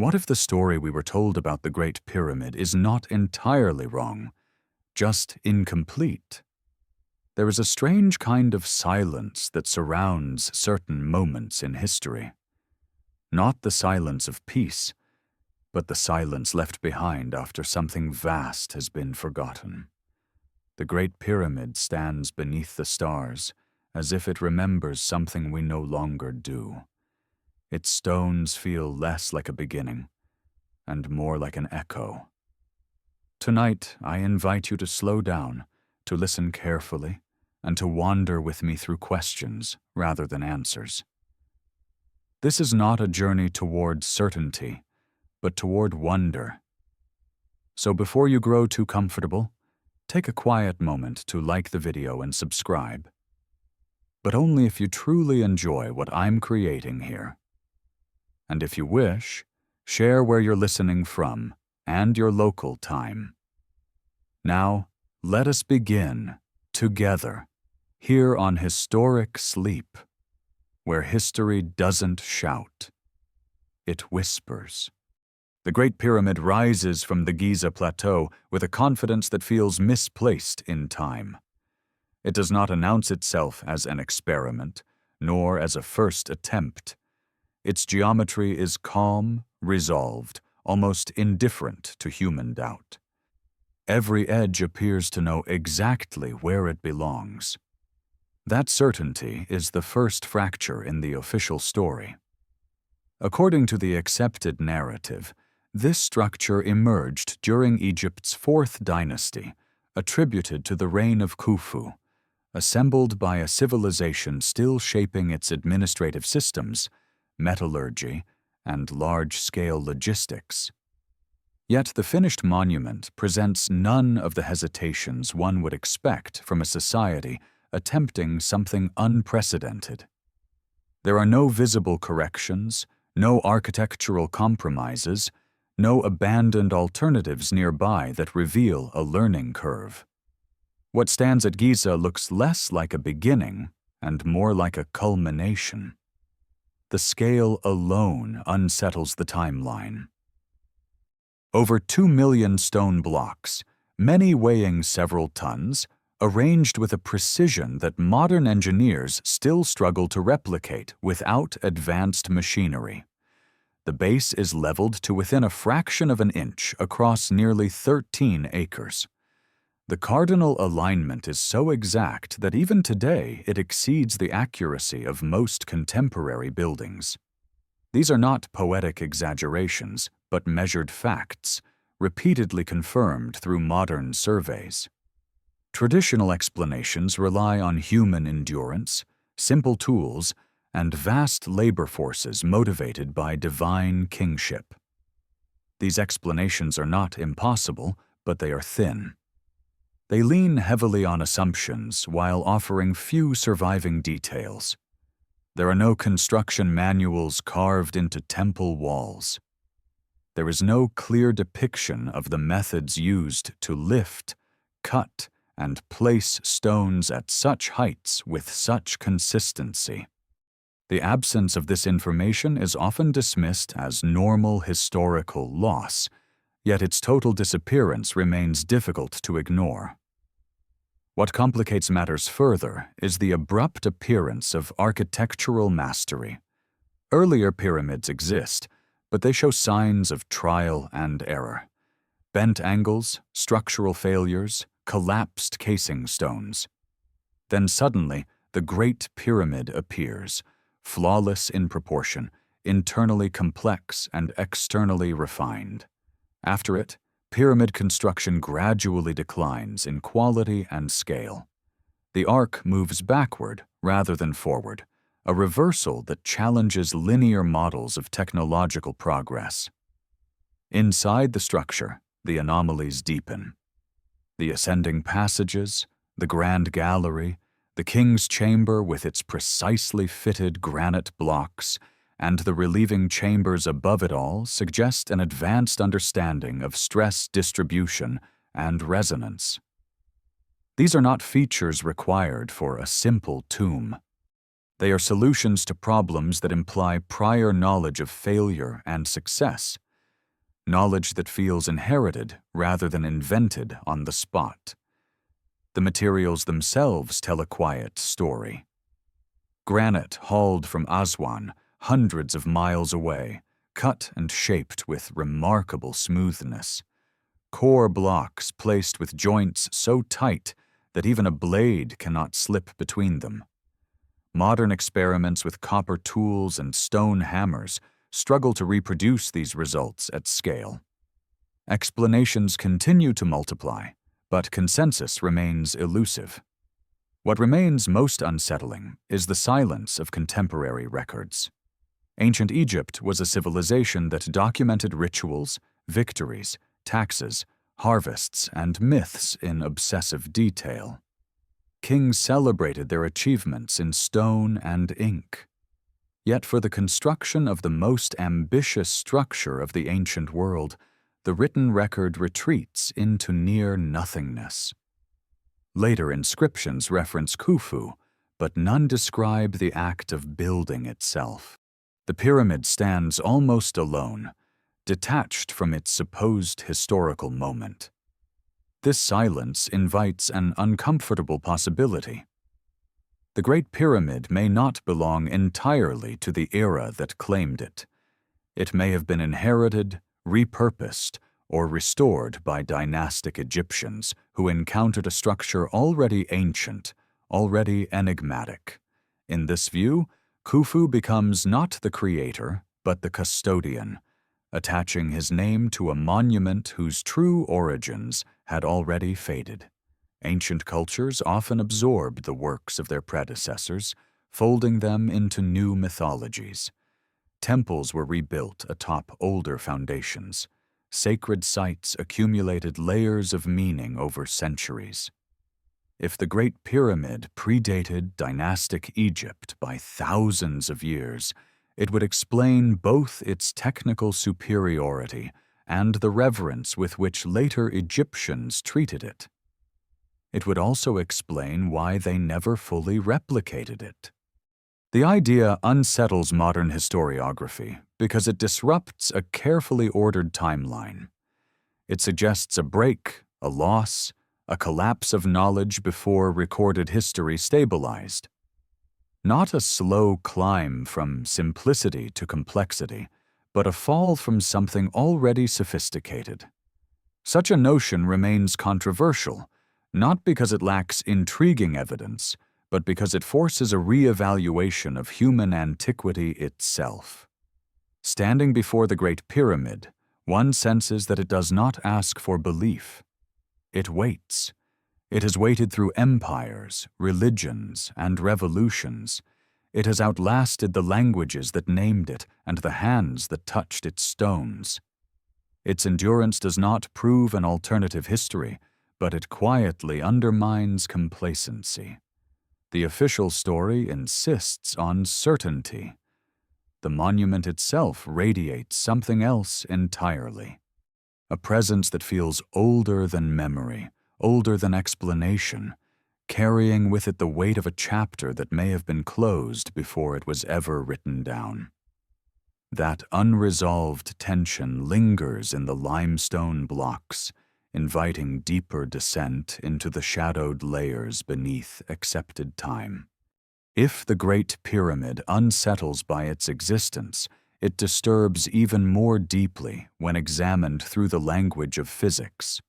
What if the story we were told about the Great Pyramid is not entirely wrong, just incomplete? There is a strange kind of silence that surrounds certain moments in history. Not the silence of peace, but the silence left behind after something vast has been forgotten. The Great Pyramid stands beneath the stars, as if it remembers something we no longer do. Its stones feel less like a beginning, and more like an echo. Tonight, I invite you to slow down, to listen carefully, and to wander with me through questions rather than answers. This is not a journey toward certainty, but toward wonder. So before you grow too comfortable, take a quiet moment to like the video and subscribe. But only if you truly enjoy what I'm creating here. And if you wish, share where you're listening from and your local time. Now, let us begin, together, here on Historic Sleep, where history doesn't shout, it whispers. The Great Pyramid rises from the Giza Plateau with a confidence that feels misplaced in time. It does not announce itself as an experiment, nor as a first attempt. Its geometry is calm, resolved, almost indifferent to human doubt. Every edge appears to know exactly where it belongs. That certainty is the first fracture in the official story. According to the accepted narrative, this structure emerged during Egypt's 4th dynasty, attributed to the reign of Khufu, assembled by a civilization still shaping its administrative systems, metallurgy, and large-scale logistics. Yet the finished monument presents none of the hesitations one would expect from a society attempting something unprecedented. There are no visible corrections, no architectural compromises, no abandoned alternatives nearby that reveal a learning curve. What stands at Giza looks less like a beginning and more like a culmination. The scale alone unsettles the timeline. Over 2 million stone blocks, many weighing several tons, arranged with a precision that modern engineers still struggle to replicate without advanced machinery. The base is leveled to within a fraction of an inch across nearly 13 acres. The cardinal alignment is so exact that even today it exceeds the accuracy of most contemporary buildings. These are not poetic exaggerations, but measured facts, repeatedly confirmed through modern surveys. Traditional explanations rely on human endurance, simple tools, and vast labor forces motivated by divine kingship. These explanations are not impossible, but they are thin. They lean heavily on assumptions while offering few surviving details. There are no construction manuals carved into temple walls. There is no clear depiction of the methods used to lift, cut, and place stones at such heights with such consistency. The absence of this information is often dismissed as normal historical loss, yet its total disappearance remains difficult to ignore. What complicates matters further is the abrupt appearance of architectural mastery. Earlier pyramids exist, but they show signs of trial and error. Bent angles, structural failures, collapsed casing stones. Then suddenly, the Great Pyramid appears, flawless in proportion, internally complex and externally refined. After it, pyramid construction gradually declines in quality and scale. The arc moves backward rather than forward, a reversal that challenges linear models of technological progress. Inside the structure, the anomalies deepen. The ascending passages, the grand gallery, the king's chamber with its precisely fitted granite blocks, and the relieving chambers above it all suggest an advanced understanding of stress distribution and resonance. These are not features required for a simple tomb. They are solutions to problems that imply prior knowledge of failure and success, knowledge that feels inherited rather than invented on the spot. The materials themselves tell a quiet story. Granite hauled from Aswan, hundreds of miles away, cut and shaped with remarkable smoothness. Core blocks placed with joints so tight that even a blade cannot slip between them. Modern experiments with copper tools and stone hammers struggle to reproduce these results at scale. Explanations continue to multiply, but consensus remains elusive. What remains most unsettling is the silence of contemporary records. Ancient Egypt was a civilization that documented rituals, victories, taxes, harvests, and myths in obsessive detail. Kings celebrated their achievements in stone and ink. Yet for the construction of the most ambitious structure of the ancient world, the written record retreats into near nothingness. Later inscriptions reference Khufu, but none describe the act of building itself. The pyramid stands almost alone, detached from its supposed historical moment. This silence invites an uncomfortable possibility. The Great Pyramid may not belong entirely to the era that claimed it. It may have been inherited, repurposed, or restored by dynastic Egyptians who encountered a structure already ancient, already enigmatic. In this view, Khufu becomes not the creator, but the custodian, attaching his name to a monument whose true origins had already faded. Ancient cultures often absorbed the works of their predecessors, folding them into new mythologies. Temples were rebuilt atop older foundations. Sacred sites accumulated layers of meaning over centuries. If the Great Pyramid predated dynastic Egypt by thousands of years, it would explain both its technical superiority and the reverence with which later Egyptians treated it. It would also explain why they never fully replicated it. The idea unsettles modern historiography because it disrupts a carefully ordered timeline. It suggests a break, a loss, a collapse of knowledge before recorded history stabilized. Not a slow climb from simplicity to complexity, but a fall from something already sophisticated. Such a notion remains controversial, not because it lacks intriguing evidence, but because it forces a re-evaluation of human antiquity itself. Standing before the Great Pyramid, one senses that it does not ask for belief. It waits. It has waited through empires, religions, and revolutions. It has outlasted the languages that named it and the hands that touched its stones. Its endurance does not prove an alternative history, but it quietly undermines complacency. The official story insists on certainty. The monument itself radiates something else entirely. A presence that feels older than memory, older than explanation, carrying with it the weight of a chapter that may have been closed before it was ever written down. That unresolved tension lingers in the limestone blocks, inviting deeper descent into the shadowed layers beneath accepted time. If the Great Pyramid unsettles by its existence, it disturbs even more deeply when examined through the language of physics.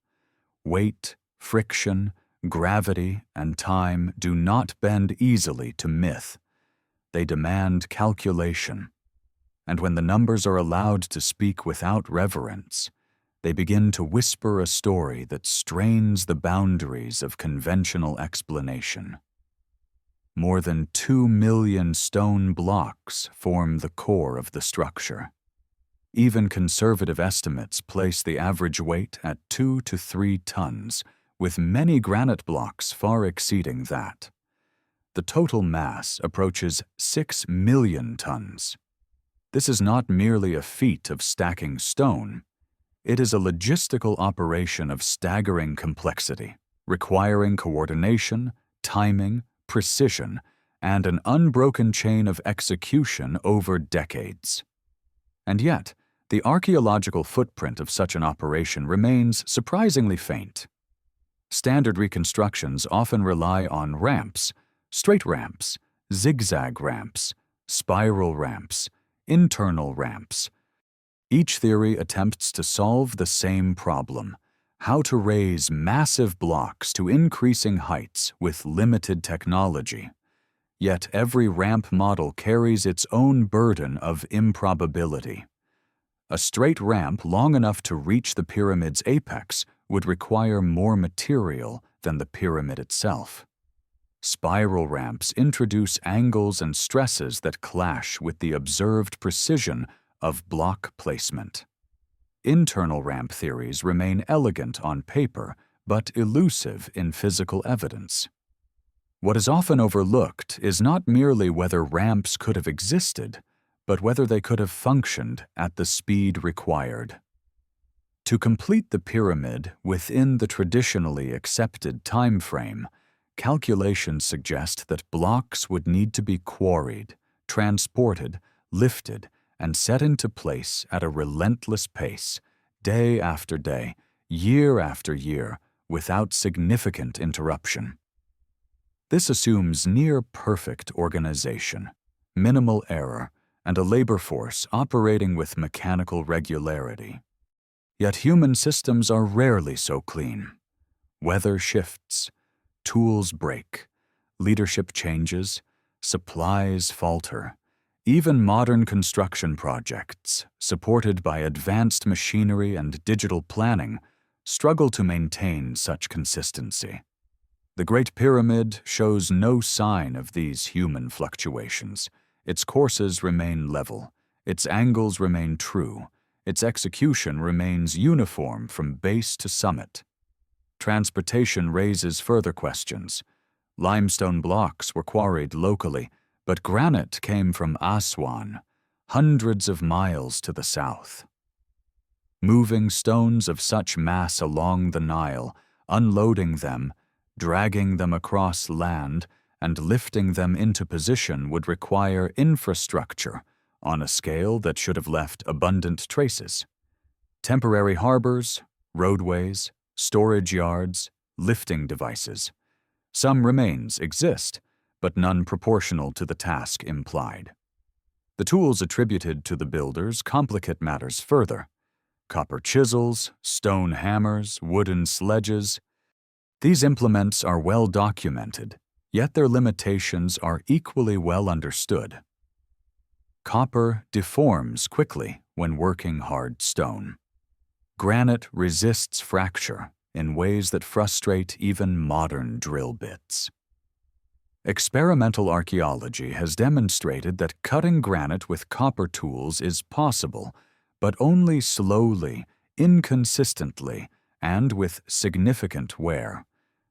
Weight, friction, gravity, and time do not bend easily to myth. They demand calculation. And when the numbers are allowed to speak without reverence, they begin to whisper a story that strains the boundaries of conventional explanation. More than 2 million stone blocks form the core of the structure. Even conservative estimates place the average weight at 2 to 3 tons, with many granite blocks far exceeding that. The total mass approaches 6 million tons. This is not merely a feat of stacking stone. It is a logistical operation of staggering complexity, requiring coordination, timing, precision, and an unbroken chain of execution over decades. And yet, the archaeological footprint of such an operation remains surprisingly faint. Standard reconstructions often rely on ramps, straight ramps, zigzag ramps, spiral ramps, internal ramps. Each theory attempts to solve the same problem: how to raise massive blocks to increasing heights with limited technology. Yet every ramp model carries its own burden of improbability. A straight ramp long enough to reach the pyramid's apex would require more material than the pyramid itself. Spiral ramps introduce angles and stresses that clash with the observed precision of block placement. Internal ramp theories remain elegant on paper, but elusive in physical evidence. What is often overlooked is not merely whether ramps could have existed, but whether they could have functioned at the speed required. To complete the pyramid within the traditionally accepted time frame, calculations suggest that blocks would need to be quarried, transported, lifted, and set into place at a relentless pace, day after day, year after year, without significant interruption. This assumes near-perfect organization, minimal error, and a labor force operating with mechanical regularity. Yet human systems are rarely so clean. Weather shifts, tools break, leadership changes, supplies falter. Even modern construction projects, supported by advanced machinery and digital planning, struggle to maintain such consistency. The Great Pyramid shows no sign of these human fluctuations. Its courses remain level, its angles remain true, its execution remains uniform from base to summit. Transportation raises further questions. Limestone blocks were quarried locally, but granite came from Aswan, hundreds of miles to the south. Moving stones of such mass along the Nile, unloading them, dragging them across land, and lifting them into position would require infrastructure on a scale that should have left abundant traces. Temporary harbors, roadways, storage yards, lifting devices. Some remains exist, but none proportional to the task implied. The tools attributed to the builders complicate matters further. Copper chisels, stone hammers, wooden sledges. These implements are well documented, yet their limitations are equally well understood. Copper deforms quickly when working hard stone. Granite resists fracture in ways that frustrate even modern drill bits. Experimental archaeology has demonstrated that cutting granite with copper tools is possible, but only slowly, inconsistently, and with significant wear.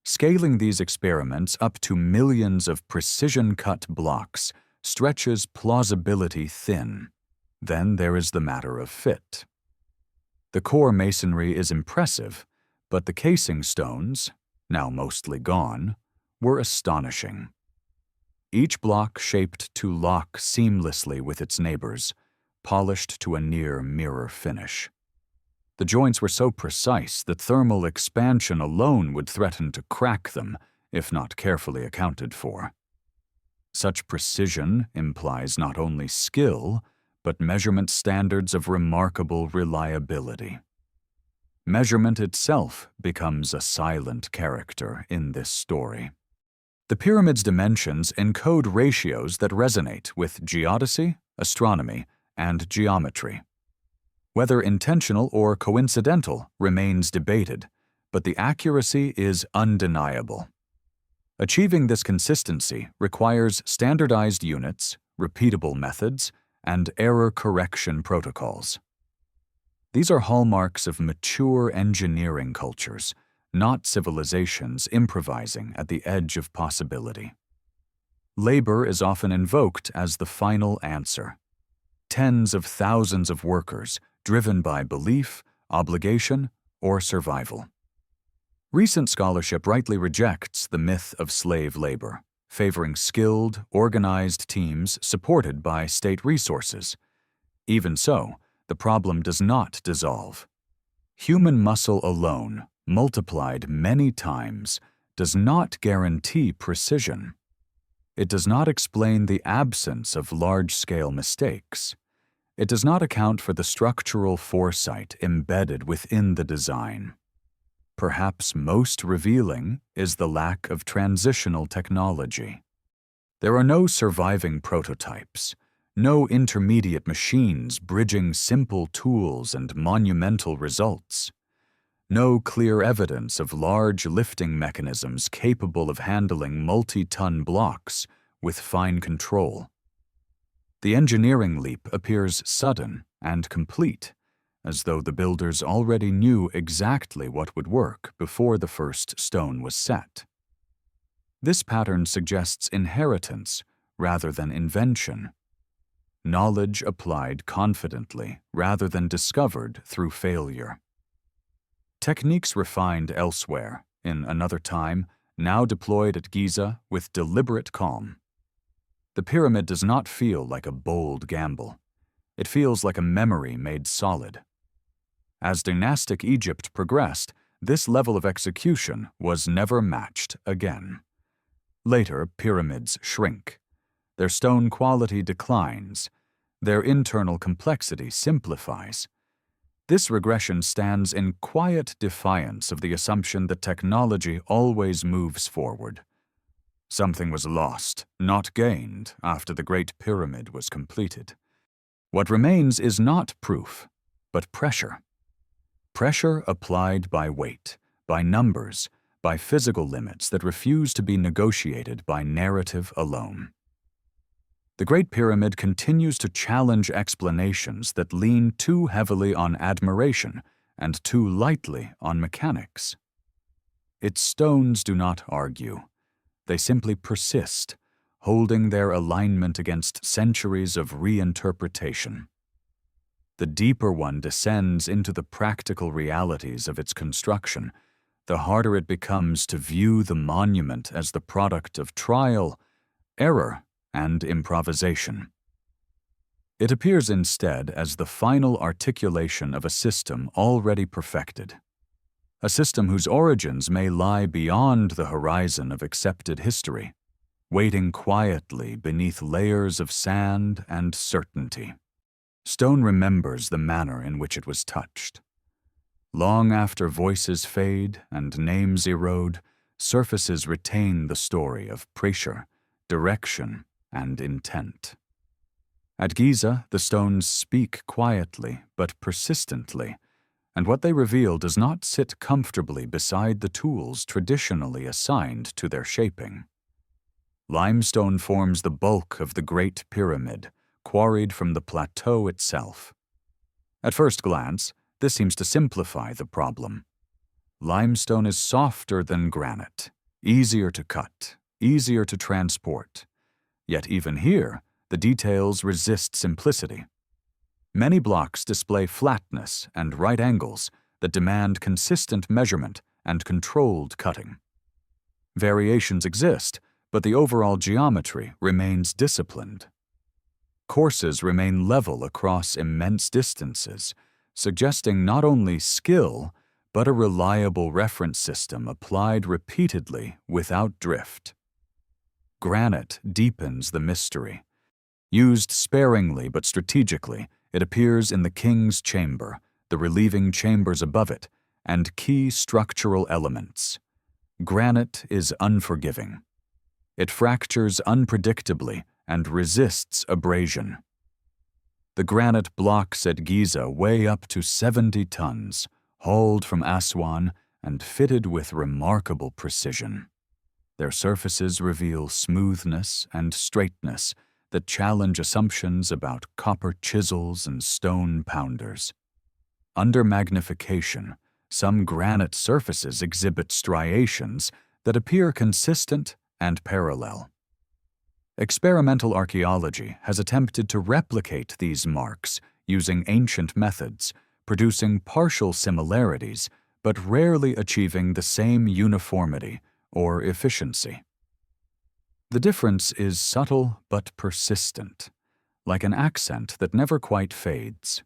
Scaling these experiments up to millions of precision-cut blocks stretches plausibility thin. Then there is the matter of fit. The core masonry is impressive, but the casing stones, now mostly gone, were astonishing. Each block shaped to lock seamlessly with its neighbors, polished to a near mirror finish. The joints were so precise that thermal expansion alone would threaten to crack them, if not carefully accounted for. Such precision implies not only skill, but measurement standards of remarkable reliability. Measurement itself becomes a silent character in this story. The pyramid's dimensions encode ratios that resonate with geodesy, astronomy, and geometry. Whether intentional or coincidental remains debated, but the accuracy is undeniable. Achieving this consistency requires standardized units, repeatable methods, and error correction protocols. These are hallmarks of mature engineering cultures, not civilizations improvising at the edge of possibility. Labor is often invoked as the final answer. Tens of thousands of workers driven by belief, obligation, or survival. Recent scholarship rightly rejects the myth of slave labor, favoring skilled, organized teams supported by state resources. Even so, the problem does not dissolve. Human muscle alone, multiplied many times, does not guarantee precision. It does not explain the absence of large-scale mistakes. It does not account for the structural foresight embedded within the design. Perhaps most revealing is the lack of transitional technology. There are no surviving prototypes, no intermediate machines bridging simple tools and monumental results, no clear evidence of large lifting mechanisms capable of handling multi-ton blocks with fine control. The engineering leap appears sudden and complete, as though the builders already knew exactly what would work before the first stone was set. This pattern suggests inheritance rather than invention, knowledge applied confidently rather than discovered through failure. Techniques refined elsewhere, in another time, now deployed at Giza with deliberate calm. The pyramid does not feel like a bold gamble. It feels like a memory made solid. As dynastic Egypt progressed, this level of execution was never matched again. Later, pyramids shrink. Their stone quality declines. Their internal complexity simplifies. This regression stands in quiet defiance of the assumption that technology always moves forward. Something was lost, not gained, after the Great Pyramid was completed. What remains is not proof, but pressure. Pressure applied by weight, by numbers, by physical limits that refuse to be negotiated by narrative alone. The Great Pyramid continues to challenge explanations that lean too heavily on admiration and too lightly on mechanics. Its stones do not argue. They simply persist, holding their alignment against centuries of reinterpretation. The deeper one descends into the practical realities of its construction, the harder it becomes to view the monument as the product of trial, error, and improvisation. It appears instead as the final articulation of a system already perfected, a system whose origins may lie beyond the horizon of accepted history, waiting quietly beneath layers of sand and certainty. Stone remembers the manner in which it was touched. Long after voices fade and names erode, surfaces retain the story of pressure, direction, and intent. At Giza, the stones speak quietly but persistently, and what they reveal does not sit comfortably beside the tools traditionally assigned to their shaping. Limestone forms the bulk of the Great Pyramid, quarried from the plateau itself. At first glance, this seems to simplify the problem. Limestone is softer than granite, easier to cut, easier to transport. Yet even here, the details resist simplicity. Many blocks display flatness and right angles that demand consistent measurement and controlled cutting. Variations exist, but the overall geometry remains disciplined. Courses remain level across immense distances, suggesting not only skill, but a reliable reference system applied repeatedly without drift. Granite deepens the mystery. Used sparingly but strategically, it appears in the king's chamber, the relieving chambers above it, and key structural elements. Granite is unforgiving. It fractures unpredictably and resists abrasion. The granite blocks at Giza weigh up to 70 tons, hauled from Aswan and fitted with remarkable precision. Their surfaces reveal smoothness and straightness that challenge assumptions about copper chisels and stone pounders. Under magnification, some granite surfaces exhibit striations that appear consistent and parallel. Experimental archaeology has attempted to replicate these marks using ancient methods, producing partial similarities but rarely achieving the same uniformity or efficiency. The difference is subtle but persistent, like an accent that never quite fades.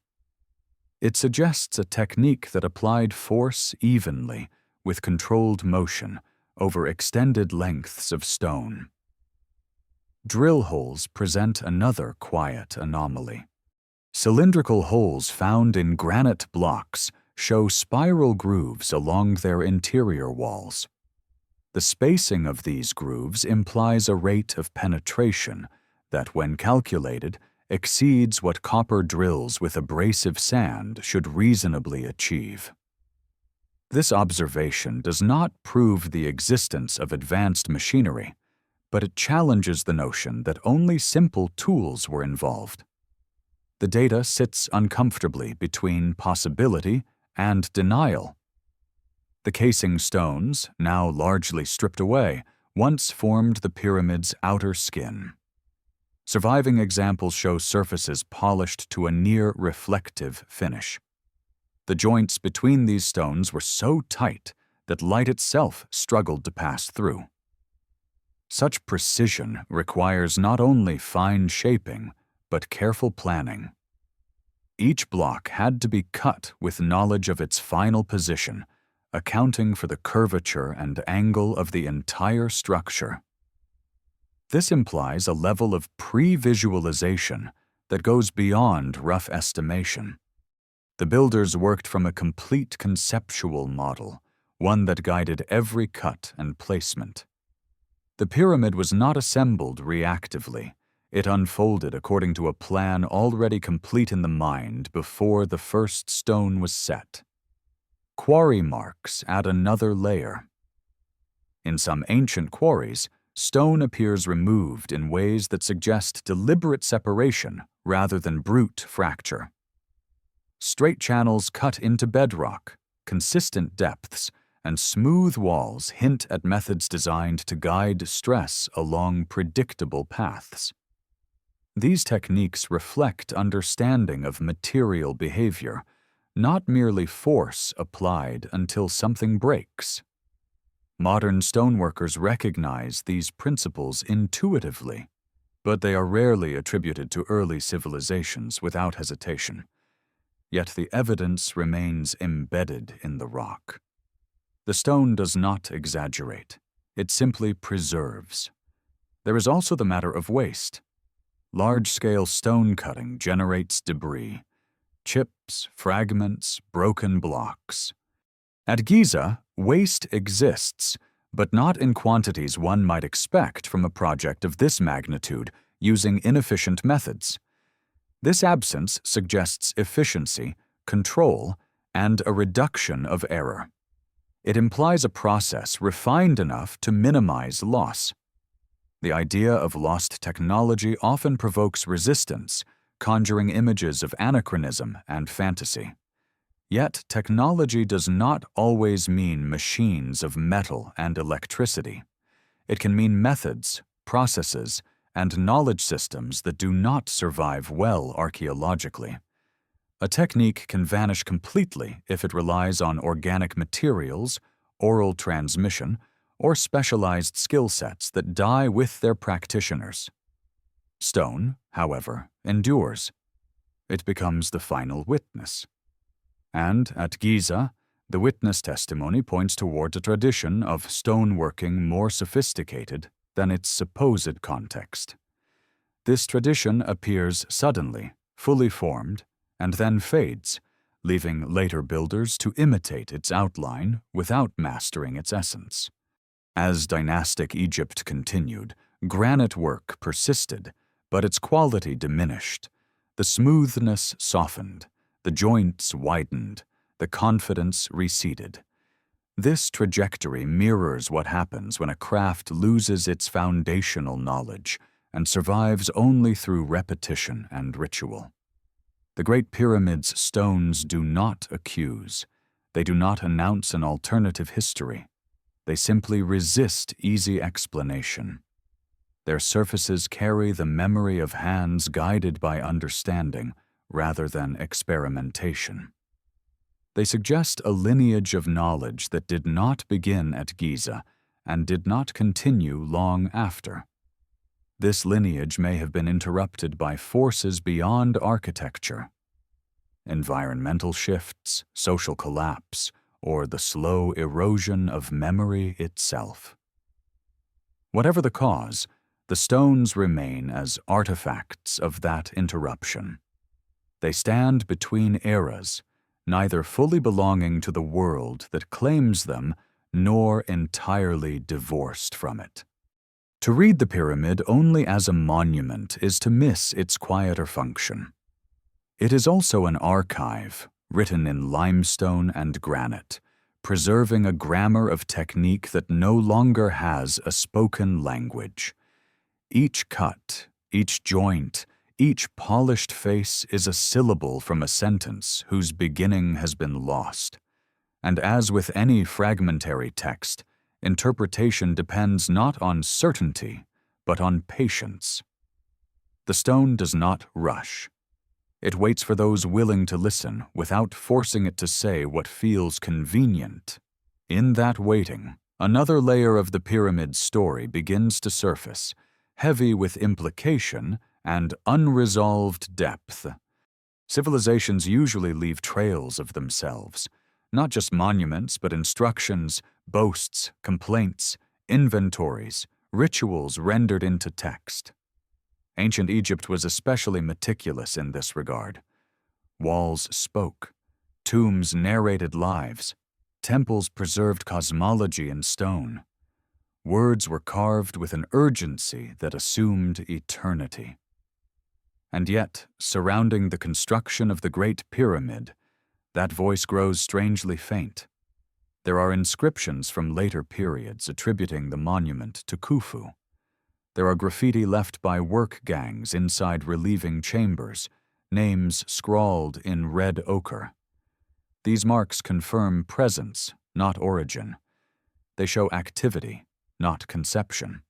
It suggests a technique that applied force evenly, with controlled motion, over extended lengths of stone. Drill holes present another quiet anomaly. Cylindrical holes found in granite blocks show spiral grooves along their interior walls. The spacing of these grooves implies a rate of penetration that, when calculated, exceeds what copper drills with abrasive sand should reasonably achieve. This observation does not prove the existence of advanced machinery, but it challenges the notion that only simple tools were involved. The data sits uncomfortably between possibility and denial. The casing stones, now largely stripped away, once formed the pyramid's outer skin. Surviving examples show surfaces polished to a near-reflective finish. The joints between these stones were so tight that light itself struggled to pass through. Such precision requires not only fine shaping, but careful planning. Each block had to be cut with knowledge of its final position, accounting for the curvature and angle of the entire structure. This implies a level of pre-visualization that goes beyond rough estimation. The builders worked from a complete conceptual model, one that guided every cut and placement. The pyramid was not assembled reactively. It unfolded according to a plan already complete in the mind before the first stone was set. Quarry marks add another layer. In some ancient quarries, stone appears removed in ways that suggest deliberate separation rather than brute fracture. Straight channels cut into bedrock, consistent depths, and smooth walls hint at methods designed to guide stress along predictable paths. These techniques reflect understanding of material behavior, not merely force applied until something breaks. Modern stoneworkers recognize these principles intuitively, but they are rarely attributed to early civilizations without hesitation. Yet the evidence remains embedded in the rock. The stone does not exaggerate. It simply preserves. There is also the matter of waste. Large-scale stone cutting generates debris, chips, fragments, broken blocks. At Giza, waste exists, but not in quantities one might expect from a project of this magnitude using inefficient methods. This absence suggests efficiency, control, and a reduction of error. It implies a process refined enough to minimize loss. The idea of lost technology often provokes resistance, conjuring images of anachronism and fantasy. Yet, technology does not always mean machines of metal and electricity. It can mean methods, processes, and knowledge systems that do not survive well archaeologically. A technique can vanish completely if it relies on organic materials, oral transmission, or specialized skill sets that die with their practitioners. Stone, however, endures. It becomes the final witness. And at Giza, the witness testimony points toward a tradition of stoneworking more sophisticated than its supposed context. This tradition appears suddenly, fully formed, and then fades, leaving later builders to imitate its outline without mastering its essence. As dynastic Egypt continued, granite work persisted, but its quality diminished. The smoothness softened, the joints widened, the confidence receded. This trajectory mirrors what happens when a craft loses its foundational knowledge and survives only through repetition and ritual. The Great Pyramid's stones do not accuse. They do not announce an alternative history. They simply resist easy explanation. Their surfaces carry the memory of hands guided by understanding rather than experimentation. They suggest a lineage of knowledge that did not begin at Giza and did not continue long after. This lineage may have been interrupted by forces beyond architecture. environmental shifts, social collapse, or the slow erosion of memory itself. Whatever the cause, the stones remain as artifacts of that interruption. They stand between eras, neither fully belonging to the world that claims them nor entirely divorced from it. To read the pyramid only as a monument is to miss its quieter function. It is also an archive, written in limestone and granite, preserving a grammar of technique that no longer has a spoken language. Each cut, each joint, each polished face is a syllable from a sentence whose beginning has been lost. And as with any fragmentary text, interpretation depends not on certainty, but on patience. The stone does not rush. It waits for those willing to listen without forcing it to say what feels convenient. In that waiting, another layer of the pyramid's story begins to surface, heavy with implication and unresolved depth. Civilizations usually leave trails of themselves, not just monuments, but instructions, boasts, complaints, inventories, rituals rendered into text. Ancient Egypt was especially meticulous in this regard. Walls spoke, tombs narrated lives, temples preserved cosmology in stone. Words were carved with an urgency that assumed eternity. And yet, surrounding the construction of the Great Pyramid, that voice grows strangely faint. There are inscriptions from later periods attributing the monument to Khufu. There are graffiti left by work gangs inside relieving chambers, names scrawled in red ochre. These marks confirm presence, not origin. They show activity, not conception.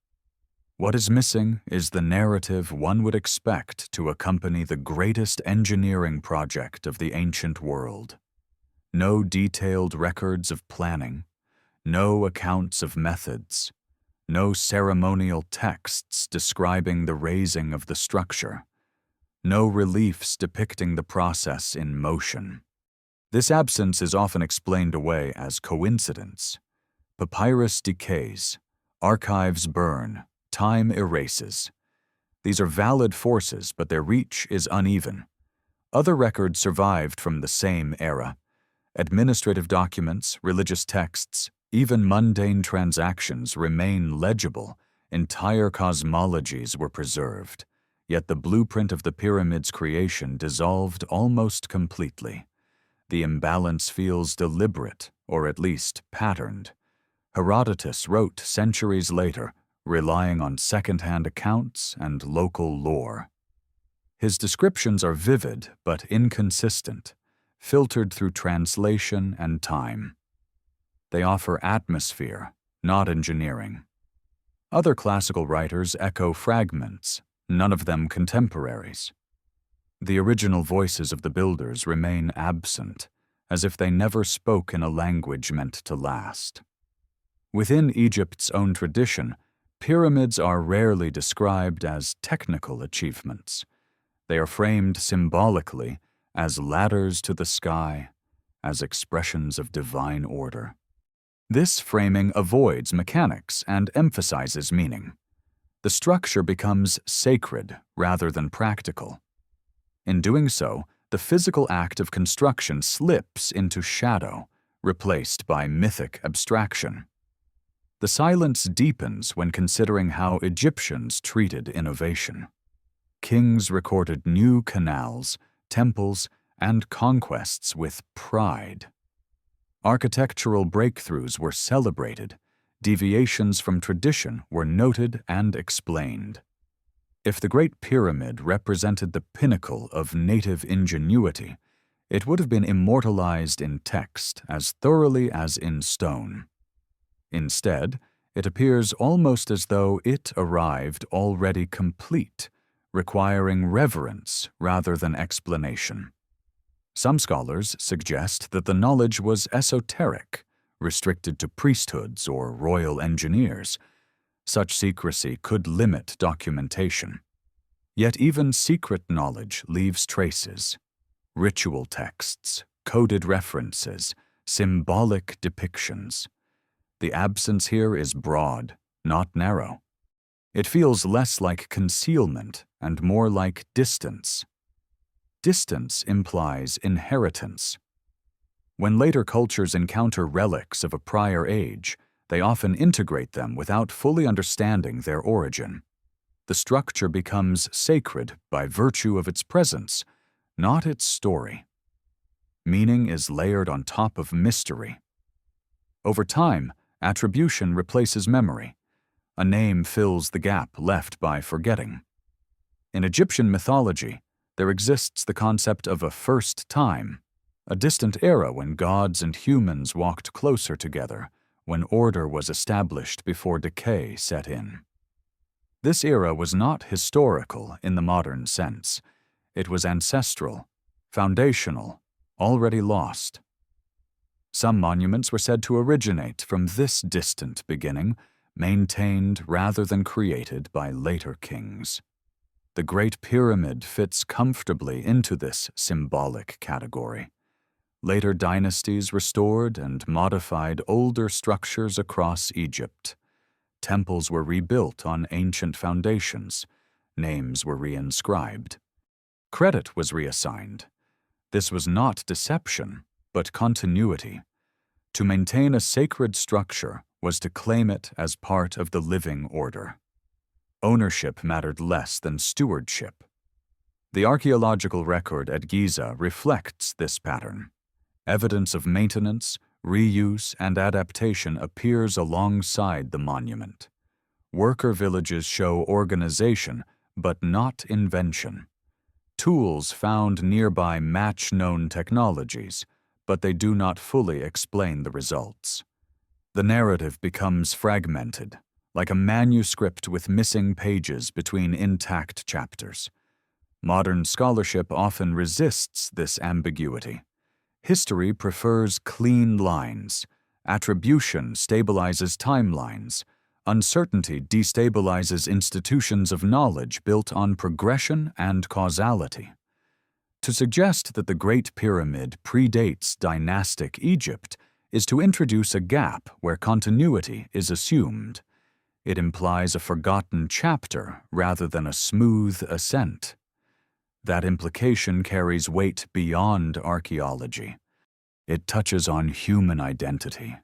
What is missing is the narrative one would expect to accompany the greatest engineering project of the ancient world. No detailed records of planning, no accounts of methods, no ceremonial texts describing the raising of the structure, no reliefs depicting the process in motion. This absence is often explained away as coincidence. Papyrus decays, archives burn, time erases. These are valid forces, but their reach is uneven. Other records survived from the same era. Administrative documents, religious texts, even mundane transactions remain legible. Entire cosmologies were preserved, yet the blueprint of the pyramid's creation dissolved almost completely. The imbalance feels deliberate, or at least patterned. Herodotus wrote centuries later, relying on second-hand accounts and local lore. His descriptions are vivid but inconsistent, filtered through translation and time. They offer atmosphere, not engineering. Other classical writers echo fragments, none of them contemporaries. The original voices of the builders remain absent, as if they never spoke in a language meant to last. Within Egypt's own tradition, pyramids are rarely described as technical achievements. They are framed symbolically as ladders to the sky, as expressions of divine order. This framing avoids mechanics and emphasizes meaning. The structure becomes sacred rather than practical. In doing so, the physical act of construction slips into shadow, replaced by mythic abstraction. The silence deepens when considering how Egyptians treated innovation. Kings recorded new canals, temples, and conquests with pride. Architectural breakthroughs were celebrated, deviations from tradition were noted and explained. If the Great Pyramid represented the pinnacle of native ingenuity, it would have been immortalized in text as thoroughly as in stone. Instead, it appears almost as though it arrived already complete, requiring reverence rather than explanation. Some scholars suggest that the knowledge was esoteric, restricted to priesthoods or royal engineers. Such secrecy could limit documentation. Yet even secret knowledge leaves traces. ritual texts, coded references, symbolic depictions. The absence here is broad, not narrow. It feels less like concealment and more like distance. Distance implies inheritance. When later cultures encounter relics of a prior age, they often integrate them without fully understanding their origin. The structure becomes sacred by virtue of its presence, not its story. Meaning is layered on top of mystery. Over time, attribution replaces memory. A name fills the gap left by forgetting. In Egyptian mythology, there exists the concept of a first time, a distant era when gods and humans walked closer together, when order was established before decay set in. This era was not historical in the modern sense. It was ancestral, foundational, already lost. Some monuments were said to originate from this distant beginning, maintained rather than created by later kings. The Great Pyramid fits comfortably into this symbolic category. Later dynasties restored and modified older structures across Egypt. Temples were rebuilt on ancient foundations. Names were reinscribed. Credit was reassigned. This was not deception, but continuity. To maintain a sacred structure was to claim it as part of the living order. Ownership mattered less than stewardship. The archaeological record at Giza reflects this pattern. Evidence of maintenance, reuse, and adaptation appears alongside the monument. Worker villages show organization, but not invention. Tools found nearby match known technologies, but they do not fully explain the results. The narrative becomes fragmented, like a manuscript with missing pages between intact chapters. Modern scholarship often resists this ambiguity. History prefers clean lines. Attribution stabilizes timelines. Uncertainty destabilizes institutions of knowledge built on progression and causality. To suggest that the Great Pyramid predates dynastic Egypt is to introduce a gap where continuity is assumed. It implies a forgotten chapter rather than a smooth ascent. That implication carries weight beyond archaeology. It touches on human identity.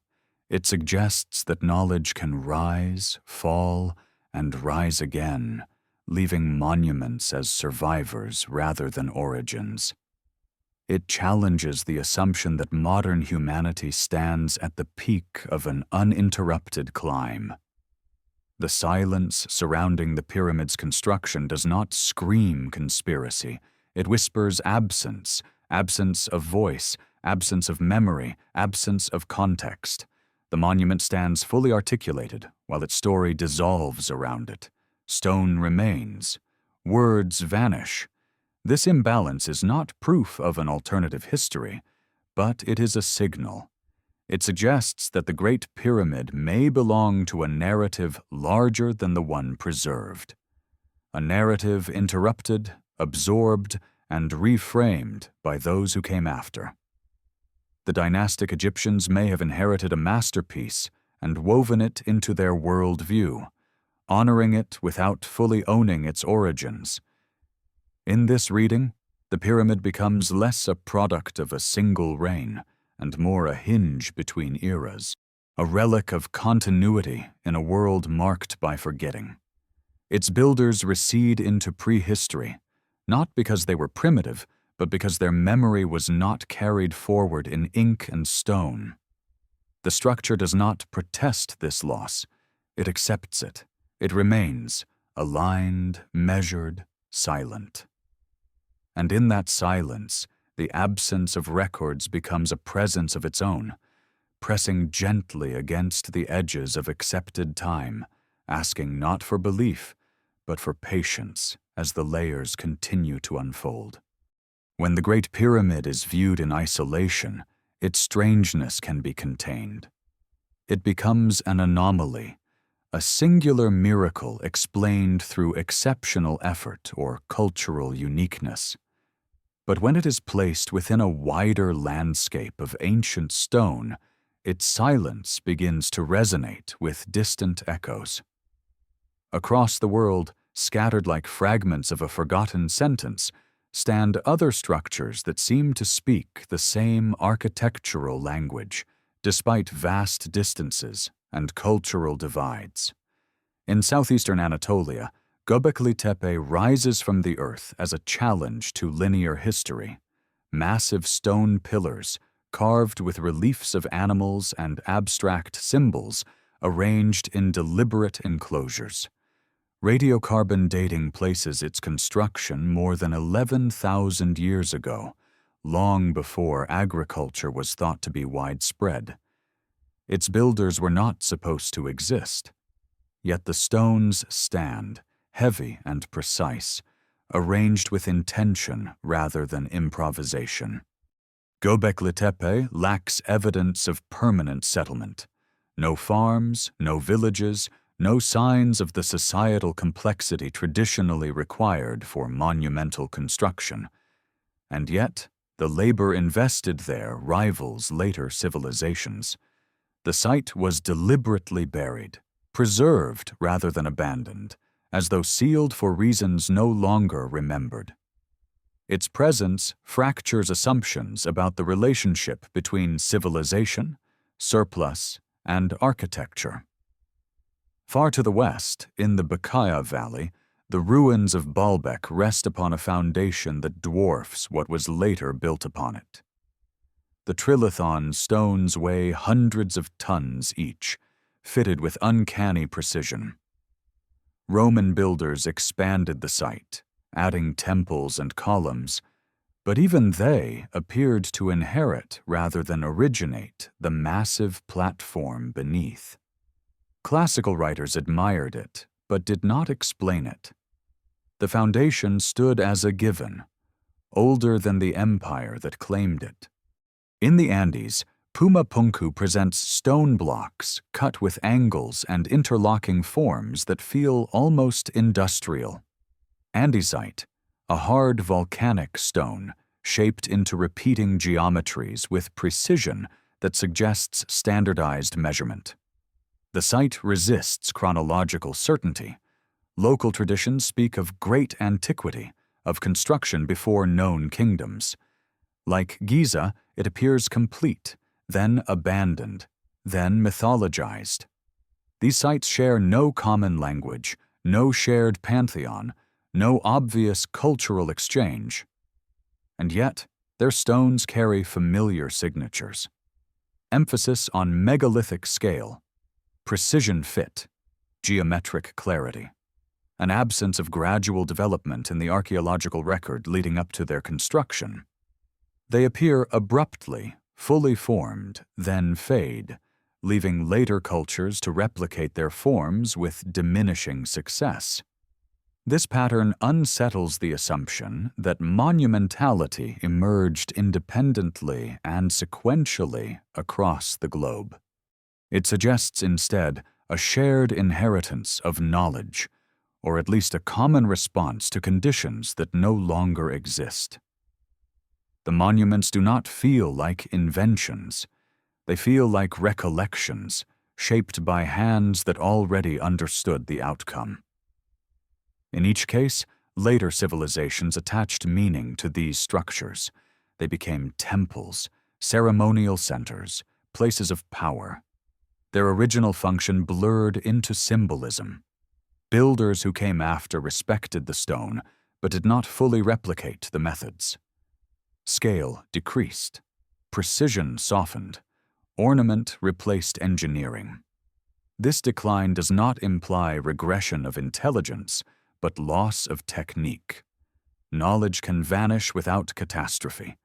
It suggests that knowledge can rise, fall, and rise again, leaving monuments as survivors rather than origins. It challenges the assumption that modern humanity stands at the peak of an uninterrupted climb. The silence surrounding the pyramid's construction does not scream conspiracy. It whispers absence, absence of voice, absence of memory, absence of context. The monument stands fully articulated, while its story dissolves around it. Stone remains. Words vanish. This imbalance is not proof of an alternative history, but it is a signal. It suggests that the Great Pyramid may belong to a narrative larger than the one preserved. A narrative interrupted, absorbed, and reframed by those who came after. The dynastic Egyptians may have inherited a masterpiece and woven it into their worldview, honoring it without fully owning its origins. In this reading, the pyramid becomes less a product of a single reign and more a hinge between eras, a relic of continuity in a world marked by forgetting. Its builders recede into prehistory, not because they were primitive, but because their memory was not carried forward in ink and stone. The structure does not protest this loss. It accepts it. It remains, aligned, measured, silent. And in that silence, the absence of records becomes a presence of its own, pressing gently against the edges of accepted time, asking not for belief, but for patience as the layers continue to unfold. When the Great Pyramid is viewed in isolation, its strangeness can be contained. It becomes an anomaly, a singular miracle explained through exceptional effort or cultural uniqueness. But when it is placed within a wider landscape of ancient stone, its silence begins to resonate with distant echoes. Across the world, scattered like fragments of a forgotten sentence, stand other structures that seem to speak the same architectural language, despite vast distances and cultural divides. In southeastern Anatolia, Göbekli Tepe rises from the earth as a challenge to linear history. Massive stone pillars, carved with reliefs of animals and abstract symbols, arranged in deliberate enclosures. Radiocarbon dating places its construction more than 11,000 years ago, long before agriculture was thought to be widespread. Its builders were not supposed to exist. Yet the stones stand, heavy and precise, arranged with intention rather than improvisation. Göbekli Tepe lacks evidence of permanent settlement. No farms, no villages, no signs of the societal complexity traditionally required for monumental construction. And yet, the labor invested there rivals later civilizations. The site was deliberately buried, preserved rather than abandoned, as though sealed for reasons no longer remembered. Its presence fractures assumptions about the relationship between civilization, surplus, and architecture. Far to the west, in the Bekaa Valley, the ruins of Baalbek rest upon a foundation that dwarfs what was later built upon it. The trilithon stones weigh hundreds of tons each, fitted with uncanny precision. Roman builders expanded the site, adding temples and columns, but even they appeared to inherit rather than originate the massive platform beneath. Classical writers admired it, but did not explain it. The foundation stood as a given, older than the empire that claimed it. In the Andes, Puma Punku presents stone blocks cut with angles and interlocking forms that feel almost industrial. Andesite, a hard volcanic stone shaped into repeating geometries with precision that suggests standardized measurement. The site resists chronological certainty. Local traditions speak of great antiquity, of construction before known kingdoms. Like Giza, it appears complete, then abandoned, then mythologized. These sites share no common language, no shared pantheon, no obvious cultural exchange. And yet, their stones carry familiar signatures. Emphasis on megalithic scale, precision fit, geometric clarity, an absence of gradual development in the archaeological record leading up to their construction. They appear abruptly, fully formed, then fade, leaving later cultures to replicate their forms with diminishing success. This pattern unsettles the assumption that monumentality emerged independently and sequentially across the globe. It suggests instead a shared inheritance of knowledge, or at least a common response to conditions that no longer exist. The monuments do not feel like inventions. They feel like recollections, shaped by hands that already understood the outcome. In each case, later civilizations attached meaning to these structures. They became temples, ceremonial centers, places of power. Their original function blurred into symbolism. Builders who came after respected the stone, but did not fully replicate the methods. Scale decreased, precision softened, ornament replaced engineering. This decline does not imply regression of intelligence, but loss of technique. Knowledge can vanish without catastrophe.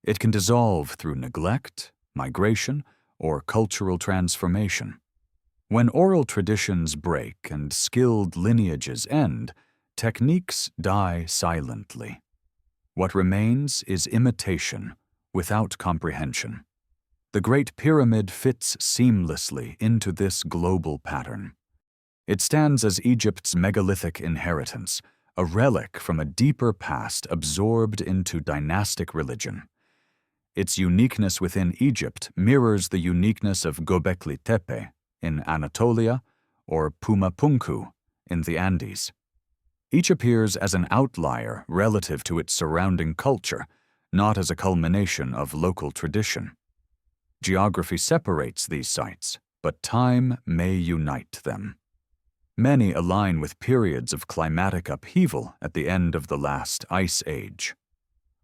It can dissolve through neglect, migration, or cultural transformation. When oral traditions break and skilled lineages end, techniques die silently. What remains is imitation, without comprehension. The Great Pyramid fits seamlessly into this global pattern. It stands as Egypt's megalithic inheritance, a relic from a deeper past absorbed into dynastic religion. Its uniqueness within Egypt mirrors the uniqueness of Göbekli Tepe in Anatolia or Pumapunku in the Andes. Each appears as an outlier relative to its surrounding culture, not as a culmination of local tradition. Geography separates these sites, but time may unite them. Many align with periods of climatic upheaval at the end of the last ice age.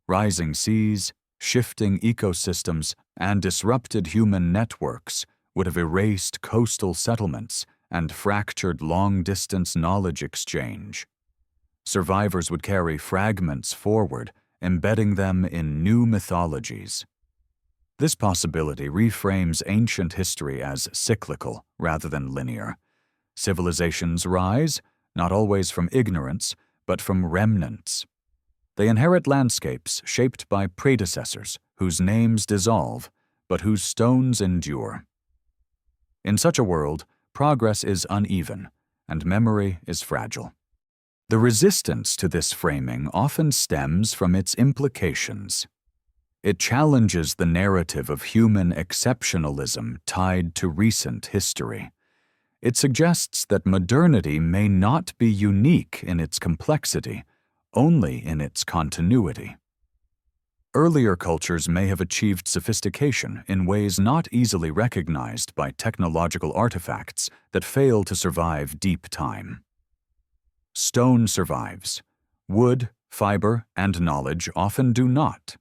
Rising seas, shifting ecosystems, and disrupted human networks would have erased coastal settlements and fractured long-distance knowledge exchange. Survivors would carry fragments forward, embedding them in new mythologies. This possibility reframes ancient history as cyclical rather than linear. Civilizations rise, not always from ignorance, but from remnants. They inherit landscapes shaped by predecessors whose names dissolve, but whose stones endure. In such a world, progress is uneven, and memory is fragile. The resistance to this framing often stems from its implications. It challenges the narrative of human exceptionalism tied to recent history. It suggests that modernity may not be unique in its complexity, only in its continuity. Earlier cultures may have achieved sophistication in ways not easily recognized by technological artifacts that fail to survive deep time. Stone survives. Wood, fiber, and knowledge often do not.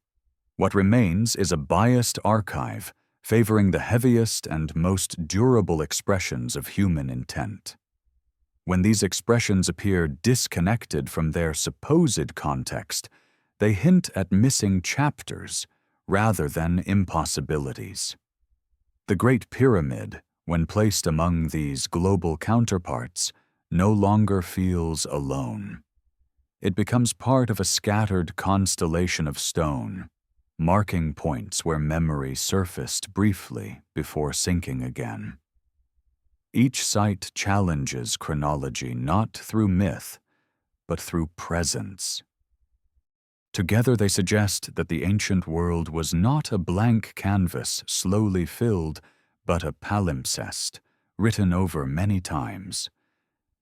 What remains is a biased archive, favoring the heaviest and most durable expressions of human intent. When these expressions appear disconnected from their supposed context, they hint at missing chapters rather than impossibilities. The Great Pyramid, when placed among these global counterparts, no longer feels alone. It becomes part of a scattered constellation of stone, marking points where memory surfaced briefly before sinking again. Each site challenges chronology not through myth, but through presence. Together they suggest that the ancient world was not a blank canvas slowly filled, but a palimpsest, written over many times.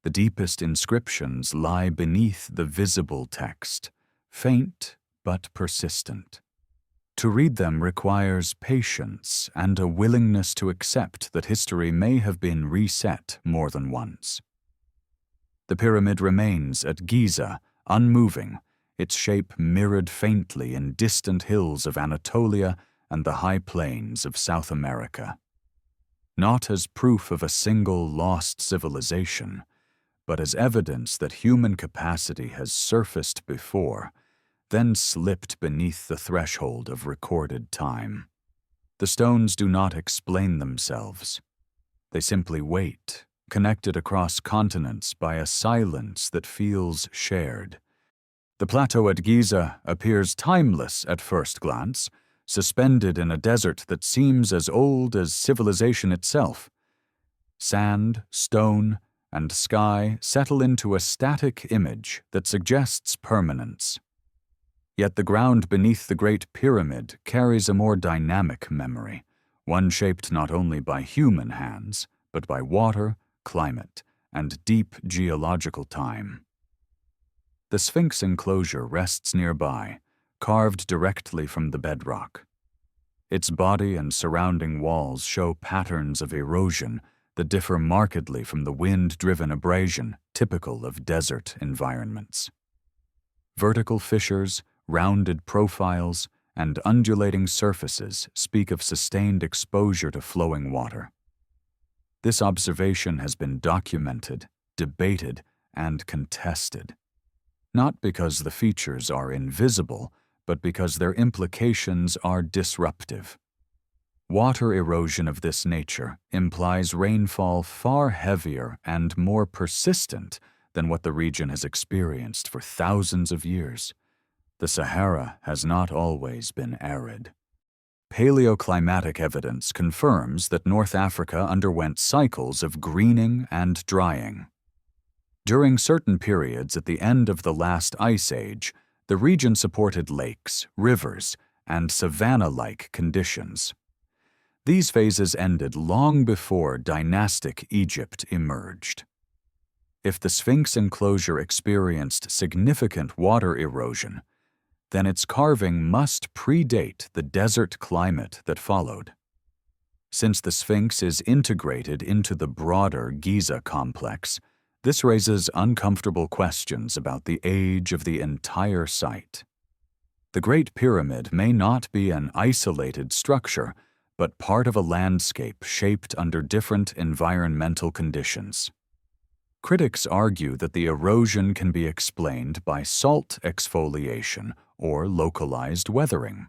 The deepest inscriptions lie beneath the visible text, faint but persistent. To read them requires patience and a willingness to accept that history may have been reset more than once. The pyramid remains at Giza, unmoving, its shape mirrored faintly in distant hills of Anatolia and the high plains of South America. Not as proof of a single lost civilization, but as evidence that human capacity has surfaced before, then slipped beneath the threshold of recorded time. The stones do not explain themselves. They simply wait, connected across continents by a silence that feels shared. The plateau at Giza appears timeless at first glance, suspended in a desert that seems as old as civilization itself. Sand, stone, and sky settle into a static image that suggests permanence. Yet the ground beneath the Great Pyramid carries a more dynamic memory, one shaped not only by human hands, but by water, climate, and deep geological time. The Sphinx enclosure rests nearby, carved directly from the bedrock. Its body and surrounding walls show patterns of erosion that differ markedly from the wind-driven abrasion typical of desert environments. Vertical fissures, rounded profiles, and undulating surfaces speak of sustained exposure to flowing water. This observation has been documented, debated, and contested, not because the features are invisible, but because their implications are disruptive. Water erosion of this nature implies rainfall far heavier and more persistent than what the region has experienced for thousands of years. The Sahara has not always been arid. Paleoclimatic evidence confirms that North Africa underwent cycles of greening and drying. During certain periods at the end of the last ice age, the region supported lakes, rivers, and savanna-like conditions. These phases ended long before dynastic Egypt emerged. If the Sphinx enclosure experienced significant water erosion, then its carving must predate the desert climate that followed. Since the Sphinx is integrated into the broader Giza complex, this raises uncomfortable questions about the age of the entire site. The Great Pyramid may not be an isolated structure, but part of a landscape shaped under different environmental conditions. Critics argue that the erosion can be explained by salt exfoliation or localized weathering.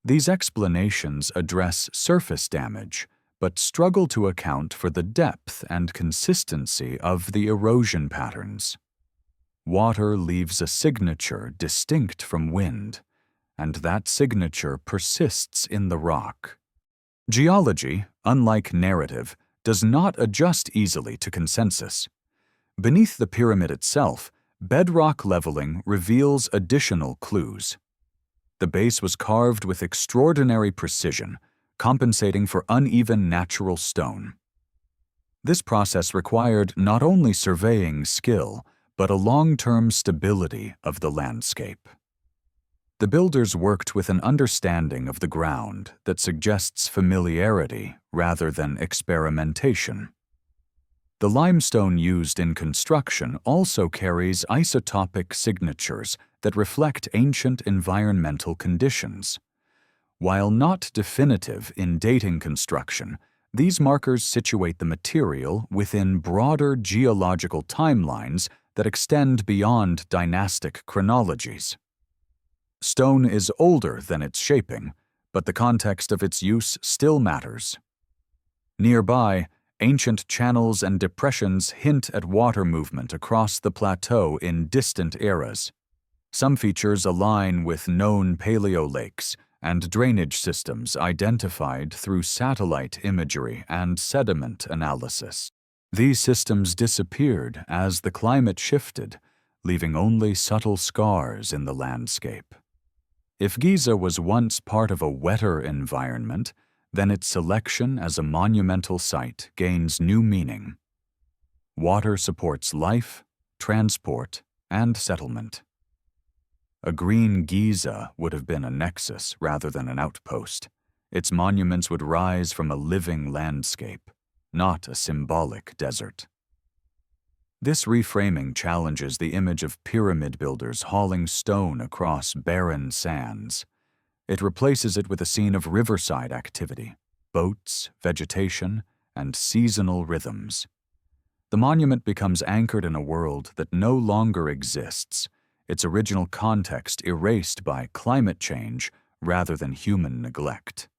These explanations address surface damage, but struggle to account for the depth and consistency of the erosion patterns. Water leaves a signature distinct from wind, and that signature persists in the rock. Geology, unlike narrative, does not adjust easily to consensus. Beneath the pyramid itself, bedrock leveling reveals additional clues. The base was carved with extraordinary precision, compensating for uneven natural stone. This process required not only surveying skill, but a long-term stability of the landscape. The builders worked with an understanding of the ground that suggests familiarity rather than experimentation. The limestone used in construction also carries isotopic signatures that reflect ancient environmental conditions. While not definitive in dating construction, these markers situate the material within broader geological timelines that extend beyond dynastic chronologies. Stone is older than its shaping, but the context of its use still matters. Nearby, ancient channels and depressions hint at water movement across the plateau in distant eras. Some features align with known paleolakes and drainage systems identified through satellite imagery and sediment analysis. These systems disappeared as the climate shifted, leaving only subtle scars in the landscape. If Giza was once part of a wetter environment, then its selection as a monumental site gains new meaning. Water supports life, transport, and settlement. A green Giza would have been a nexus rather than an outpost. Its monuments would rise from a living landscape, not a symbolic desert. This reframing challenges the image of pyramid builders hauling stone across barren sands. It replaces it with a scene of riverside activity, boats, vegetation, and seasonal rhythms. The monument becomes anchored in a world that no longer exists, its original context erased by climate change rather than human neglect.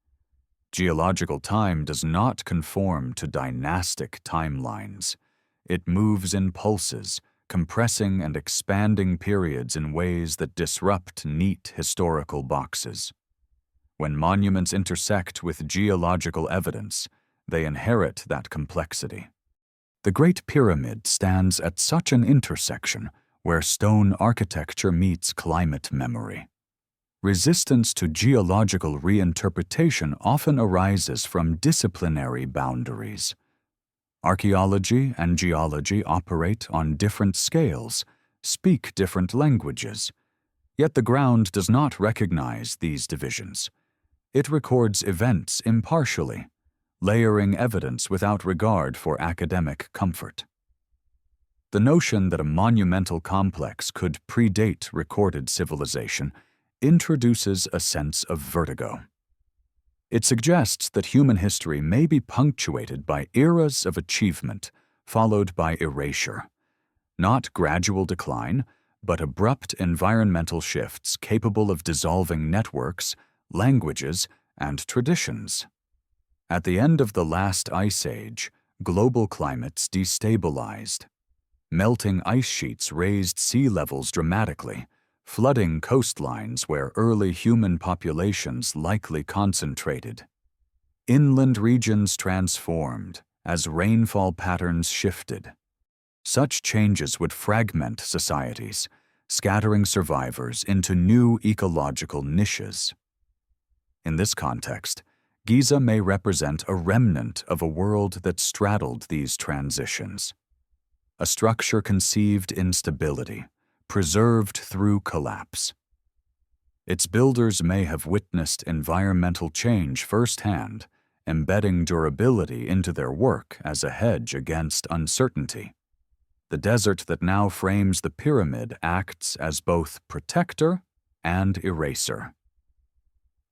Geological time does not conform to dynastic timelines. It moves in pulses, compressing and expanding periods in ways that disrupt neat historical boxes. When monuments intersect with geological evidence, they inherit that complexity. The Great Pyramid stands at such an intersection where stone architecture meets climate memory. Resistance to geological reinterpretation often arises from disciplinary boundaries. Archaeology and geology operate on different scales, speak different languages. Yet the ground does not recognize these divisions. It records events impartially, layering evidence without regard for academic comfort. The notion that a monumental complex could predate recorded civilization introduces a sense of vertigo. It suggests that human history may be punctuated by eras of achievement followed by erasure, not gradual decline, but abrupt environmental shifts capable of dissolving networks, languages, and traditions. At the end of the last ice age, global climates destabilized. Melting ice sheets raised sea levels dramatically, flooding coastlines where early human populations likely concentrated. Inland regions transformed as rainfall patterns shifted. Such changes would fragment societies, scattering survivors into new ecological niches. In this context, Giza may represent a remnant of a world that straddled these transitions. A structure conceived in stability, preserved through collapse. Its builders may have witnessed environmental change firsthand, embedding durability into their work as a hedge against uncertainty. The desert that now frames the pyramid acts as both protector and eraser.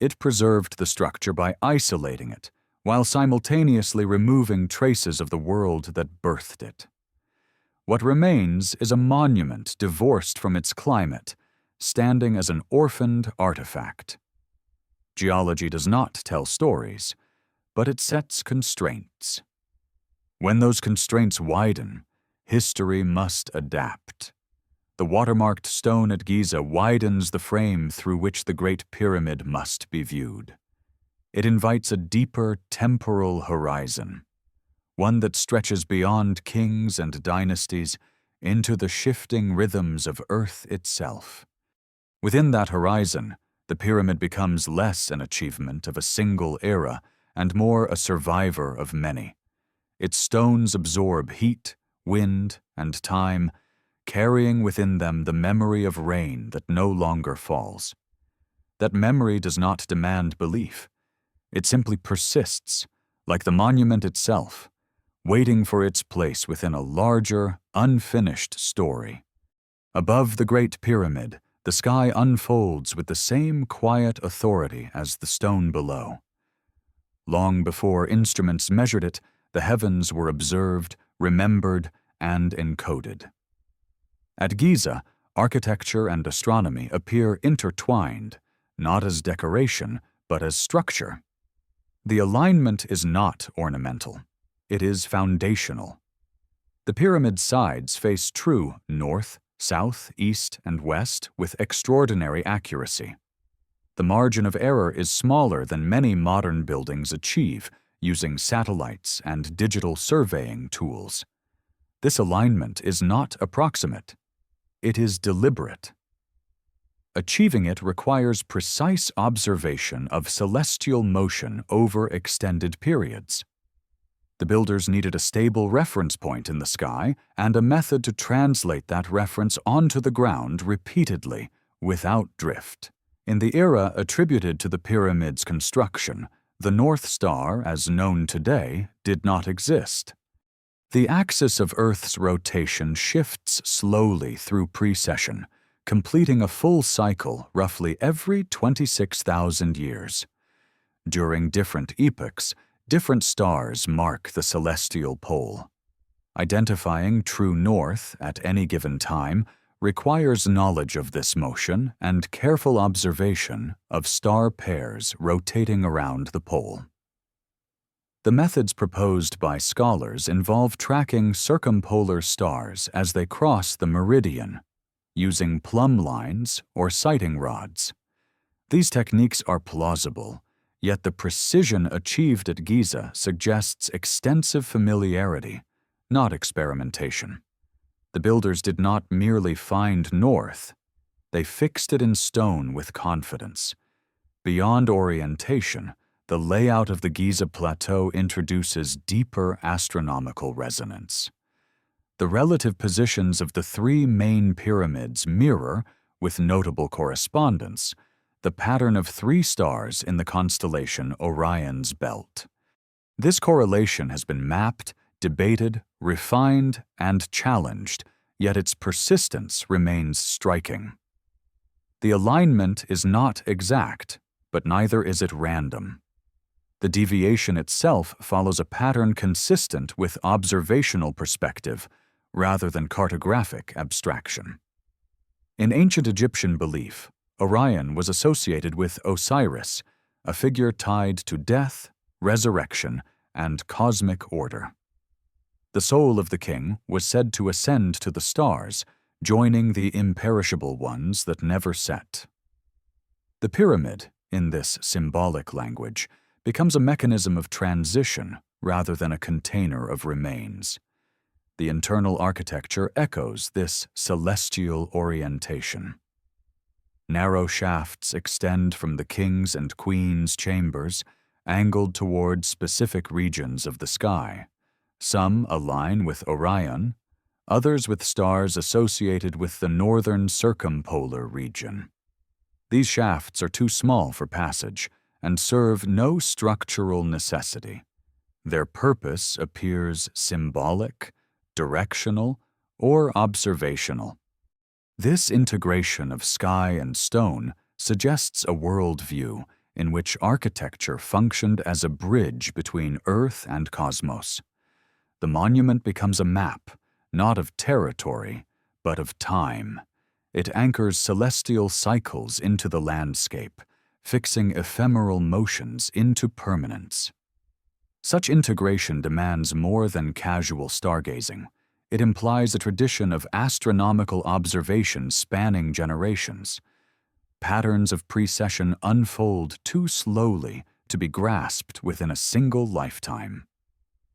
It preserved the structure by isolating it, while simultaneously removing traces of the world that birthed it. What remains is a monument divorced from its climate, standing as an orphaned artifact. Geology does not tell stories, but it sets constraints. When those constraints widen, history must adapt. The watermarked stone at Giza widens the frame through which the Great Pyramid must be viewed. It invites a deeper temporal horizon, one that stretches beyond kings and dynasties into the shifting rhythms of Earth itself. Within that horizon, the pyramid becomes less an achievement of a single era and more a survivor of many. Its stones absorb heat, wind, and time, carrying within them the memory of rain that no longer falls. That memory does not demand belief. It simply persists, like the monument itself, waiting for its place within a larger, unfinished story. Above the Great Pyramid, the sky unfolds with the same quiet authority as the stone below. Long before instruments measured it, the heavens were observed, remembered, and encoded. At Giza, architecture and astronomy appear intertwined, not as decoration, but as structure. The alignment is not ornamental. It is foundational. The pyramid's sides face true north, south, east, and west with extraordinary accuracy. The margin of error is smaller than many modern buildings achieve using satellites and digital surveying tools. This alignment is not approximate. It is deliberate. Achieving it requires precise observation of celestial motion over extended periods. The builders needed a stable reference point in the sky and a method to translate that reference onto the ground repeatedly, without drift. In the era attributed to the pyramid's construction, the North Star, as known today, did not exist. The axis of Earth's rotation shifts slowly through precession, completing a full cycle roughly every 26,000 years. During different epochs, different stars mark the celestial pole. Identifying true north at any given time requires knowledge of this motion and careful observation of star pairs rotating around the pole. The methods proposed by scholars involve tracking circumpolar stars as they cross the meridian, using plumb lines or sighting rods. These techniques are plausible, yet the precision achieved at Giza suggests extensive familiarity, not experimentation. The builders did not merely find north, they fixed it in stone with confidence. Beyond orientation, the layout of the Giza Plateau introduces deeper astronomical resonance. The relative positions of the three main pyramids mirror, with notable correspondence, the pattern of three stars in the constellation Orion's belt. This correlation has been mapped, debated, refined, and challenged, yet its persistence remains striking. The alignment is not exact, but neither is it random. The deviation itself follows a pattern consistent with observational perspective rather than cartographic abstraction. In ancient Egyptian belief, Orion was associated with Osiris, a figure tied to death, resurrection, and cosmic order. The soul of the king was said to ascend to the stars, joining the imperishable ones that never set. The pyramid, in this symbolic language, becomes a mechanism of transition rather than a container of remains. The internal architecture echoes this celestial orientation. Narrow shafts extend from the king's and queen's chambers, angled toward specific regions of the sky. Some align with Orion, others with stars associated with the northern circumpolar region. These shafts are too small for passage and serve no structural necessity. Their purpose appears symbolic, directional, or observational. This integration of sky and stone suggests a worldview in which architecture functioned as a bridge between Earth and cosmos. The monument becomes a map, not of territory, but of time. It anchors celestial cycles into the landscape, fixing ephemeral motions into permanence. Such integration demands more than casual stargazing. It implies a tradition of astronomical observation spanning generations. Patterns of precession unfold too slowly to be grasped within a single lifetime.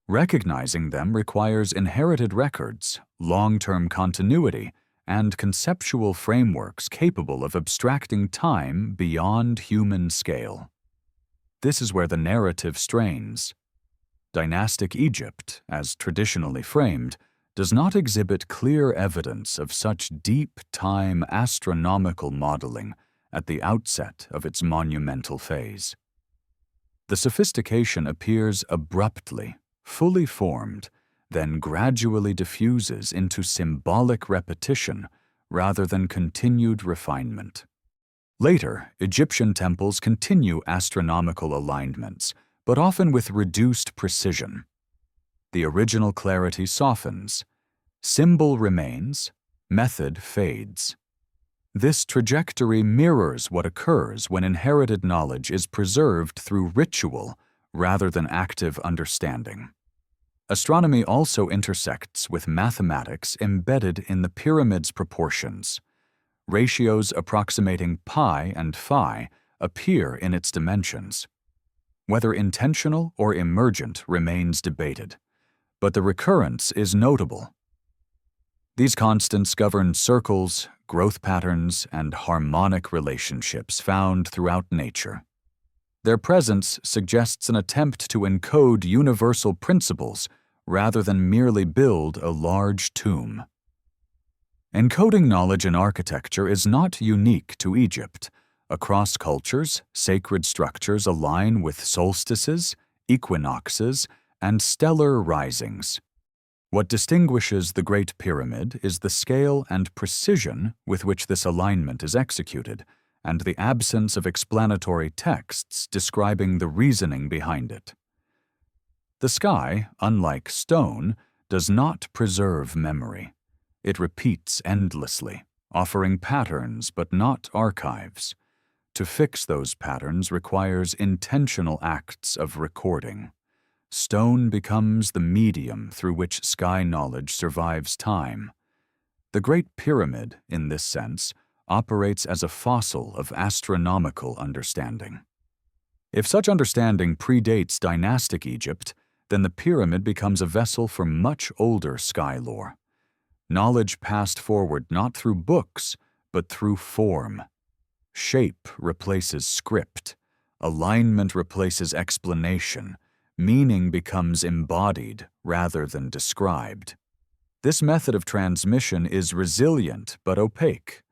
Recognizing them requires inherited records, long-term continuity, and conceptual frameworks capable of abstracting time beyond human scale. This is where the narrative strains. Dynastic Egypt, as traditionally framed, does not exhibit clear evidence of such deep time astronomical modeling at the outset of its monumental phase. The sophistication appears abruptly, fully formed, then gradually diffuses into symbolic repetition rather than continued refinement. Later, Egyptian temples continue astronomical alignments, but often with reduced precision. The original clarity softens. Symbol remains, method fades. This trajectory mirrors what occurs when inherited knowledge is preserved through ritual rather than active understanding. Astronomy also intersects with mathematics embedded in the pyramid's proportions. Ratios approximating pi and phi appear in its dimensions. Whether intentional or emergent remains debated, but the recurrence is notable. These constants govern circles, growth patterns, and harmonic relationships found throughout nature. Their presence suggests an attempt to encode universal principles rather than merely build a large tomb. Encoding knowledge in architecture is not unique to Egypt. Across cultures, sacred structures align with solstices, equinoxes, and stellar risings. What distinguishes the Great Pyramid is the scale and precision with which this alignment is executed, and the absence of explanatory texts describing the reasoning behind it. The sky, unlike stone, does not preserve memory. It repeats endlessly, offering patterns but not archives. To fix those patterns requires intentional acts of recording. Stone becomes the medium through which sky knowledge survives time. The Great Pyramid, in this sense, operates as a fossil of astronomical understanding. If such understanding predates dynastic Egypt, then the pyramid becomes a vessel for much older sky lore. Knowledge passed forward not through books, but through form. Shape replaces script, alignment replaces explanation, meaning becomes embodied rather than described. This method of transmission is resilient but opaque.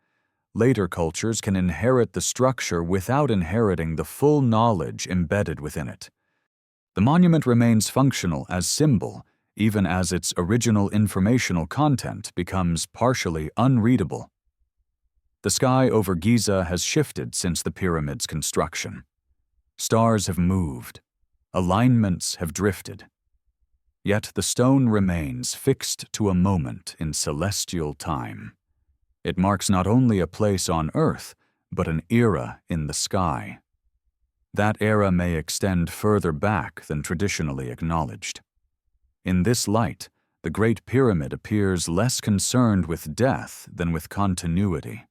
Later cultures can inherit the structure without inheriting the full knowledge embedded within it. The monument remains functional as symbol, even as its original informational content becomes partially unreadable. The sky over Giza has shifted since the pyramid's construction. Stars have moved. Alignments have drifted. Yet the stone remains fixed to a moment in celestial time. It marks not only a place on Earth, but an era in the sky. That era may extend further back than traditionally acknowledged. In this light, the Great Pyramid appears less concerned with death than with continuity.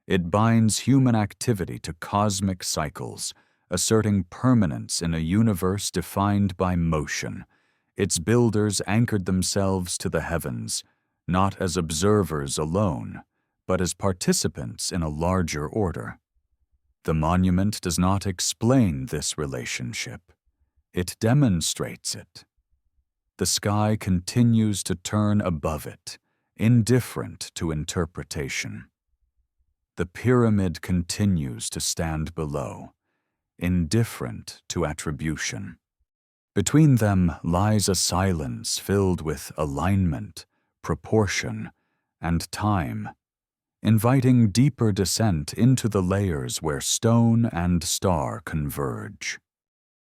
It binds human activity to cosmic cycles, asserting permanence in a universe defined by motion. Its builders anchored themselves to the heavens, not as observers alone, but as participants in a larger order. The monument does not explain this relationship. It demonstrates it. The sky continues to turn above it, indifferent to interpretation. The pyramid continues to stand below, indifferent to attribution. Between them lies a silence filled with alignment, proportion, and time, inviting deeper descent into the layers where stone and star converge.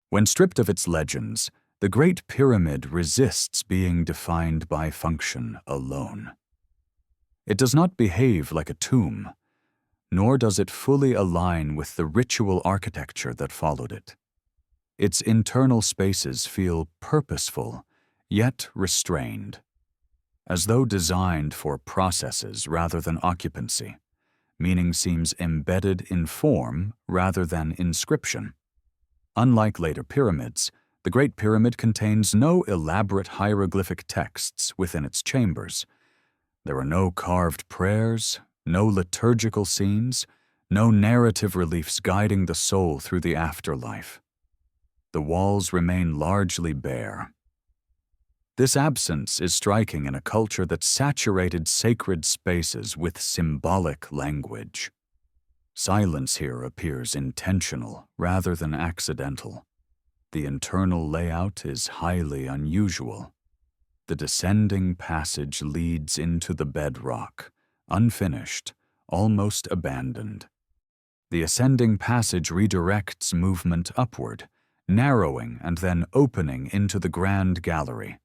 When stripped of its legends, the Great Pyramid resists being defined by function alone. It does not behave like a tomb, nor does it fully align with the ritual architecture that followed it. Its internal spaces feel purposeful, yet restrained, as though designed for processes rather than occupancy. Meaning seems embedded in form rather than inscription. Unlike later pyramids, the Great Pyramid contains no elaborate hieroglyphic texts within its chambers. There are no carved prayers, no liturgical scenes, no narrative reliefs guiding the soul through the afterlife. The walls remain largely bare. This absence is striking in a culture that saturated sacred spaces with symbolic language. Silence here appears intentional rather than accidental. The internal layout is highly unusual. The descending passage leads into the bedrock, unfinished, almost abandoned. The ascending passage redirects movement upward, narrowing and then opening into the grand gallery,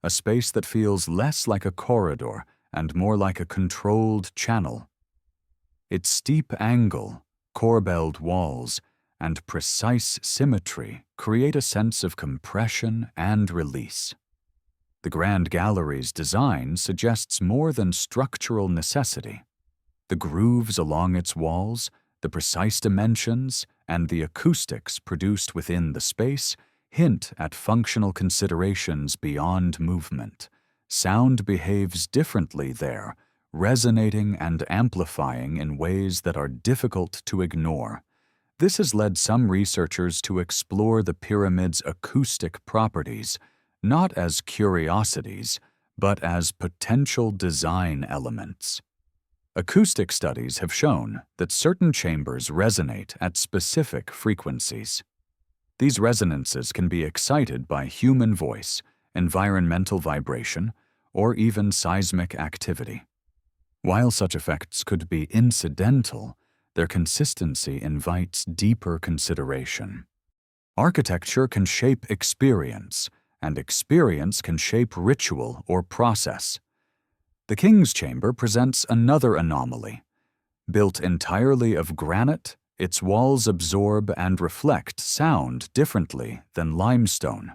a space that feels less like a corridor and more like a controlled channel. Its steep angle, corbelled walls, and precise symmetry create a sense of compression and release. The grand gallery's design suggests more than structural necessity. The grooves along its walls, the precise dimensions, and the acoustics produced within the space hint at functional considerations beyond movement. Sound behaves differently there, resonating and amplifying in ways that are difficult to ignore. This has led some researchers to explore the pyramid's acoustic properties, not as curiosities, but as potential design elements. Acoustic studies have shown that certain chambers resonate at specific frequencies. These resonances can be excited by human voice, environmental vibration, or even seismic activity. While such effects could be incidental, their consistency invites deeper consideration. Architecture can shape experience, and experience can shape ritual or process. The King's Chamber presents another anomaly. Built entirely of granite, its walls absorb and reflect sound differently than limestone.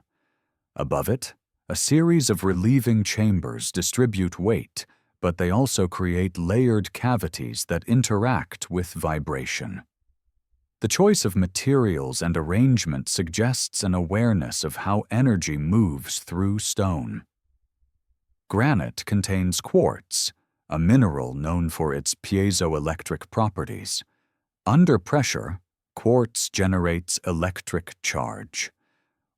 Above it, a series of relieving chambers distribute weight, but they also create layered cavities that interact with vibration. The choice of materials and arrangement suggests an awareness of how energy moves through stone. Granite contains quartz, a mineral known for its piezoelectric properties. Under pressure, quartz generates electric charge.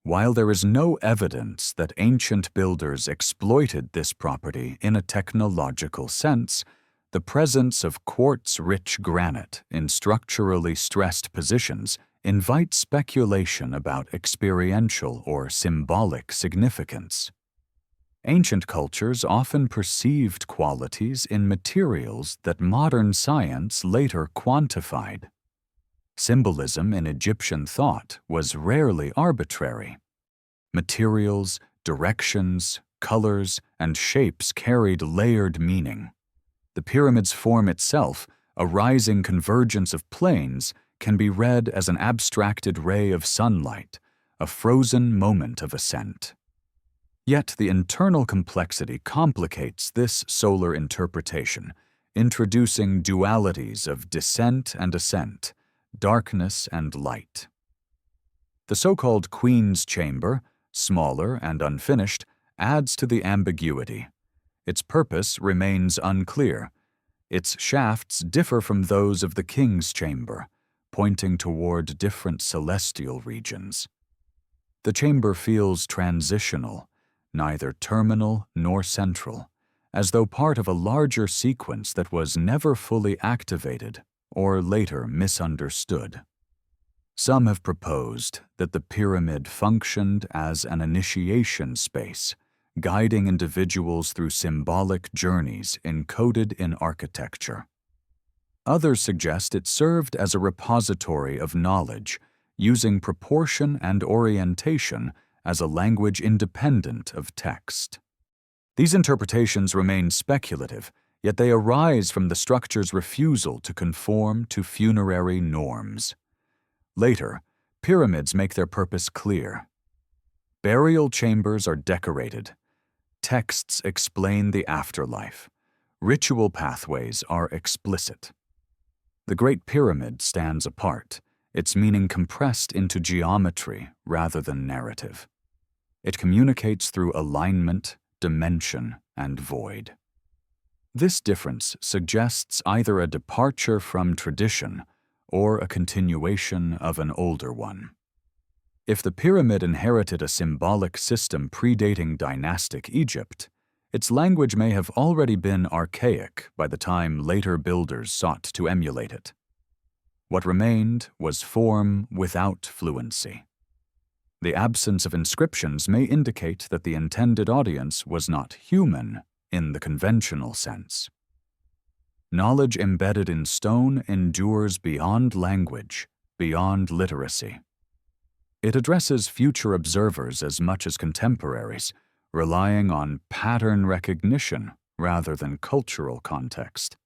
While there is no evidence that ancient builders exploited this property in a technological sense, the presence of quartz-rich granite in structurally stressed positions invites speculation about experiential or symbolic significance. Ancient cultures often perceived qualities in materials that modern science later quantified. Symbolism in Egyptian thought was rarely arbitrary. Materials, directions, colors, and shapes carried layered meaning. The pyramid's form itself, a rising convergence of planes, can be read as an abstracted ray of sunlight, a frozen moment of ascent. Yet the internal complexity complicates this solar interpretation, introducing dualities of descent and ascent, darkness and light. The so-called Queen's Chamber, smaller and unfinished, adds to the ambiguity. Its purpose remains unclear. Its shafts differ from those of the king's chamber, pointing toward different celestial regions. The chamber feels transitional, neither terminal nor central, as though part of a larger sequence that was never fully activated or later misunderstood. Some have proposed that the pyramid functioned as an initiation space, guiding individuals through symbolic journeys encoded in architecture. Others suggest it served as a repository of knowledge, using proportion and orientation as a language independent of text. These interpretations remain speculative, yet they arise from the structure's refusal to conform to funerary norms. Later, pyramids make their purpose clear. Burial chambers are decorated. Texts explain the afterlife. Ritual pathways are explicit. The Great Pyramid stands apart, its meaning compressed into geometry rather than narrative. It communicates through alignment, dimension, and void. This difference suggests either a departure from tradition or a continuation of an older one. If the pyramid inherited a symbolic system predating dynastic Egypt, its language may have already been archaic by the time later builders sought to emulate it. What remained was form without fluency. The absence of inscriptions may indicate that the intended audience was not human in the conventional sense. Knowledge embedded in stone endures beyond language, beyond literacy. It addresses future observers as much as contemporaries, relying on pattern recognition rather than cultural context.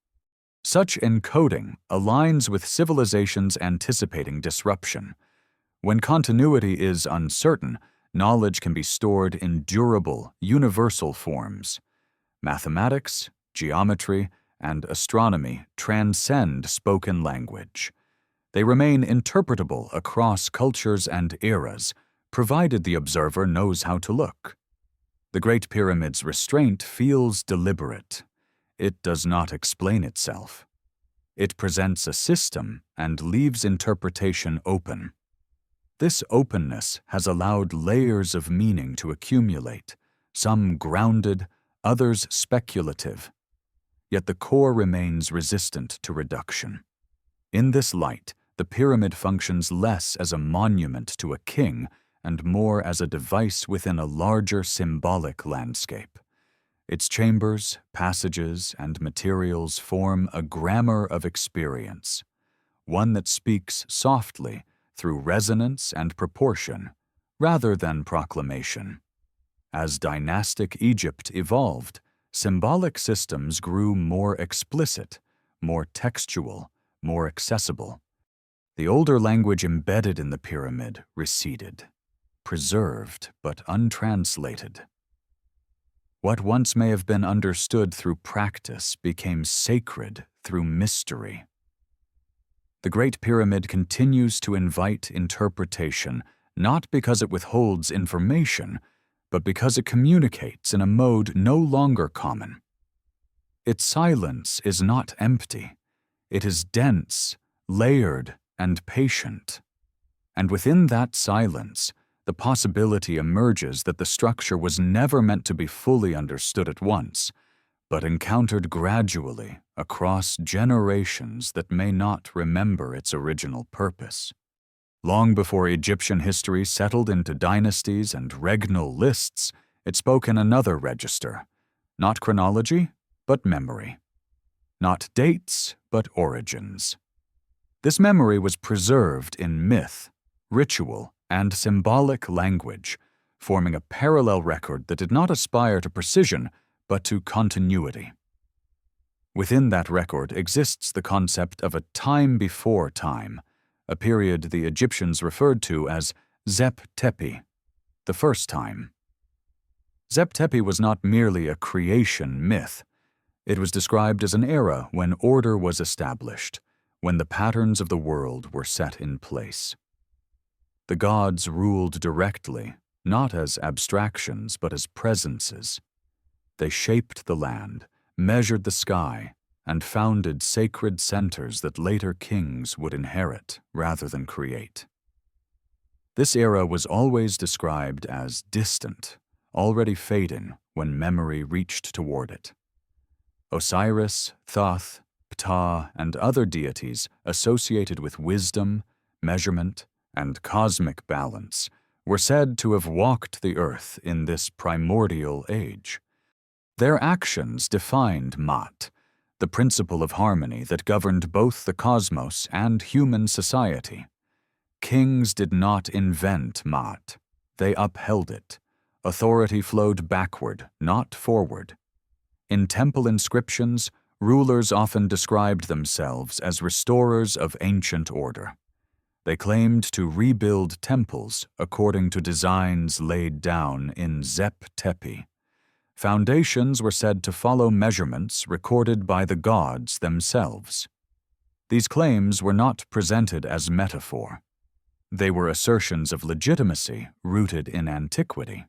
Such encoding aligns with civilizations anticipating disruption. When continuity is uncertain, knowledge can be stored in durable, universal forms. Mathematics, geometry, and astronomy transcend spoken language. They remain interpretable across cultures and eras, provided the observer knows how to look. The Great Pyramid's restraint feels deliberate. It does not explain itself. It presents a system and leaves interpretation open. This openness has allowed layers of meaning to accumulate, some grounded, others speculative. Yet the core remains resistant to reduction. In this light, the pyramid functions less as a monument to a king and more as a device within a larger symbolic landscape. Its chambers, passages, and materials form a grammar of experience, one that speaks softly through resonance and proportion, rather than proclamation. As dynastic Egypt evolved, symbolic systems grew more explicit, more textual, more accessible. The older language embedded in the pyramid receded, preserved but untranslated. What once may have been understood through practice became sacred through mystery. The Great Pyramid continues to invite interpretation, not because it withholds information, but because it communicates in a mode no longer common. Its silence is not empty. It is dense, layered, and patient. And within that silence, the possibility emerges that the structure was never meant to be fully understood at once, but encountered gradually across generations that may not remember its original purpose. Long before Egyptian history settled into dynasties and regnal lists, it spoke in another register, not chronology, but memory. Not dates, but origins. This memory was preserved in myth, ritual, and symbolic language, forming a parallel record that did not aspire to precision, but to continuity. Within that record exists the concept of a time before time, a period the Egyptians referred to as Zep Tepi, the first time. Zep Tepi was not merely a creation myth. It was described as an era when order was established, when the patterns of the world were set in place. The gods ruled directly, not as abstractions but as presences. They shaped the land, measured the sky, and founded sacred centers that later kings would inherit rather than create. This era was always described as distant, already fading when memory reached toward it. Osiris, Thoth, Ptah, and other deities associated with wisdom, measurement, and cosmic balance were said to have walked the earth in this primordial age. Their actions defined Maat, the principle of harmony that governed both the cosmos and human society. Kings did not invent Maat. They upheld it. Authority flowed backward, not forward. In temple inscriptions, rulers often described themselves as restorers of ancient order. They claimed to rebuild temples according to designs laid down in Zep Tepi. Foundations were said to follow measurements recorded by the gods themselves. These claims were not presented as metaphor. They were assertions of legitimacy rooted in antiquity.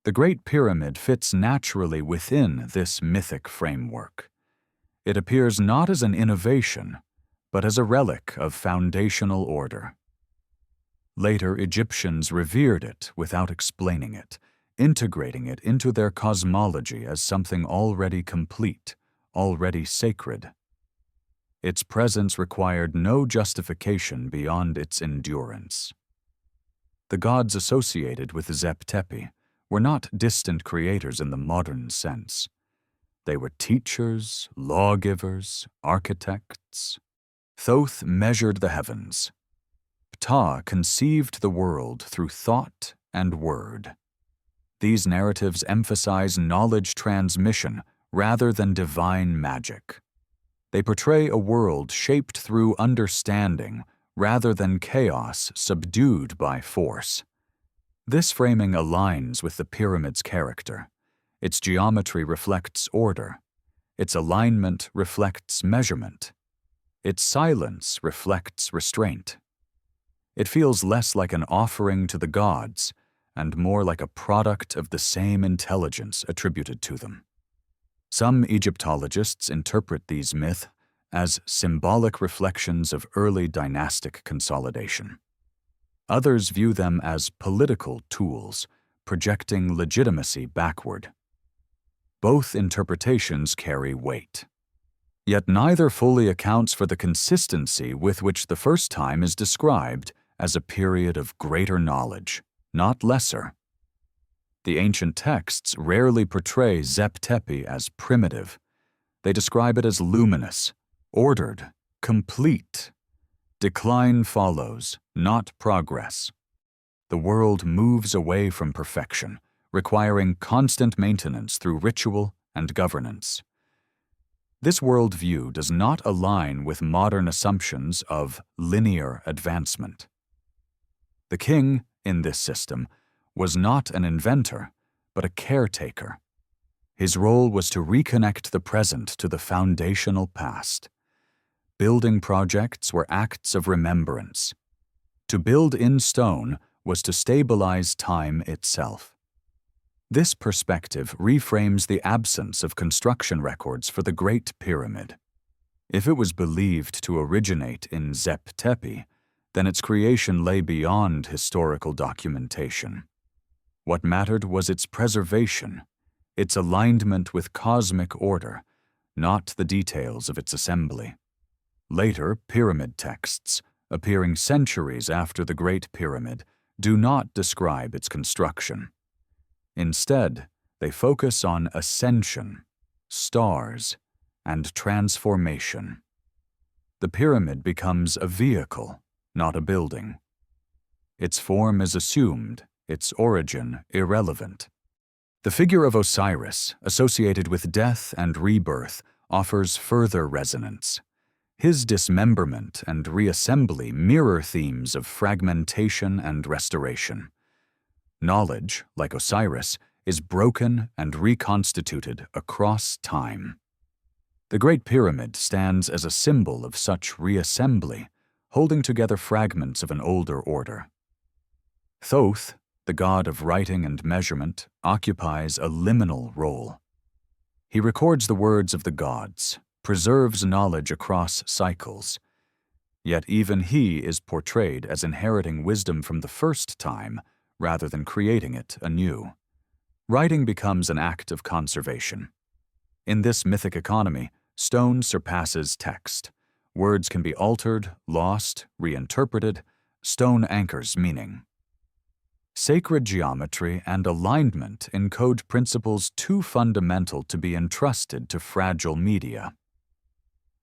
The Great Pyramid fits naturally within this mythic framework. It appears not as an innovation, but as a relic of foundational order. Later Egyptians revered it without explaining it, integrating it into their cosmology as something already complete, already sacred. Its presence required no justification beyond its endurance. The gods associated with Zep Tepi were not distant creators in the modern sense. They were teachers, lawgivers, architects. Thoth measured the heavens. Ptah conceived the world through thought and word. These narratives emphasize knowledge transmission rather than divine magic. They portray a world shaped through understanding rather than chaos subdued by force. This framing aligns with the pyramid's character. Its geometry reflects order. Its alignment reflects measurement. Its silence reflects restraint. It feels less like an offering to the gods and more like a product of the same intelligence attributed to them. Some Egyptologists interpret these myths as symbolic reflections of early dynastic consolidation. Others view them as political tools, projecting legitimacy backward. Both interpretations carry weight. Yet neither fully accounts for the consistency with which the first time is described as a period of greater knowledge, not lesser. The ancient texts rarely portray Zep Tepi as primitive. They describe it as luminous, ordered, complete. Decline follows, not progress. The world moves away from perfection, requiring constant maintenance through ritual and governance. This worldview does not align with modern assumptions of linear advancement. The king, in this system, was not an inventor, but a caretaker. His role was to reconnect the present to the foundational past. Building projects were acts of remembrance. To build in stone was to stabilize time itself. This perspective reframes the absence of construction records for the Great Pyramid. If it was believed to originate in Zep Tepi, then its creation lay beyond historical documentation. What mattered was its preservation, its alignment with cosmic order, not the details of its assembly. Later, pyramid texts, appearing centuries after the Great Pyramid, do not describe its construction. Instead, they focus on ascension, stars, and transformation. The pyramid becomes a vehicle, not a building. Its form is assumed, its origin irrelevant. The figure of Osiris, associated with death and rebirth, offers further resonance. His dismemberment and reassembly mirror themes of fragmentation and restoration. Knowledge, like Osiris, is broken and reconstituted across time. The Great Pyramid stands as a symbol of such reassembly, holding together fragments of an older order. Thoth, the god of writing and measurement, occupies a liminal role. He records the words of the gods, preserves knowledge across cycles. Yet even he is portrayed as inheriting wisdom from the first time rather than creating it anew. Writing becomes an act of conservation. In this mythic economy, stone surpasses text. Words can be altered, lost, reinterpreted. Stone anchors meaning. Sacred geometry and alignment encode principles too fundamental to be entrusted to fragile media.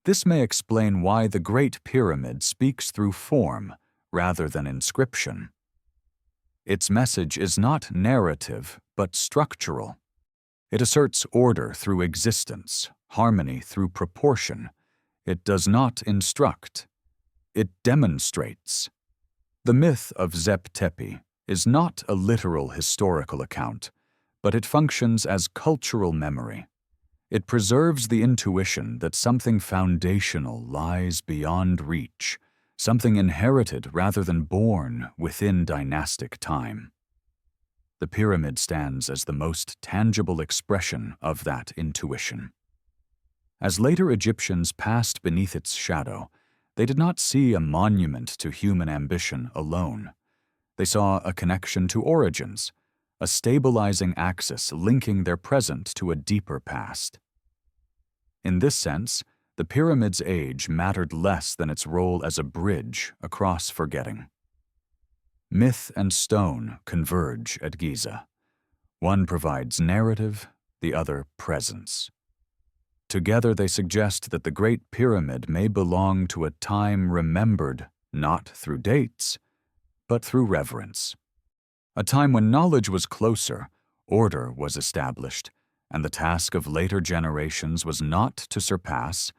This may explain why the Great Pyramid speaks through form rather than inscription. Its message is not narrative, but structural. It asserts order through existence, harmony through proportion. It does not instruct. It demonstrates. The myth of Zep-Tepi is not a literal historical account, but it functions as cultural memory. It preserves the intuition that something foundational lies beyond reach, something inherited rather than born within dynastic time. The pyramid stands as the most tangible expression of that intuition. As later Egyptians passed beneath its shadow, they did not see a monument to human ambition alone. They saw a connection to origins, a stabilizing axis linking their present to a deeper past. In this sense, the pyramid's age mattered less than its role as a bridge across forgetting. Myth and stone converge at Giza. One provides narrative, the other presence. Together they suggest that the Great Pyramid may belong to a time remembered not through dates, but through reverence. A time when knowledge was closer, order was established, and the task of later generations was not to surpass,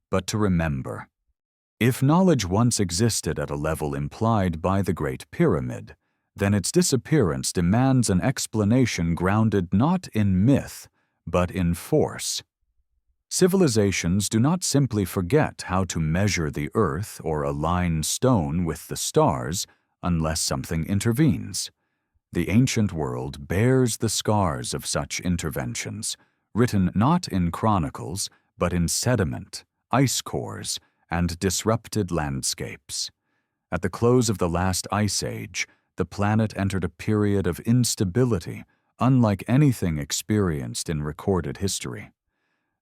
but to remember. If knowledge once existed at a level implied by the Great Pyramid, then its disappearance demands an explanation grounded not in myth, but in force. Civilizations do not simply forget how to measure the earth or align stone with the stars unless something intervenes. The ancient world bears the scars of such interventions, written not in chronicles, but in sediment, ice cores, and disrupted landscapes. At the close of the last ice age, the planet entered a period of instability unlike anything experienced in recorded history.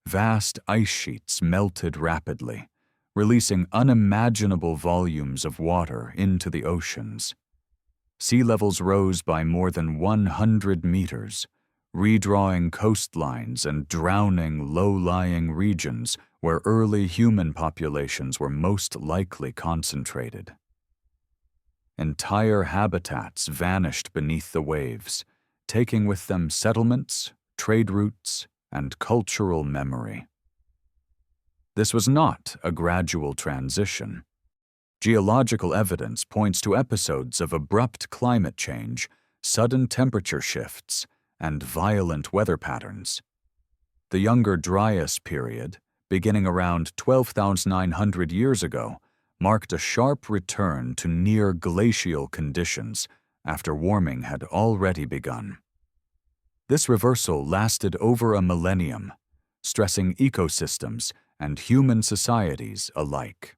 Vast ice sheets melted rapidly, releasing unimaginable volumes of water into the oceans. Sea levels rose by more than 100 meters, redrawing coastlines and drowning low-lying regions where early human populations were most likely concentrated. Entire habitats vanished beneath the waves, taking with them settlements, trade routes, and cultural memory. This was not a gradual transition. Geological evidence points to episodes of abrupt climate change, sudden temperature shifts, and violent weather patterns. The Younger Dryas period, beginning around 12,900 years ago, marked a sharp return to near glacial conditions after warming had already begun. This reversal lasted over a millennium, stressing ecosystems and human societies alike.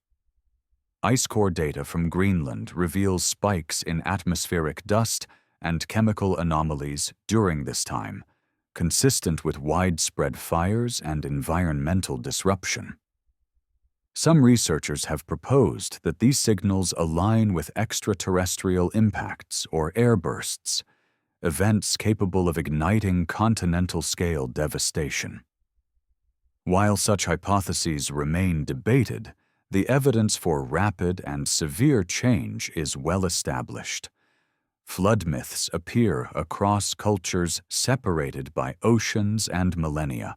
Ice core data from Greenland reveals spikes in atmospheric dust and chemical anomalies during this time, consistent with widespread fires and environmental disruption. Some researchers have proposed that these signals align with extraterrestrial impacts or airbursts, events capable of igniting continental-scale devastation. While such hypotheses remain debated, the evidence for rapid and severe change is well established. Flood myths appear across cultures separated by oceans and millennia.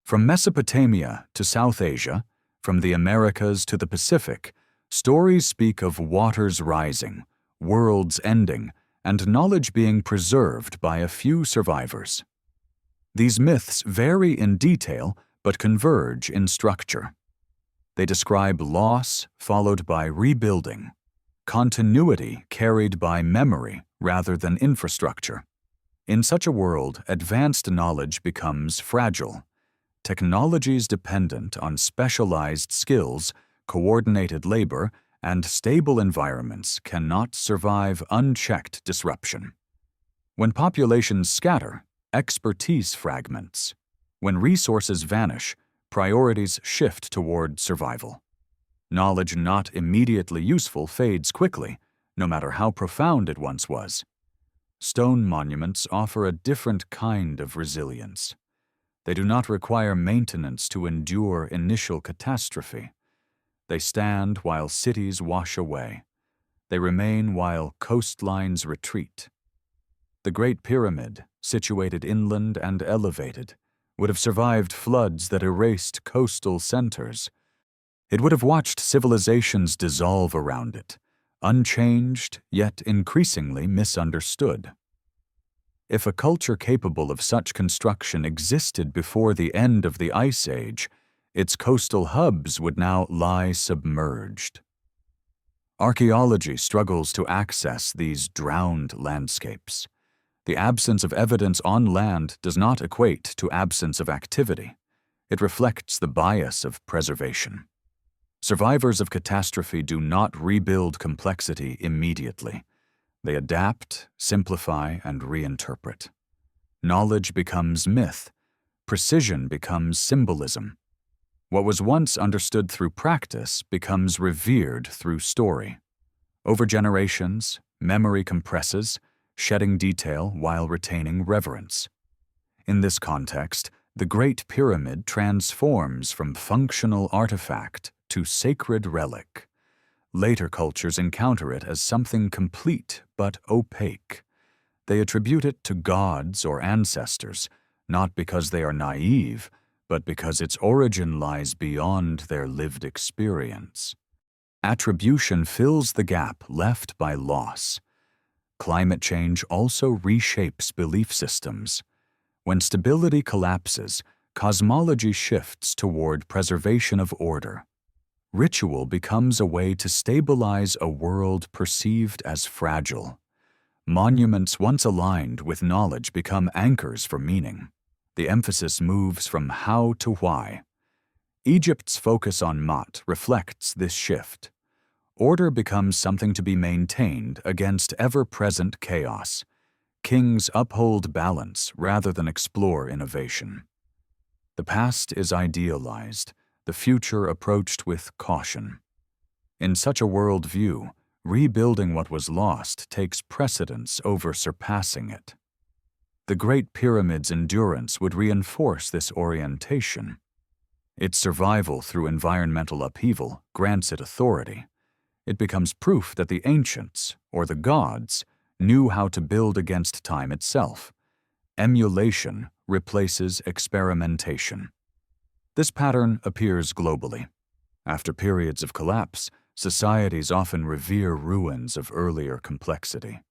From Mesopotamia to South Asia, from the Americas to the Pacific, stories speak of waters rising, worlds ending, and knowledge being preserved by a few survivors. These myths vary in detail but converge in structure. They describe loss followed by rebuilding, continuity carried by memory rather than infrastructure. In such a world, advanced knowledge becomes fragile. Technologies dependent on specialized skills, coordinated labor, and stable environments cannot survive unchecked disruption. When populations scatter, expertise fragments. When resources vanish, priorities shift toward survival. Knowledge not immediately useful fades quickly, no matter how profound it once was. Stone monuments offer a different kind of resilience. They do not require maintenance to endure initial catastrophe. They stand while cities wash away. They remain while coastlines retreat. The Great Pyramid, situated inland and elevated, would have survived floods that erased coastal centers. It would have watched civilizations dissolve around it, unchanged yet increasingly misunderstood. If a culture capable of such construction existed before the end of the Ice Age, its coastal hubs would now lie submerged. Archaeology struggles to access these drowned landscapes. The absence of evidence on land does not equate to absence of activity. It reflects the bias of preservation. Survivors of catastrophe do not rebuild complexity immediately. They adapt, simplify, and reinterpret. Knowledge becomes myth. Precision becomes symbolism. What was once understood through practice becomes revered through story. Over generations, memory compresses, shedding detail while retaining reverence. In this context, the Great Pyramid transforms from functional artifact to sacred relic. Later cultures encounter it as something complete but opaque. They attribute it to gods or ancestors, not because they are naive, but because its origin lies beyond their lived experience. Attribution fills the gap left by loss. Climate change also reshapes belief systems. When stability collapses, cosmology shifts toward preservation of order. Ritual becomes a way to stabilize a world perceived as fragile. Monuments once aligned with knowledge become anchors for meaning. The emphasis moves from how to why. Egypt's focus on Maat reflects this shift. Order becomes something to be maintained against ever-present chaos. Kings uphold balance rather than explore innovation. The past is idealized, the future approached with caution. In such a worldview, rebuilding what was lost takes precedence over surpassing it. The Great Pyramid's endurance would reinforce this orientation. Its survival through environmental upheaval grants it authority. It becomes proof that the ancients, or the gods, knew how to build against time itself. Emulation replaces experimentation. This pattern appears globally. After periods of collapse, societies often revere ruins of earlier complexity.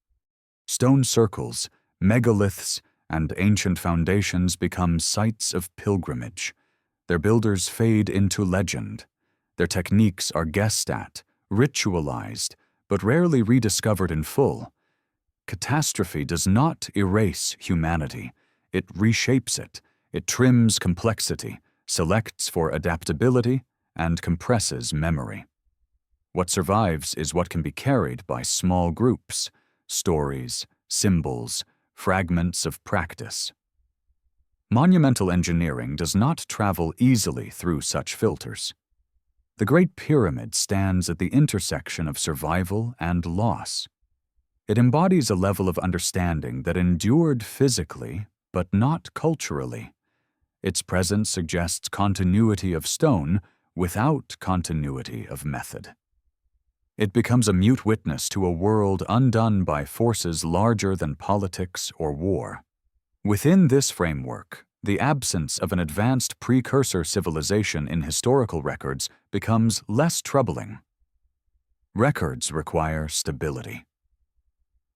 Stone circles, megaliths, and ancient foundations become sites of pilgrimage. Their builders fade into legend. Their techniques are guessed at, ritualized, but rarely rediscovered in full. Catastrophe does not erase humanity. It reshapes it. It trims complexity, selects for adaptability, and compresses memory. What survives is what can be carried by small groups, stories, symbols, fragments of practice. Monumental engineering does not travel easily through such filters. The Great Pyramid stands at the intersection of survival and loss. It embodies a level of understanding that endured physically, but not culturally. Its presence suggests continuity of stone without continuity of method. It becomes a mute witness to a world undone by forces larger than politics or war. Within this framework, the absence of an advanced precursor civilization in historical records becomes less troubling. Records require stability.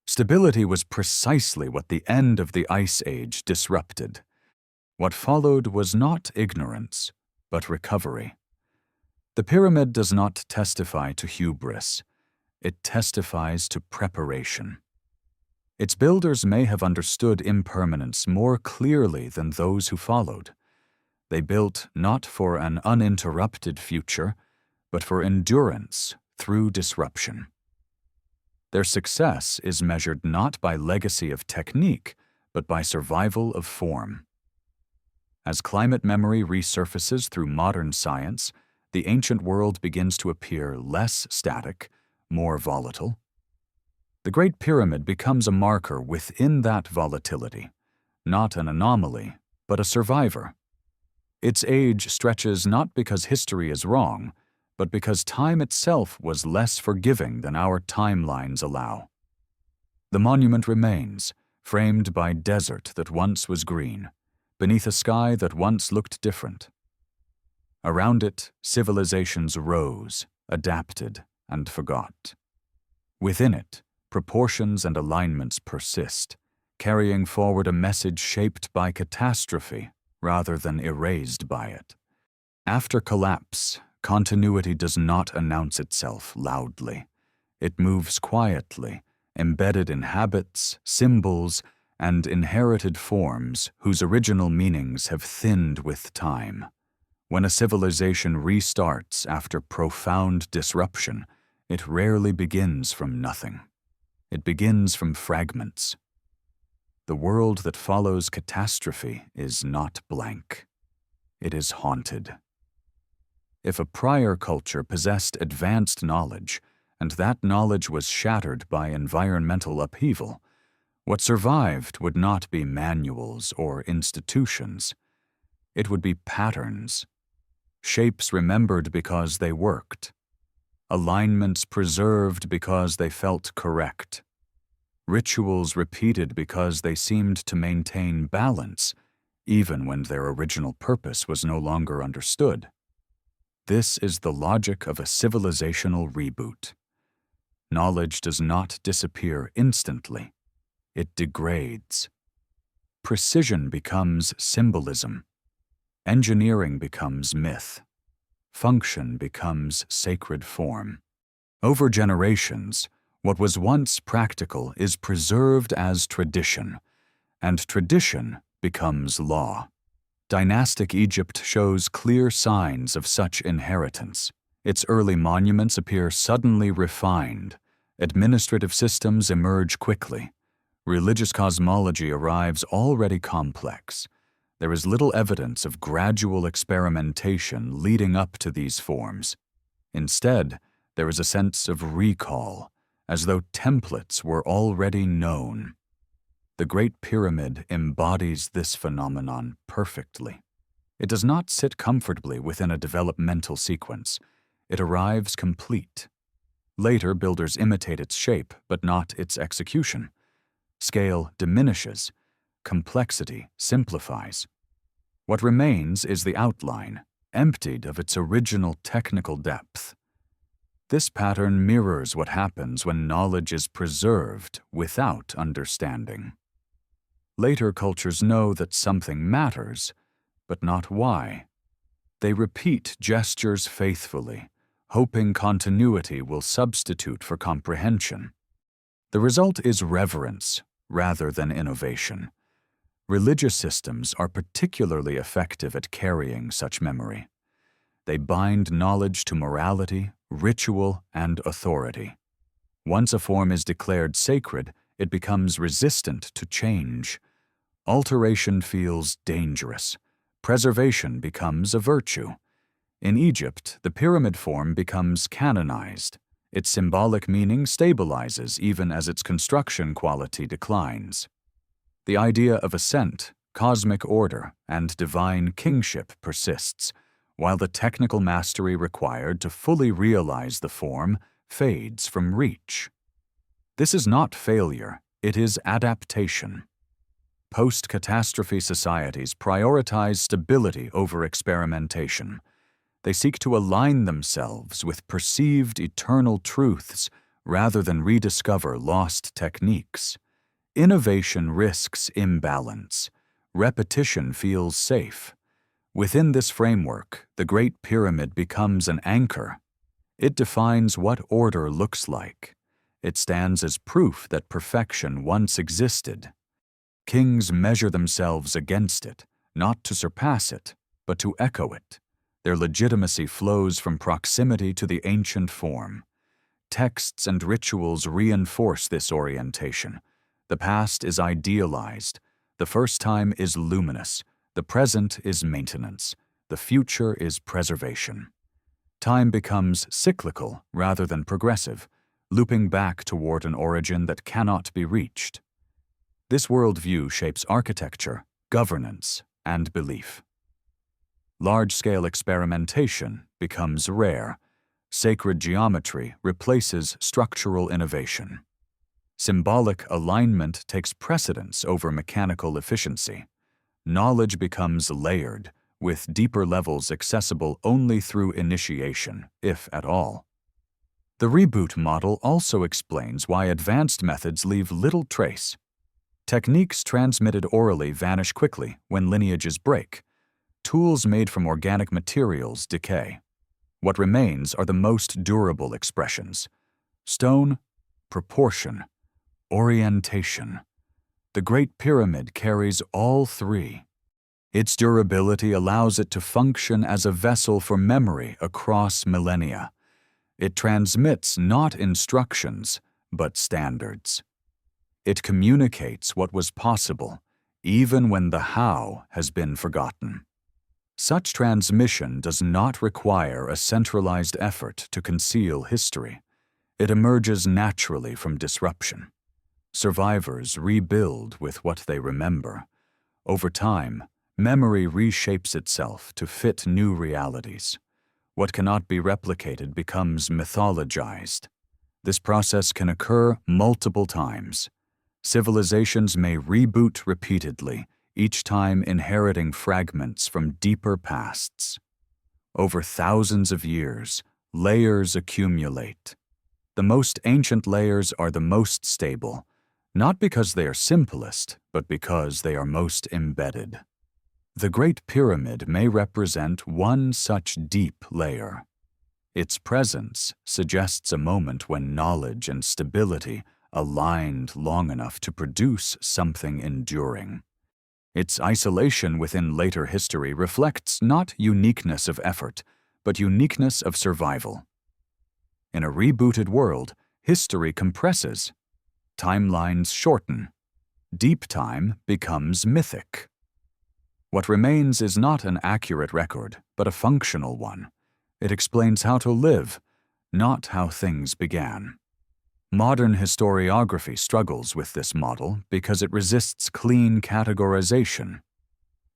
Stability was precisely what the end of the Ice Age disrupted. What followed was not ignorance, but recovery. The pyramid does not testify to hubris. it testifies to preparation. Its builders may have understood impermanence more clearly than those who followed. They built not for an uninterrupted future, but for endurance through disruption. Their success is measured not by legacy of technique, but by survival of form. As climate memory resurfaces through modern science, the ancient world begins to appear less static, more volatile. The Great Pyramid becomes a marker within that volatility, not an anomaly, but a survivor. Its age stretches not because history is wrong, but because time itself was less forgiving than our timelines allow. The monument remains, framed by desert that once was green, beneath a sky that once looked different. Around it, civilizations rose, adapted, and forgot. Within it, proportions and alignments persist, carrying forward a message shaped by catastrophe rather than erased by it. After collapse, continuity does not announce itself loudly. It moves quietly, embedded in habits, symbols, and inherited forms whose original meanings have thinned with time. When a civilization restarts after profound disruption, it rarely begins from nothing. It begins from fragments. The world that follows catastrophe is not blank. It is haunted. If a prior culture possessed advanced knowledge, and that knowledge was shattered by environmental upheaval, what survived would not be manuals or institutions. It would be patterns, shapes remembered because they worked, alignments preserved because they felt correct, rituals repeated because they seemed to maintain balance, even when their original purpose was no longer understood. This is the logic of a civilizational reboot. Knowledge does not disappear instantly. It degrades. Precision becomes symbolism. Engineering becomes myth. Function becomes sacred form. Over generations, what was once practical is preserved as tradition, and tradition becomes law. Dynastic Egypt shows clear signs of such inheritance. Its early monuments appear suddenly refined. Administrative systems emerge quickly. Religious cosmology arrives already complex. There is little evidence of gradual experimentation leading up to these forms. Instead, there is a sense of recall, as though templates were already known. The Great Pyramid embodies this phenomenon perfectly. It does not sit comfortably within a developmental sequence. It arrives complete. Later, builders imitate its shape, but not its execution. Scale diminishes. Complexity simplifies. What remains is the outline, emptied of its original technical depth. This pattern mirrors what happens when knowledge is preserved without understanding. Later cultures know that something matters, but not why. They repeat gestures faithfully, hoping continuity will substitute for comprehension. The result is reverence rather than innovation. Religious systems are particularly effective at carrying such memory. They bind knowledge to morality, ritual, and authority. Once a form is declared sacred, it becomes resistant to change. Alteration feels dangerous. Preservation becomes a virtue. In Egypt, the pyramid form becomes canonized. Its symbolic meaning stabilizes even as its construction quality declines. The idea of ascent, cosmic order, and divine kingship persists, while the technical mastery required to fully realize the form fades from reach. This is not failure, it is adaptation. Post-catastrophe societies prioritize stability over experimentation. They seek to align themselves with perceived eternal truths rather than rediscover lost techniques. Innovation risks imbalance. Repetition feels safe. Within this framework, the Great Pyramid becomes an anchor. It defines what order looks like, It stands as proof that perfection once existed. Kings measure themselves against it, not to surpass it, but to echo it. Their legitimacy flows from proximity to the ancient form. Texts and rituals reinforce this orientation. The past is idealized. The first time is luminous. The present is maintenance. The future is preservation. Time becomes cyclical rather than progressive, looping back toward an origin that cannot be reached. This worldview shapes architecture, governance, and belief. Large-scale experimentation becomes rare. Sacred geometry replaces structural innovation. Symbolic alignment takes precedence over mechanical efficiency. Knowledge becomes layered, with deeper levels accessible only through initiation, if at all. The reboot model also explains why advanced methods leave little trace. Techniques transmitted orally vanish quickly when lineages break. Tools made from organic materials decay. What remains are the most durable expressions: stone, proportion, orientation. The Great Pyramid carries all three. Its durability allows it to function as a vessel for memory across millennia. It transmits not instructions, but standards. It communicates what was possible, even when the how has been forgotten. Such transmission does not require a centralized effort to conceal history. It emerges naturally from disruption. Survivors rebuild with what they remember. Over time, memory reshapes itself to fit new realities. What cannot be replicated becomes mythologized. This process can occur multiple times. Civilizations may reboot repeatedly, each time inheriting fragments from deeper pasts. Over thousands of years, layers accumulate. The most ancient layers are the most stable, not because they are simplest, but because they are most embedded. The Great Pyramid may represent one such deep layer. Its presence suggests a moment when knowledge and stability aligned long enough to produce something enduring. Its isolation within later history reflects not uniqueness of effort, but uniqueness of survival. In a rebooted world, history compresses. Timelines shorten. Deep time becomes mythic. What remains is not an accurate record, but a functional one. It explains how to live, not how things began. Modern historiography struggles with this model because it resists clean categorization.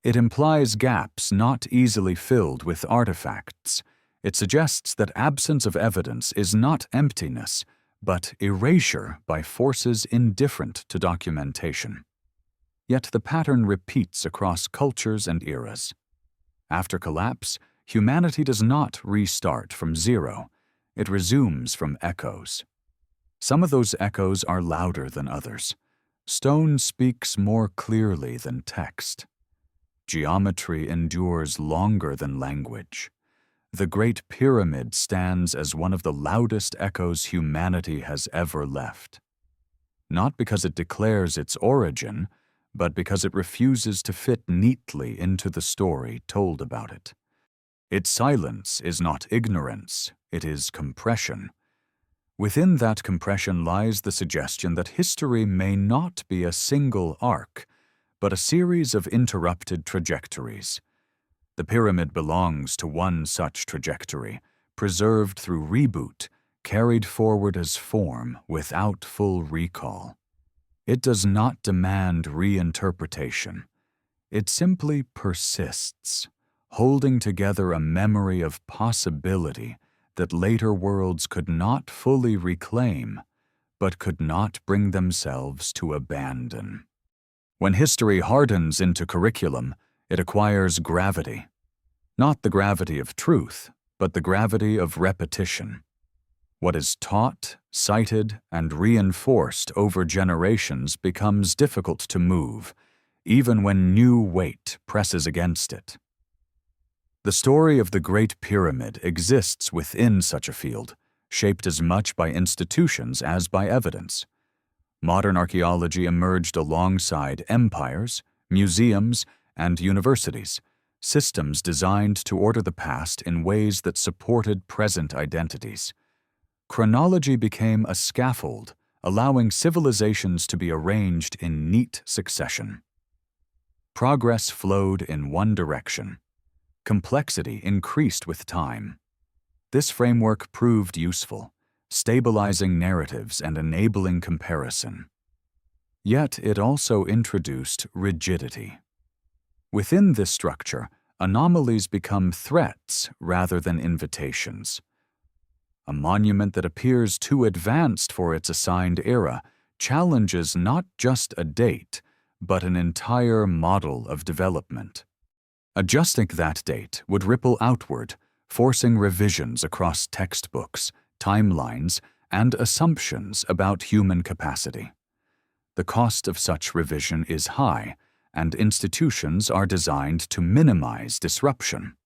It implies gaps not easily filled with artifacts. It suggests that absence of evidence is not emptiness, but erasure by forces indifferent to documentation. Yet the pattern repeats across cultures and eras. After collapse, humanity does not restart from zero. It resumes from echoes. Some of those echoes are louder than others. Stone speaks more clearly than text. Geometry endures longer than language. The Great Pyramid stands as one of the loudest echoes humanity has ever left. Not because it declares its origin, but because it refuses to fit neatly into the story told about it. Its silence is not ignorance, it is compression. Within that compression lies the suggestion that history may not be a single arc, but a series of interrupted trajectories. The pyramid belongs to one such trajectory, preserved through reboot, carried forward as form without full recall. It does not demand reinterpretation. It simply persists, holding together a memory of possibility that later worlds could not fully reclaim, but could not bring themselves to abandon. When history hardens into curriculum, it acquires gravity. Not the gravity of truth, but the gravity of repetition. What is taught, cited, and reinforced over generations becomes difficult to move, even when new weight presses against it. The story of the Great Pyramid exists within such a field, shaped as much by institutions as by evidence. Modern archaeology emerged alongside empires, museums, and universities, systems designed to order the past in ways that supported present identities. Chronology became a scaffold, allowing civilizations to be arranged in neat succession. Progress flowed in one direction. Complexity increased with time. This framework proved useful, stabilizing narratives and enabling comparison. Yet it also introduced rigidity. Within this structure, anomalies become threats rather than invitations. A monument that appears too advanced for its assigned era challenges not just a date, but an entire model of development. Adjusting that date would ripple outward, forcing revisions across textbooks, timelines, and assumptions about human capacity. The cost of such revision is high, and institutions are designed to minimize disruption.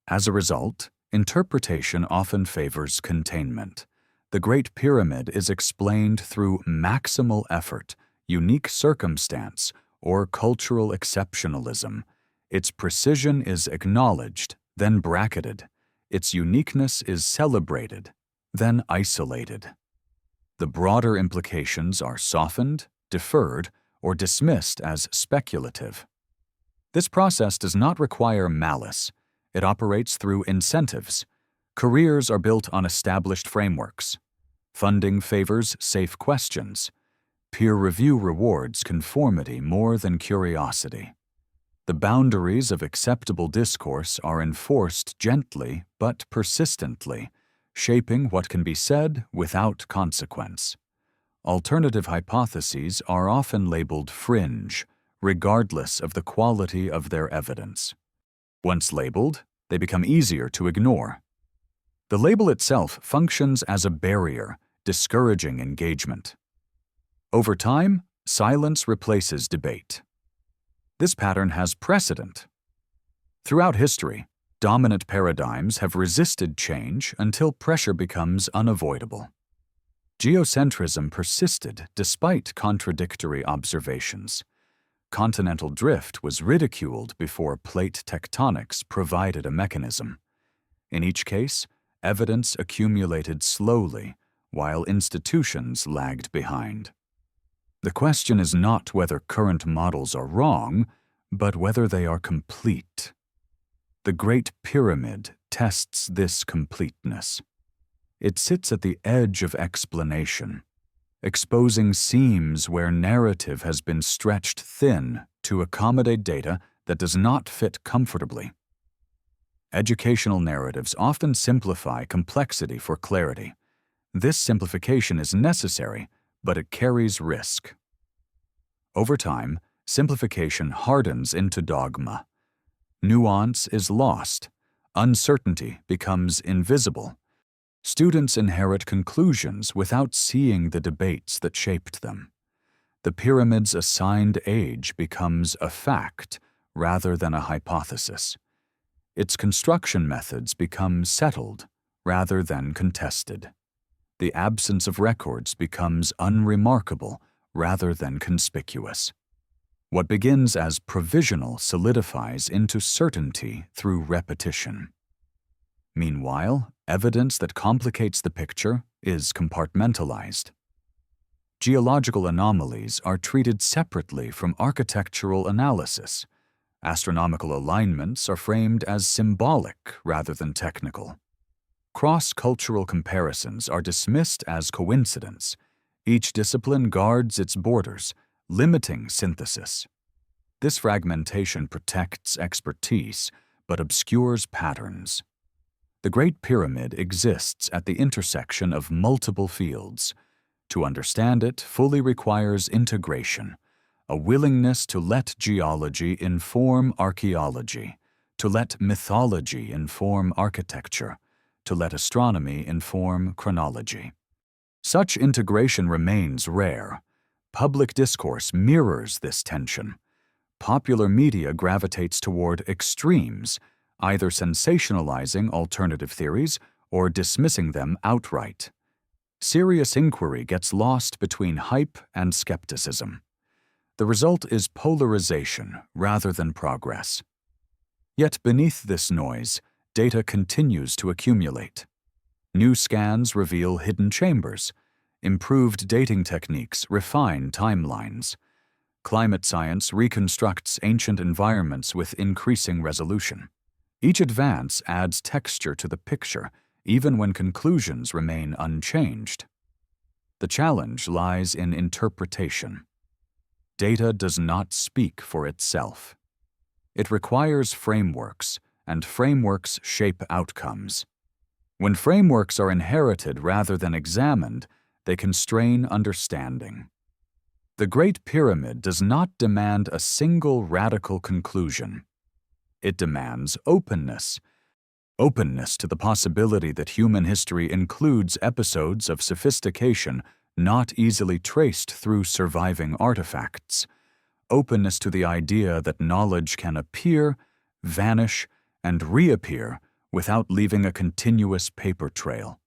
As a result, interpretation often favors containment. The Great Pyramid is explained through maximal effort, unique circumstance, or cultural exceptionalism. Its precision is acknowledged, then bracketed. Its uniqueness is celebrated, then isolated. The broader implications are softened, deferred, or dismissed as speculative. This process does not require malice. It operates through incentives. Careers are built on established frameworks. Funding favors safe questions. Peer review rewards conformity more than curiosity. The boundaries of acceptable discourse are enforced gently but persistently, shaping what can be said without consequence. Alternative hypotheses are often labeled fringe, regardless of the quality of their evidence. Once labeled, they become easier to ignore. The label itself functions as a barrier, discouraging engagement. Over time, silence replaces debate. This pattern has precedent. Throughout history, dominant paradigms have resisted change until pressure becomes unavoidable. Geocentrism persisted despite contradictory observations. Continental drift was ridiculed before plate tectonics provided a mechanism. In each case, evidence accumulated slowly, while institutions lagged behind. The question is not whether current models are wrong, but whether they are complete. The Great Pyramid tests this completeness. It sits at the edge of explanation, exposing seams where narrative has been stretched thin to accommodate data that does not fit comfortably. Educational narratives often simplify complexity for clarity. This simplification is necessary, but it carries risk. Over time, simplification hardens into dogma. Nuance is lost. Uncertainty becomes invisible. Students inherit conclusions without seeing the debates that shaped them. The pyramid's assigned age becomes a fact rather than a hypothesis. Its construction methods become settled rather than contested. The absence of records becomes unremarkable rather than conspicuous. What begins as provisional solidifies into certainty through repetition. Meanwhile, evidence that complicates the picture is compartmentalized. Geological anomalies are treated separately from architectural analysis. Astronomical alignments are framed as symbolic rather than technical. Cross-cultural comparisons are dismissed as coincidence. Each discipline guards its borders, limiting synthesis. This fragmentation protects expertise, but obscures patterns. The Great Pyramid exists at the intersection of multiple fields. To understand it fully requires integration, a willingness to let geology inform archaeology, to let mythology inform architecture, to let astronomy inform chronology. Such integration remains rare. Public discourse mirrors this tension. Popular media gravitates toward extremes, either sensationalizing alternative theories or dismissing them outright. Serious inquiry gets lost between hype and skepticism. The result is polarization rather than progress. Yet beneath this noise, data continues to accumulate. New scans reveal hidden chambers. Improved dating techniques refine timelines. Climate science reconstructs ancient environments with increasing resolution. Each advance adds texture to the picture, even when conclusions remain unchanged. The challenge lies in interpretation. Data does not speak for itself. It requires frameworks, and frameworks shape outcomes. When frameworks are inherited rather than examined, they constrain understanding. The Great Pyramid does not demand a single radical conclusion. It demands openness. Openness to the possibility that human history includes episodes of sophistication not easily traced through surviving artifacts. Openness to the idea that knowledge can appear, vanish, and reappear without leaving a continuous paper trail.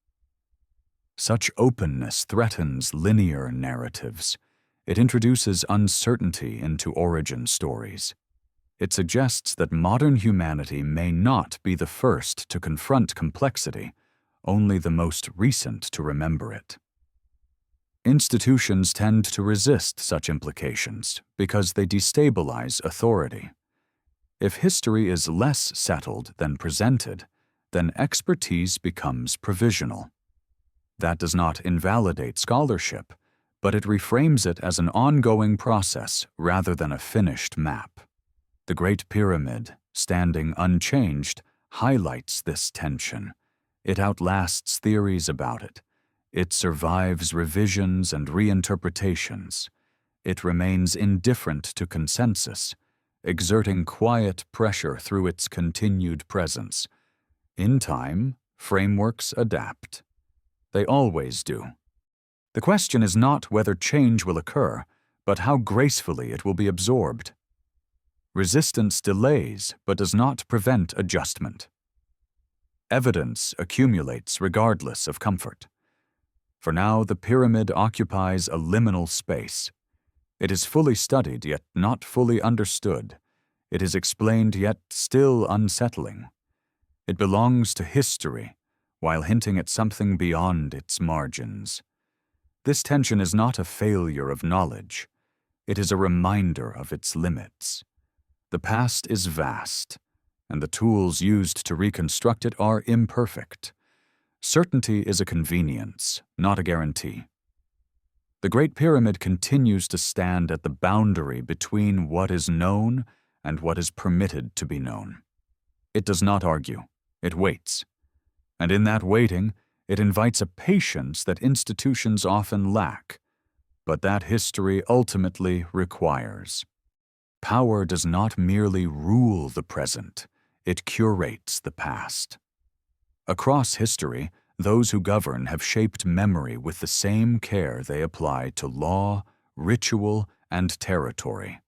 Such openness threatens linear narratives. It introduces uncertainty into origin stories. It suggests that modern humanity may not be the first to confront complexity, only the most recent to remember it. Institutions tend to resist such implications because they destabilize authority. If history is less settled than presented, then expertise becomes provisional. That does not invalidate scholarship, but it reframes it as an ongoing process rather than a finished map. The Great Pyramid, standing unchanged, highlights this tension. It outlasts theories about it. It survives revisions and reinterpretations. It remains indifferent to consensus, exerting quiet pressure through its continued presence. In time, frameworks adapt. They always do. The question is not whether change will occur, but how gracefully it will be absorbed. Resistance delays but does not prevent adjustment. Evidence accumulates regardless of comfort. For now, the pyramid occupies a liminal space. It is fully studied yet not fully understood. It is explained yet still unsettling. It belongs to history, while hinting at something beyond its margins. This tension is not a failure of knowledge. It is a reminder of its limits. The past is vast, and the tools used to reconstruct it are imperfect. Certainty is a convenience, not a guarantee. The Great Pyramid continues to stand at the boundary between what is known and what is permitted to be known. It does not argue, it waits. And in that waiting, it invites a patience that institutions often lack, but that history ultimately requires. Power does not merely rule the present, it curates the past. Across history, those who govern have shaped memory with the same care they apply to law, ritual, and territory.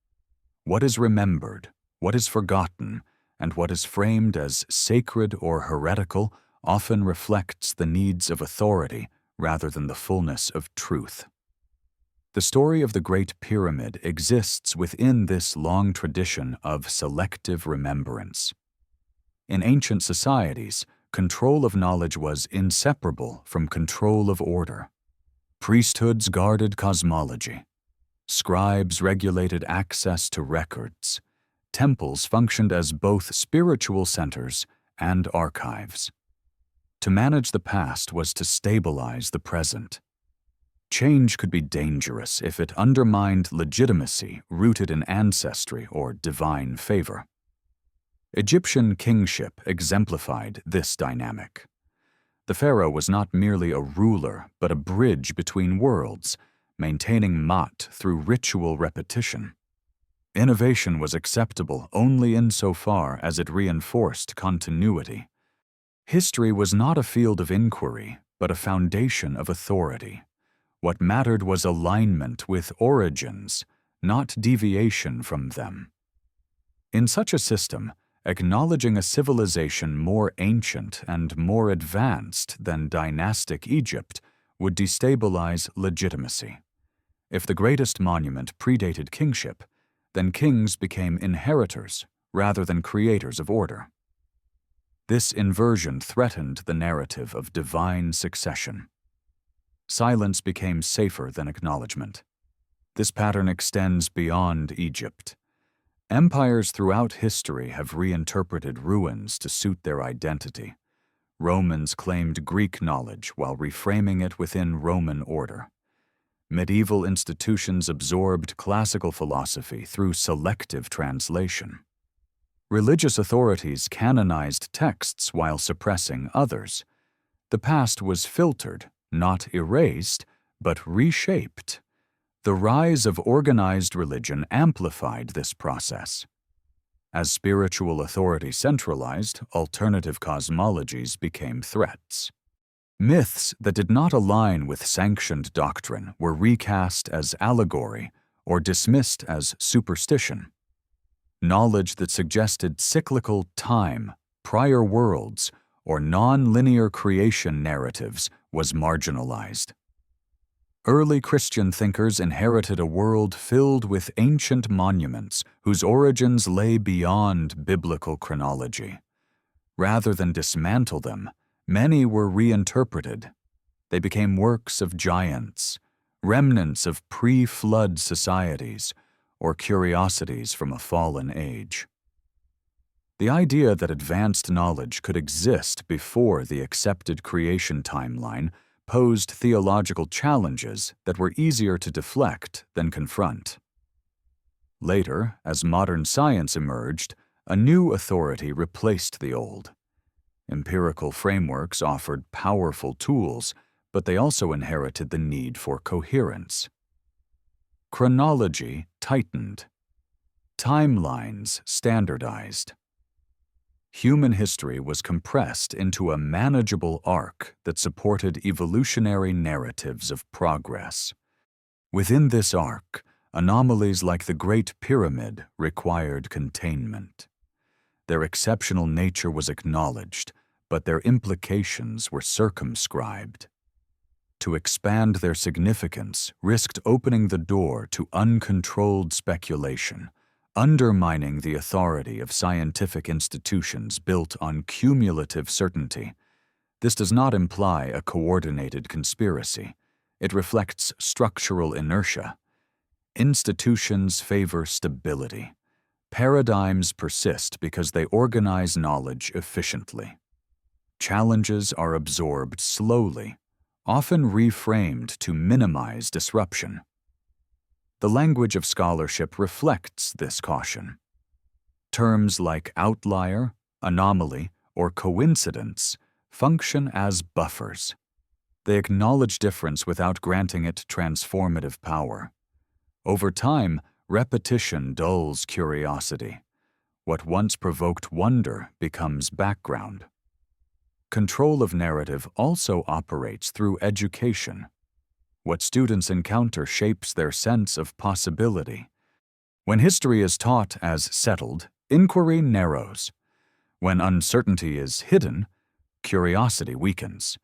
What is remembered, what is forgotten, and what is framed as sacred or heretical often reflects the needs of authority rather than the fullness of truth. The story of the Great Pyramid exists within this long tradition of selective remembrance. In ancient societies, control of knowledge was inseparable from control of order. Priesthoods guarded cosmology. Scribes regulated access to records. Temples functioned as both spiritual centers and archives. To manage the past was to stabilize the present. Change could be dangerous if it undermined legitimacy rooted in ancestry or divine favor. Egyptian kingship exemplified this dynamic. The pharaoh was not merely a ruler, but a bridge between worlds, maintaining Maat through ritual repetition. Innovation was acceptable only insofar as it reinforced continuity. History was not a field of inquiry, but a foundation of authority. What mattered was alignment with origins, not deviation from them. In such a system, acknowledging a civilization more ancient and more advanced than dynastic Egypt would destabilize legitimacy. If the greatest monument predated kingship, then kings became inheritors rather than creators of order. This inversion threatened the narrative of divine succession. Silence became safer than acknowledgement. This pattern extends beyond Egypt. Empires throughout history have reinterpreted ruins to suit their identity. Romans claimed Greek knowledge while reframing it within Roman order. Medieval institutions absorbed classical philosophy through selective translation. Religious authorities canonized texts while suppressing others. The past was filtered, not erased, but reshaped. The rise of organized religion amplified this process. As spiritual authority centralized, alternative cosmologies became threats. Myths that did not align with sanctioned doctrine were recast as allegory or dismissed as superstition. Knowledge that suggested cyclical time, prior worlds, or non-linear creation narratives was marginalized. Early Christian thinkers inherited a world filled with ancient monuments whose origins lay beyond biblical chronology. Rather than dismantle them, many were reinterpreted. They became works of giants, remnants of pre-flood societies, or curiosities from a fallen age. The idea that advanced knowledge could exist before the accepted creation timeline posed theological challenges that were easier to deflect than confront. Later, as modern science emerged, a new authority replaced the old. Empirical frameworks offered powerful tools, but they also inherited the need for coherence. Chronology tightened. Timelines standardized. Human history was compressed into a manageable arc that supported evolutionary narratives of progress. Within this arc, anomalies like the Great Pyramid required containment. Their exceptional nature was acknowledged, but their implications were circumscribed. To expand their significance risked opening the door to uncontrolled speculation, undermining the authority of scientific institutions built on cumulative certainty. This does not imply a coordinated conspiracy. It reflects structural inertia. Institutions favor stability. Paradigms persist because they organize knowledge efficiently. Challenges are absorbed slowly, often reframed to minimize disruption. The language of scholarship reflects this caution. Terms like outlier, anomaly, or coincidence function as buffers. They acknowledge difference without granting it transformative power. Over time, repetition dulls curiosity. What once provoked wonder becomes background. Control of narrative also operates through education. What students encounter shapes their sense of possibility. When history is taught as settled, inquiry narrows. When uncertainty is hidden, curiosity weakens.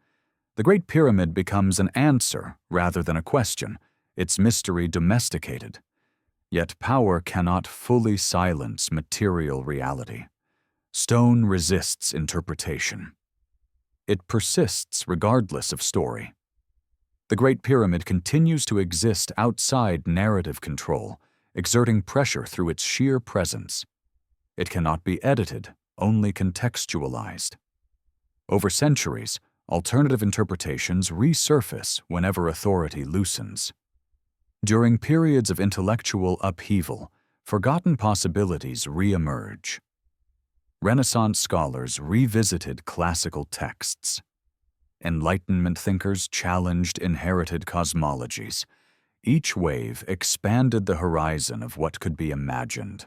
The Great Pyramid becomes an answer rather than a question, its mystery domesticated. Yet power cannot fully silence material reality. Stone resists interpretation. It persists regardless of story. The Great Pyramid continues to exist outside narrative control, exerting pressure through its sheer presence. It cannot be edited, only contextualized. Over centuries, alternative interpretations resurface whenever authority loosens. During periods of intellectual upheaval, forgotten possibilities reemerge. Renaissance scholars revisited classical texts. Enlightenment thinkers challenged inherited cosmologies. Each wave expanded the horizon of what could be imagined.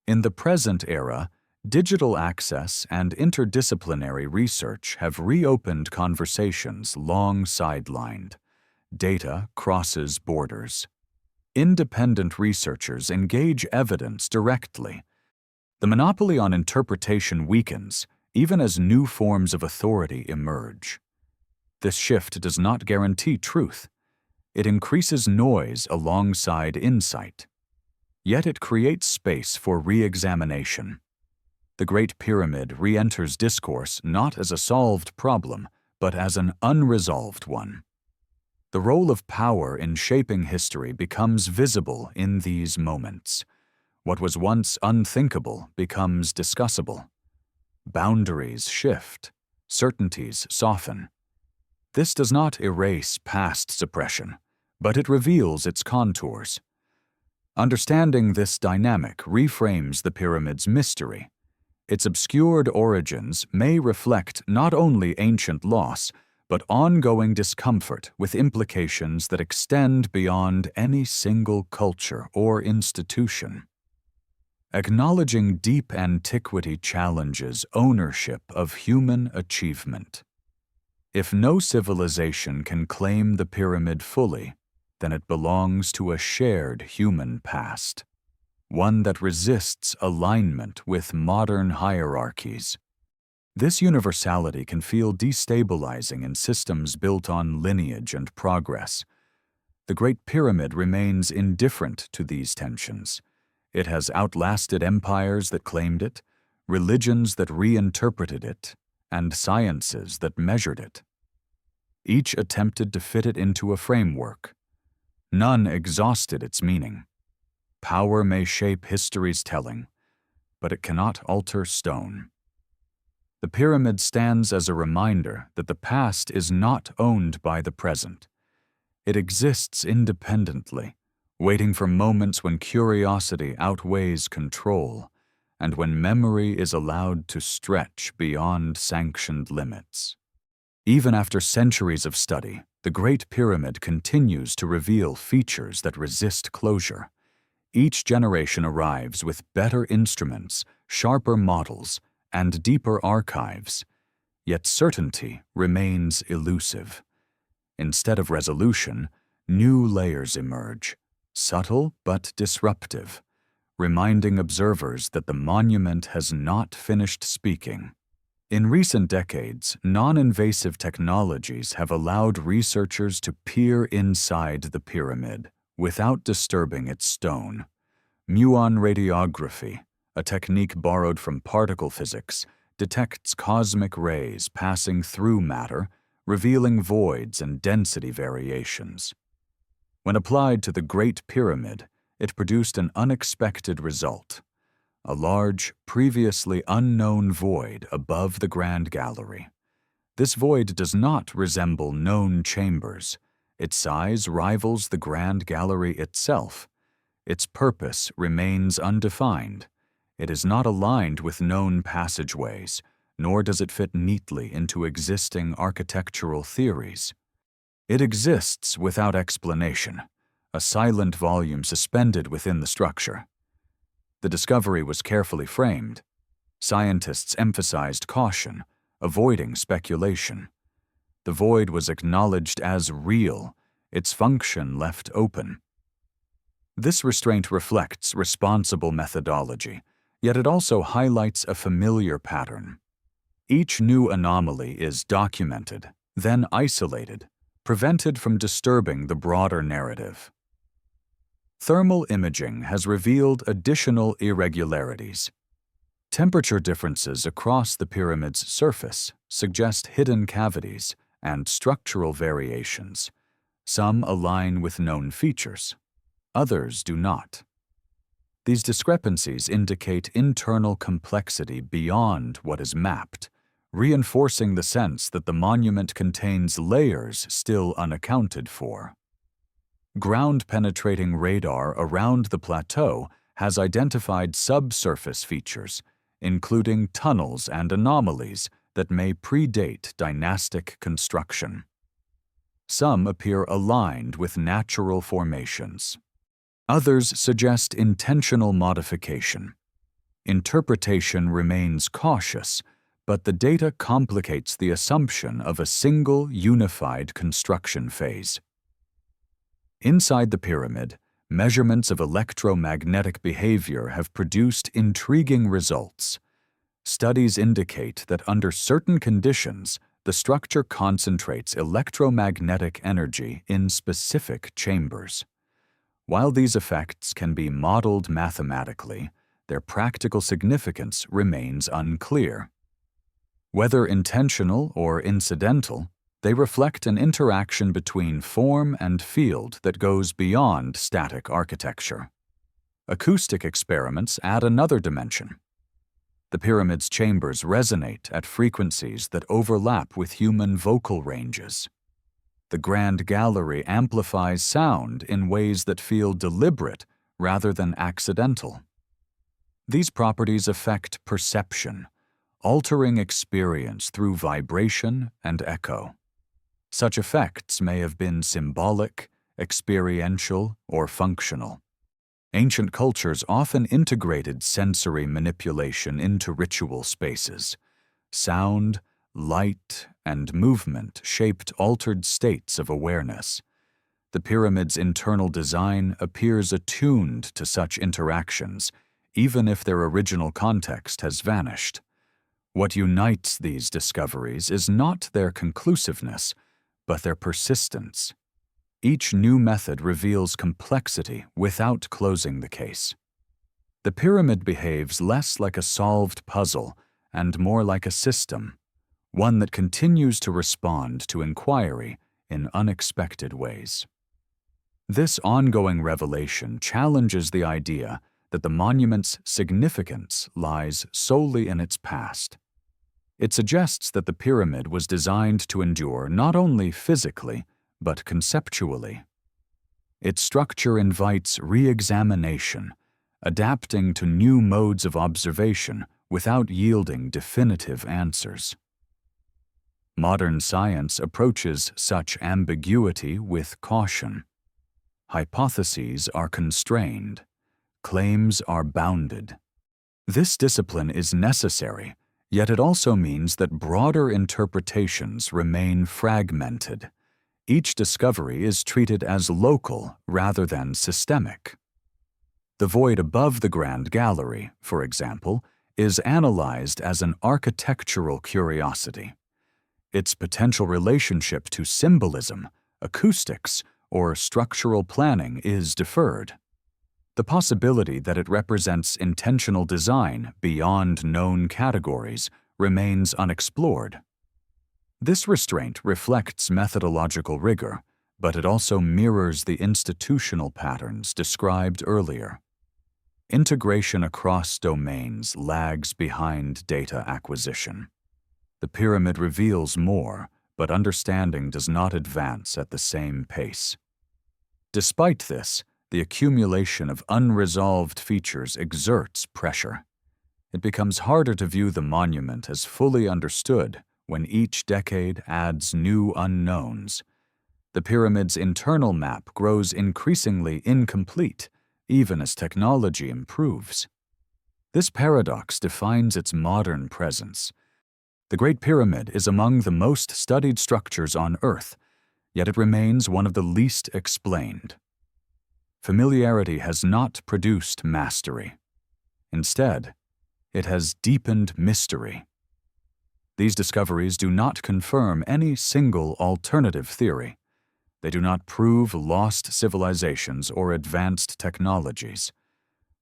In the present era, digital access and interdisciplinary research have reopened conversations long sidelined. Data crosses borders. Independent researchers engage evidence directly. The monopoly on interpretation weakens, even as new forms of authority emerge. This shift does not guarantee truth. It increases noise alongside insight. Yet it creates space for re-examination. The Great Pyramid re-enters discourse not as a solved problem, but as an unresolved one. The role of power in shaping history becomes visible in these moments. What was once unthinkable becomes discussable. Boundaries shift, certainties soften. This does not erase past suppression, but it reveals its contours. Understanding this dynamic reframes the pyramid's mystery. Its obscured origins may reflect not only ancient loss, but ongoing discomfort with implications that extend beyond any single culture or institution. Acknowledging deep antiquity challenges ownership of human achievement. If no civilization can claim the pyramid fully, then it belongs to a shared human past, one that resists alignment with modern hierarchies. This universality can feel destabilizing in systems built on lineage and progress. The Great Pyramid remains indifferent to these tensions. It has outlasted empires that claimed it, religions that reinterpreted it, and sciences that measured it. Each attempted to fit it into a framework. None exhausted its meaning. Power may shape history's telling, but it cannot alter stone. The pyramid stands as a reminder that the past is not owned by the present. It exists independently, waiting for moments when curiosity outweighs control, and when memory is allowed to stretch beyond sanctioned limits. Even after centuries of study, the Great Pyramid continues to reveal features that resist closure. Each generation arrives with better instruments, sharper models, and deeper archives, yet certainty remains elusive. Instead of resolution, new layers emerge, subtle but disruptive, reminding observers that the monument has not finished speaking. In recent decades, non-invasive technologies have allowed researchers to peer inside the pyramid without disturbing its stone. Muon radiography, a technique borrowed from particle physics, detects cosmic rays passing through matter, revealing voids and density variations. When applied to the Great Pyramid, it produced an unexpected result: a large, previously unknown void above the Grand Gallery. This void does not resemble known chambers. Its size rivals the Grand Gallery itself. Its purpose remains undefined. It is not aligned with known passageways, nor does it fit neatly into existing architectural theories. It exists without explanation, a silent volume suspended within the structure. The discovery was carefully framed. Scientists emphasized caution, avoiding speculation. The void was acknowledged as real, its function left open. This restraint reflects responsible methodology, yet it also highlights a familiar pattern. Each new anomaly is documented, then isolated, prevented from disturbing the broader narrative. Thermal imaging has revealed additional irregularities. Temperature differences across the pyramid's surface suggest hidden cavities and structural variations. Some align with known features. Others do not. These discrepancies indicate internal complexity beyond what is mapped, reinforcing the sense that the monument contains layers still unaccounted for. Ground-penetrating radar around the plateau has identified subsurface features, including tunnels and anomalies that may predate dynastic construction. Some appear aligned with natural formations. Others suggest intentional modification. Interpretation remains cautious, but the data complicates the assumption of a single unified construction phase. Inside the pyramid, measurements of electromagnetic behavior have produced intriguing results. Studies indicate that under certain conditions, the structure concentrates electromagnetic energy in specific chambers. While these effects can be modeled mathematically, their practical significance remains unclear. Whether intentional or incidental, they reflect an interaction between form and field that goes beyond static architecture. Acoustic experiments add another dimension. The pyramid's chambers resonate at frequencies that overlap with human vocal ranges. The Grand Gallery amplifies sound in ways that feel deliberate rather than accidental. These properties affect perception, altering experience through vibration and echo. Such effects may have been symbolic, experiential, or functional. Ancient cultures often integrated sensory manipulation into ritual spaces. Sound, light, and movement shaped altered states of awareness. The pyramid's internal design appears attuned to such interactions, even if their original context has vanished. What unites these discoveries is not their conclusiveness, but their persistence. Each new method reveals complexity without closing the case. The pyramid behaves less like a solved puzzle and more like a system, one that continues to respond to inquiry in unexpected ways. This ongoing revelation challenges the idea that the monument's significance lies solely in its past. It suggests that the pyramid was designed to endure not only physically, but conceptually. Its structure invites re-examination, adapting to new modes of observation without yielding definitive answers. Modern science approaches such ambiguity with caution. Hypotheses are constrained. Claims are bounded. This discipline is necessary, yet it also means that broader interpretations remain fragmented. Each discovery is treated as local rather than systemic. The void above the Grand Gallery, for example, is analyzed as an architectural curiosity. Its potential relationship to symbolism, acoustics, or structural planning is deferred. The possibility that it represents intentional design beyond known categories remains unexplored. This restraint reflects methodological rigor, but it also mirrors the institutional patterns described earlier. Integration across domains lags behind data acquisition. The pyramid reveals more, but understanding does not advance at the same pace. Despite this, the accumulation of unresolved features exerts pressure. It becomes harder to view the monument as fully understood when each decade adds new unknowns. The pyramid's internal map grows increasingly incomplete, even as technology improves. This paradox defines its modern presence. The Great Pyramid is among the most studied structures on Earth, yet it remains one of the least explained. Familiarity has not produced mastery. Instead, it has deepened mystery. These discoveries do not confirm any single alternative theory. They do not prove lost civilizations or advanced technologies.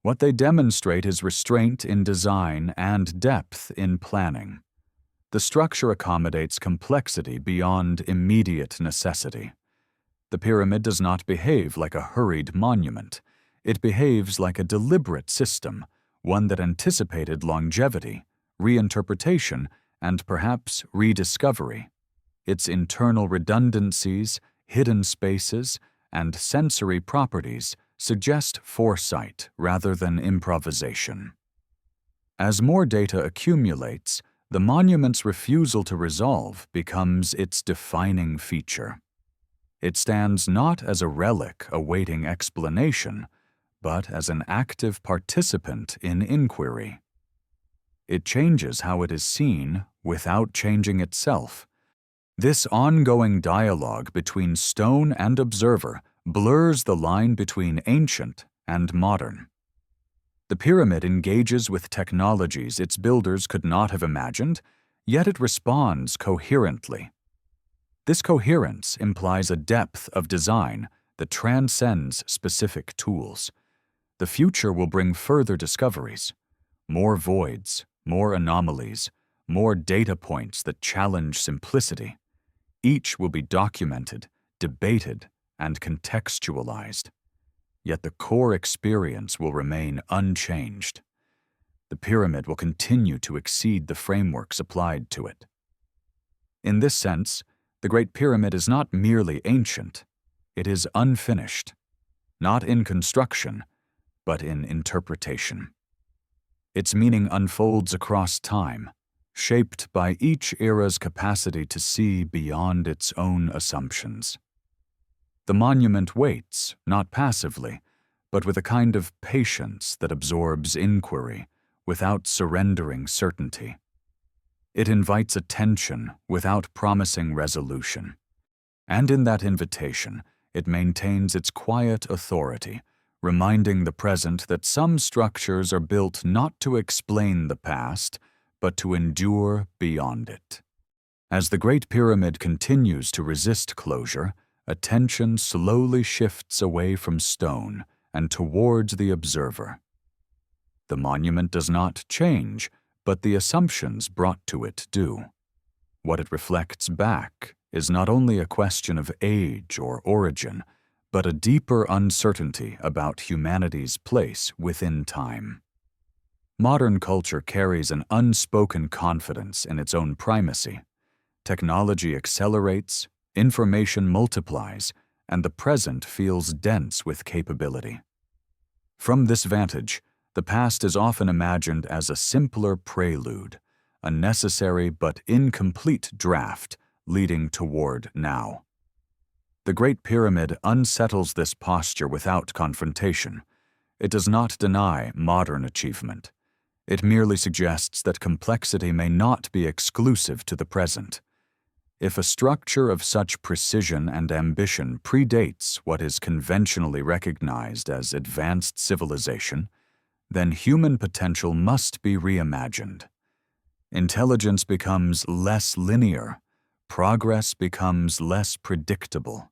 What they demonstrate is restraint in design and depth in planning. The structure accommodates complexity beyond immediate necessity. The pyramid does not behave like a hurried monument. It behaves like a deliberate system, one that anticipated longevity, reinterpretation, and perhaps rediscovery. Its internal redundancies, hidden spaces, and sensory properties suggest foresight rather than improvisation. As more data accumulates, the monument's refusal to resolve becomes its defining feature. It stands not as a relic awaiting explanation, but as an active participant in inquiry. It changes how it is seen without changing itself. This ongoing dialogue between stone and observer blurs the line between ancient and modern. The pyramid engages with technologies its builders could not have imagined, yet it responds coherently. This coherence implies a depth of design that transcends specific tools. The future will bring further discoveries, more voids, more anomalies, more data points that challenge simplicity. Each will be documented, debated, and contextualized. Yet the core experience will remain unchanged. The pyramid will continue to exceed the frameworks applied to it. In this sense, the Great Pyramid is not merely ancient, it is unfinished, not in construction, but in interpretation. Its meaning unfolds across time, shaped by each era's capacity to see beyond its own assumptions. The monument waits, not passively, but with a kind of patience that absorbs inquiry without surrendering certainty. It invites attention without promising resolution. And in that invitation, it maintains its quiet authority, reminding the present that some structures are built not to explain the past, but to endure beyond it. As the Great Pyramid continues to resist closure, attention slowly shifts away from stone and towards the observer. The monument does not change, but the assumptions brought to it do. What it reflects back is not only a question of age or origin, but a deeper uncertainty about humanity's place within time. Modern culture carries an unspoken confidence in its own primacy. Technology accelerates, information multiplies, and the present feels dense with capability. From this vantage, the past is often imagined as a simpler prelude, a necessary but incomplete draft leading toward now. The Great Pyramid unsettles this posture without confrontation. It does not deny modern achievement. It merely suggests that complexity may not be exclusive to the present. If a structure of such precision and ambition predates what is conventionally recognized as advanced civilization, then human potential must be reimagined. Intelligence becomes less linear. Progress becomes less predictable.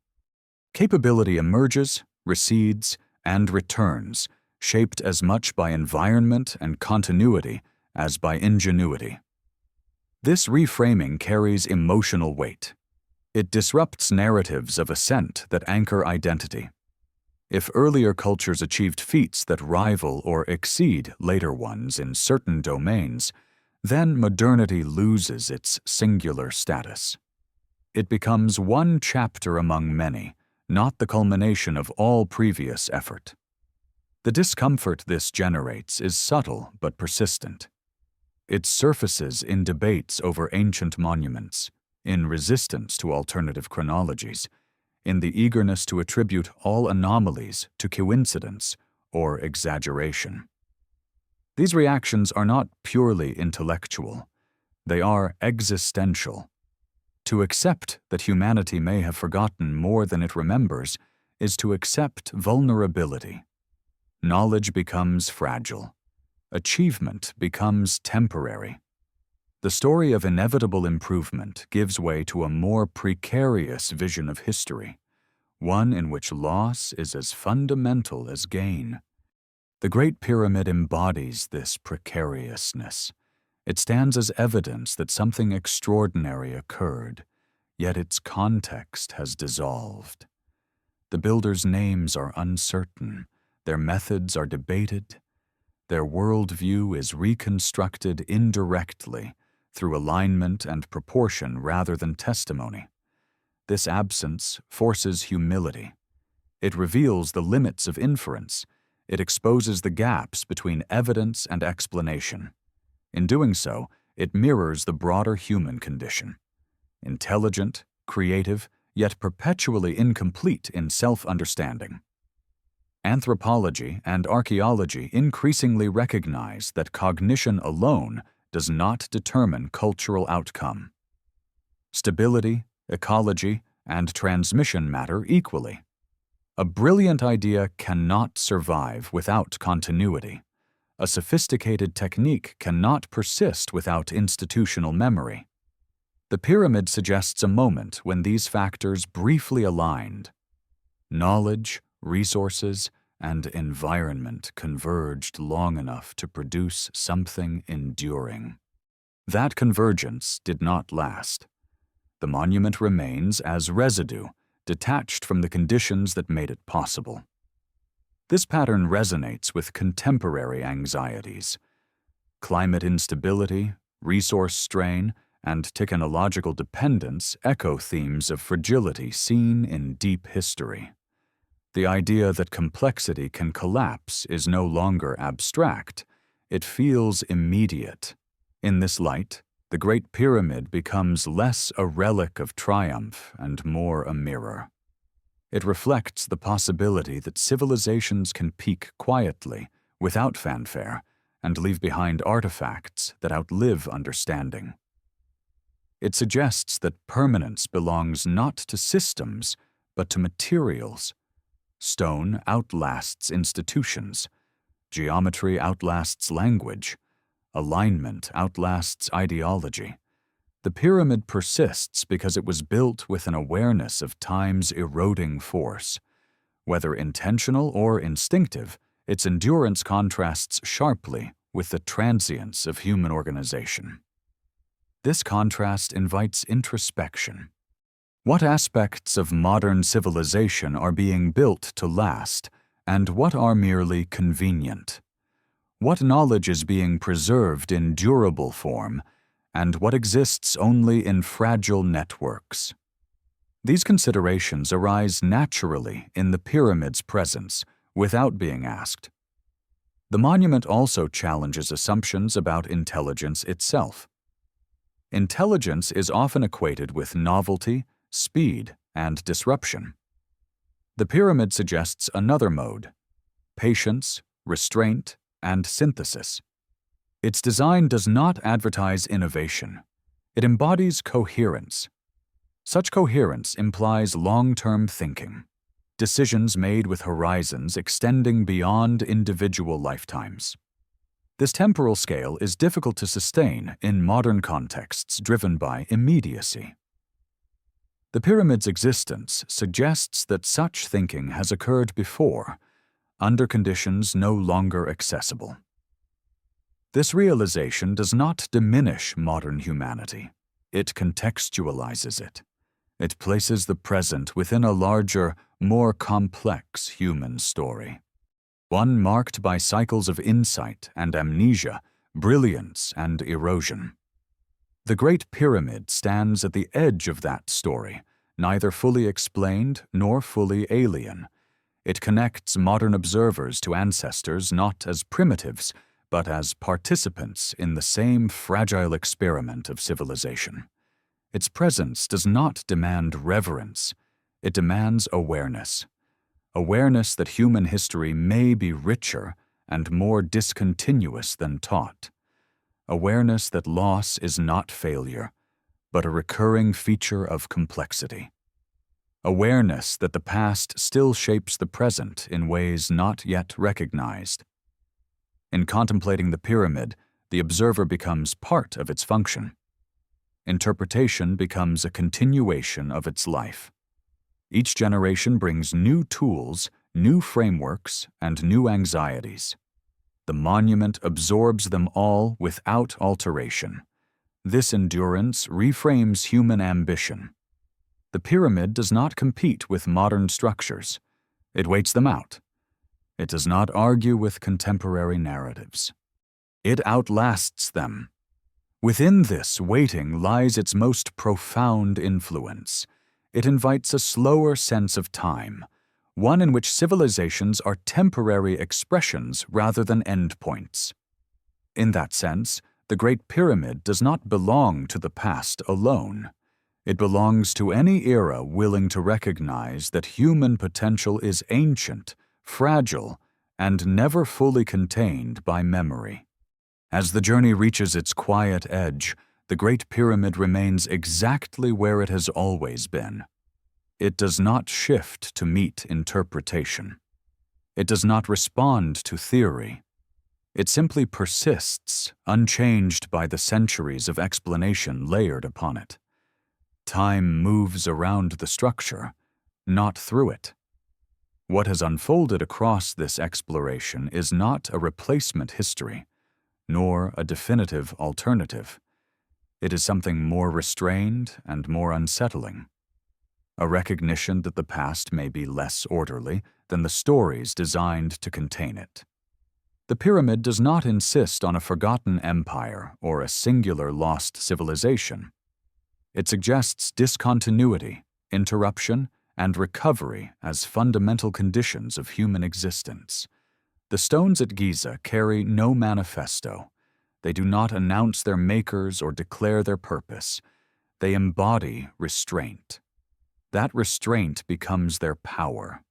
Capability emerges, recedes, and returns, shaped as much by environment and continuity as by ingenuity. This reframing carries emotional weight. It disrupts narratives of ascent that anchor identity. If earlier cultures achieved feats that rival or exceed later ones in certain domains, then modernity loses its singular status. It becomes one chapter among many, not the culmination of all previous effort. The discomfort this generates is subtle but persistent. It surfaces in debates over ancient monuments, in resistance to alternative chronologies, in the eagerness to attribute all anomalies to coincidence or exaggeration. These reactions are not purely intellectual. They are existential. To accept that humanity may have forgotten more than it remembers is to accept vulnerability. Knowledge becomes fragile. Achievement becomes temporary. The story of inevitable improvement gives way to a more precarious vision of history, one in which loss is as fundamental as gain. The Great Pyramid embodies this precariousness. It stands as evidence that something extraordinary occurred, yet its context has dissolved. The builders' names are uncertain, their methods are debated, their worldview is reconstructed indirectly through alignment and proportion rather than testimony. This absence forces humility. It reveals the limits of inference. It exposes the gaps between evidence and explanation. In doing so, it mirrors the broader human condition. Intelligent, creative, yet perpetually incomplete in self-understanding. Anthropology and archaeology increasingly recognize that cognition alone does not determine cultural outcome. Stability, ecology, and transmission matter equally. A brilliant idea cannot survive without continuity. A sophisticated technique cannot persist without institutional memory. The pyramid suggests a moment when these factors briefly aligned. Knowledge, resources, and environment converged long enough to produce something enduring. That convergence did not last. The monument remains as residue, detached from the conditions that made it possible. This pattern resonates with contemporary anxieties. Climate instability, resource strain, and technological dependence echo themes of fragility seen in deep history. The idea that complexity can collapse is no longer abstract. It feels immediate. In this light, the Great Pyramid becomes less a relic of triumph and more a mirror. It reflects the possibility that civilizations can peak quietly, without fanfare, and leave behind artifacts that outlive understanding. It suggests that permanence belongs not to systems, but to materials. Stone outlasts institutions. Geometry outlasts language. Alignment outlasts ideology. The pyramid persists because it was built with an awareness of time's eroding force. Whether intentional or instinctive, its endurance contrasts sharply with the transience of human organization. This contrast invites introspection. What aspects of modern civilization are being built to last, and what are merely convenient? What knowledge is being preserved in durable form, and what exists only in fragile networks? These considerations arise naturally in the pyramid's presence, without being asked. The monument also challenges assumptions about intelligence itself. Intelligence is often equated with novelty, speed, and disruption. The pyramid suggests another mode: patience, restraint, and synthesis. Its design does not advertise innovation. It embodies coherence. Such coherence implies long-term thinking, decisions made with horizons extending beyond individual lifetimes. This temporal scale is difficult to sustain in modern contexts driven by immediacy. The pyramid's existence suggests that such thinking has occurred before, under conditions no longer accessible. This realization does not diminish modern humanity. It contextualizes it. It places the present within a larger, more complex human story. One marked by cycles of insight and amnesia, brilliance and erosion. The Great Pyramid stands at the edge of that story, neither fully explained nor fully alien. It connects modern observers to ancestors not as primitives, but as participants in the same fragile experiment of civilization. Its presence does not demand reverence. It demands awareness. Awareness that human history may be richer and more discontinuous than taught. Awareness that loss is not failure, but a recurring feature of complexity. Awareness that the past still shapes the present in ways not yet recognized. In contemplating the pyramid, the observer becomes part of its function. Interpretation becomes a continuation of its life. Each generation brings new tools, new frameworks, and new anxieties. The monument absorbs them all without alteration. This endurance reframes human ambition. The pyramid does not compete with modern structures. It waits them out. It does not argue with contemporary narratives. It outlasts them. Within this waiting lies its most profound influence. It invites a slower sense of time, one in which civilizations are temporary expressions rather than endpoints. In that sense, the Great Pyramid does not belong to the past alone. It belongs to any era willing to recognize that human potential is ancient, fragile, and never fully contained by memory. As the journey reaches its quiet edge, the Great Pyramid remains exactly where it has always been. It does not shift to meet interpretation. It does not respond to theory. It simply persists, unchanged by the centuries of explanation layered upon it. Time moves around the structure, not through it. What has unfolded across this exploration is not a replacement history, nor a definitive alternative. It is something more restrained and more unsettling. A recognition that the past may be less orderly than the stories designed to contain it. The pyramid does not insist on a forgotten empire or a singular lost civilization. It suggests discontinuity, interruption, and recovery as fundamental conditions of human existence. The stones at Giza carry no manifesto. They do not announce their makers or declare their purpose. They embody restraint. That restraint becomes their power.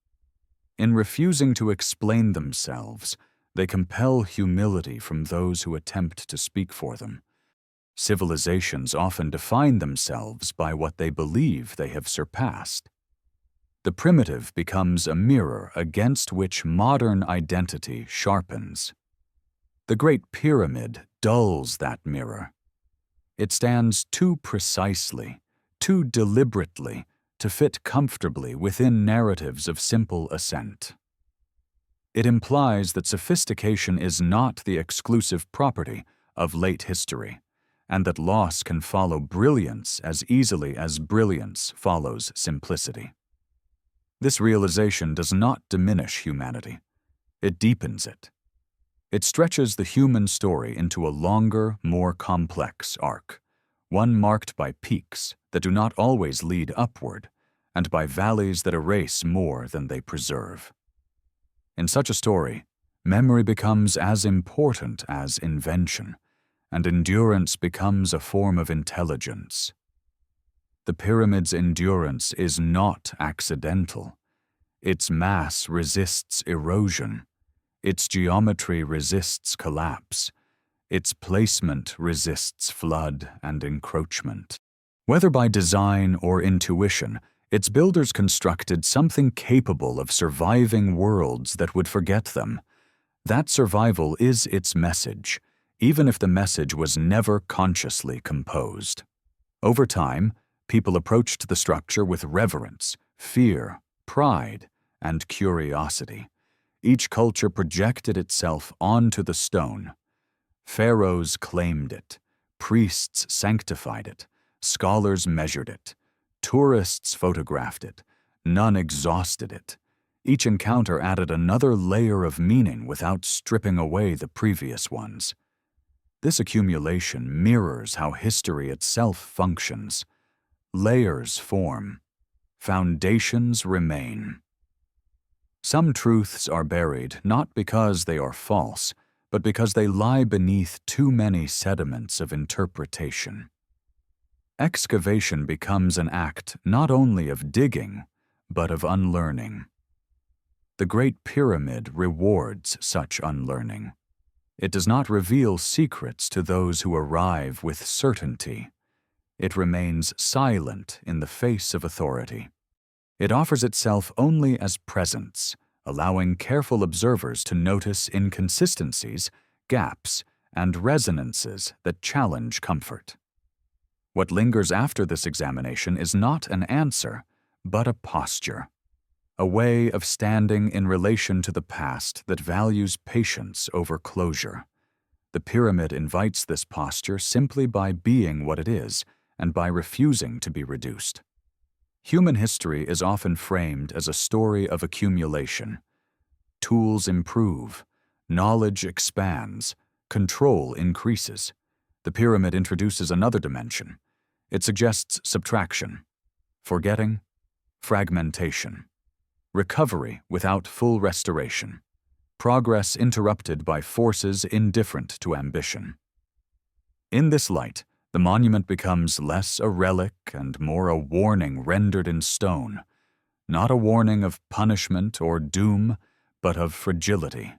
In refusing to explain themselves, they compel humility from those who attempt to speak for them. Civilizations often define themselves by what they believe they have surpassed. The primitive becomes a mirror against which modern identity sharpens. The Great Pyramid dulls that mirror. It stands too precisely, too deliberately, to fit comfortably within narratives of simple ascent. It implies that sophistication is not the exclusive property of late history, and that loss can follow brilliance as easily as brilliance follows simplicity. This realization does not diminish humanity. It deepens it. It stretches the human story into a longer, more complex arc, one marked by peaks that do not always lead upward, and by valleys that erase more than they preserve. In such a story, memory becomes as important as invention, and endurance becomes a form of intelligence. The pyramid's endurance is not accidental. Its mass resists erosion. Its geometry resists collapse. Its placement resists flood and encroachment. Whether by design or intuition, its builders constructed something capable of surviving worlds that would forget them. That survival is its message, even if the message was never consciously composed. Over time, people approached the structure with reverence, fear, pride, and curiosity. Each culture projected itself onto the stone. Pharaohs claimed it, priests sanctified it, scholars measured it, tourists photographed it, none exhausted it. Each encounter added another layer of meaning without stripping away the previous ones. This accumulation mirrors how history itself functions. Layers form. Foundations remain. Some truths are buried not because they are false, but because they lie beneath too many sediments of interpretation. Excavation becomes an act not only of digging, but of unlearning. The Great Pyramid rewards such unlearning. It does not reveal secrets to those who arrive with certainty. It remains silent in the face of authority. It offers itself only as presence, allowing careful observers to notice inconsistencies, gaps, and resonances that challenge comfort. What lingers after this examination is not an answer, but a posture, a way of standing in relation to the past that values patience over closure. The pyramid invites this posture simply by being what it is and by refusing to be reduced. Human history is often framed as a story of accumulation. Tools improve, knowledge expands, control increases. The pyramid introduces another dimension. It suggests subtraction, forgetting, fragmentation, recovery without full restoration, progress interrupted by forces indifferent to ambition. In this light, the monument becomes less a relic and more a warning rendered in stone, not a warning of punishment or doom, but of fragility.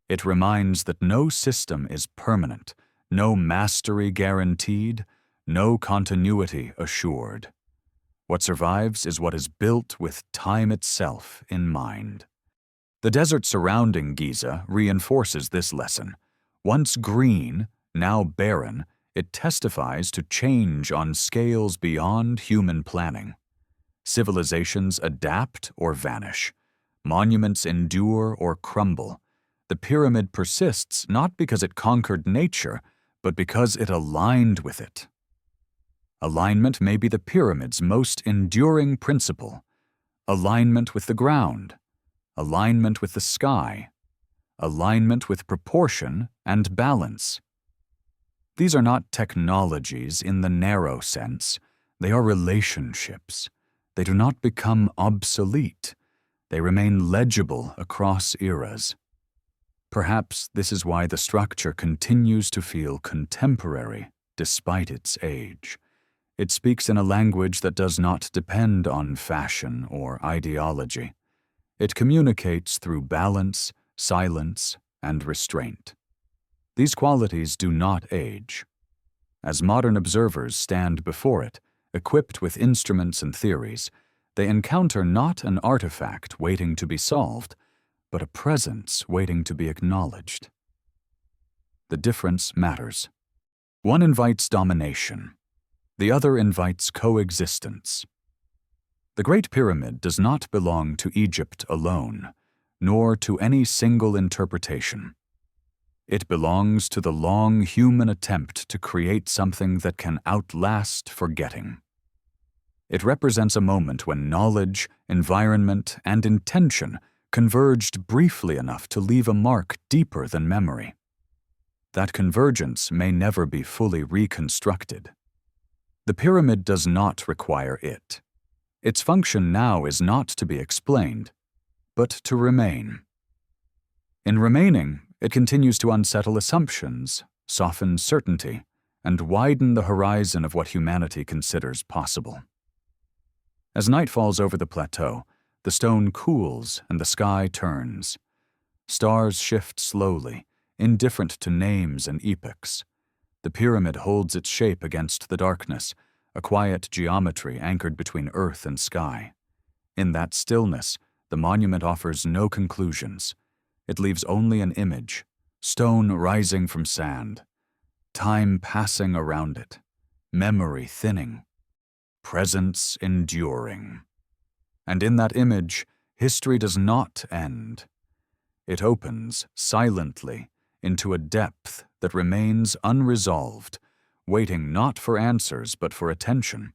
It reminds that no system is permanent, no mastery guaranteed, no continuity assured. What survives is what is built with time itself in mind. The desert surrounding Giza reinforces this lesson. Once green, now barren, it testifies to change on scales beyond human planning. Civilizations adapt or vanish. Monuments endure or crumble. The pyramid persists not because it conquered nature, but because it aligned with it. Alignment may be the pyramid's most enduring principle. Alignment with the ground. Alignment with the sky. Alignment with proportion and balance. These are not technologies in the narrow sense. They are relationships. They do not become obsolete. They remain legible across eras. Perhaps this is why the structure continues to feel contemporary despite its age. It speaks in a language that does not depend on fashion or ideology. It communicates through balance, silence, and restraint. These qualities do not age. As modern observers stand before it, equipped with instruments and theories, they encounter not an artifact waiting to be solved, but a presence waiting to be acknowledged. The difference matters. One invites domination. The other invites coexistence. The Great Pyramid does not belong to Egypt alone, nor to any single interpretation. It belongs to the long human attempt to create something that can outlast forgetting. It represents a moment when knowledge, environment, and intention converged briefly enough to leave a mark deeper than memory. That convergence may never be fully reconstructed. The pyramid does not require it. Its function now is not to be explained, but to remain. In remaining, it continues to unsettle assumptions, soften certainty, and widen the horizon of what humanity considers possible. As night falls over the plateau, the stone cools and the sky turns. Stars shift slowly, indifferent to names and epochs. The pyramid holds its shape against the darkness, a quiet geometry anchored between earth and sky. In that stillness, the monument offers no conclusions. It leaves only an image, stone rising from sand, time passing around it, memory thinning, presence enduring. And in that image, history does not end. It opens silently into a depth that remains unresolved, waiting not for answers but for attention.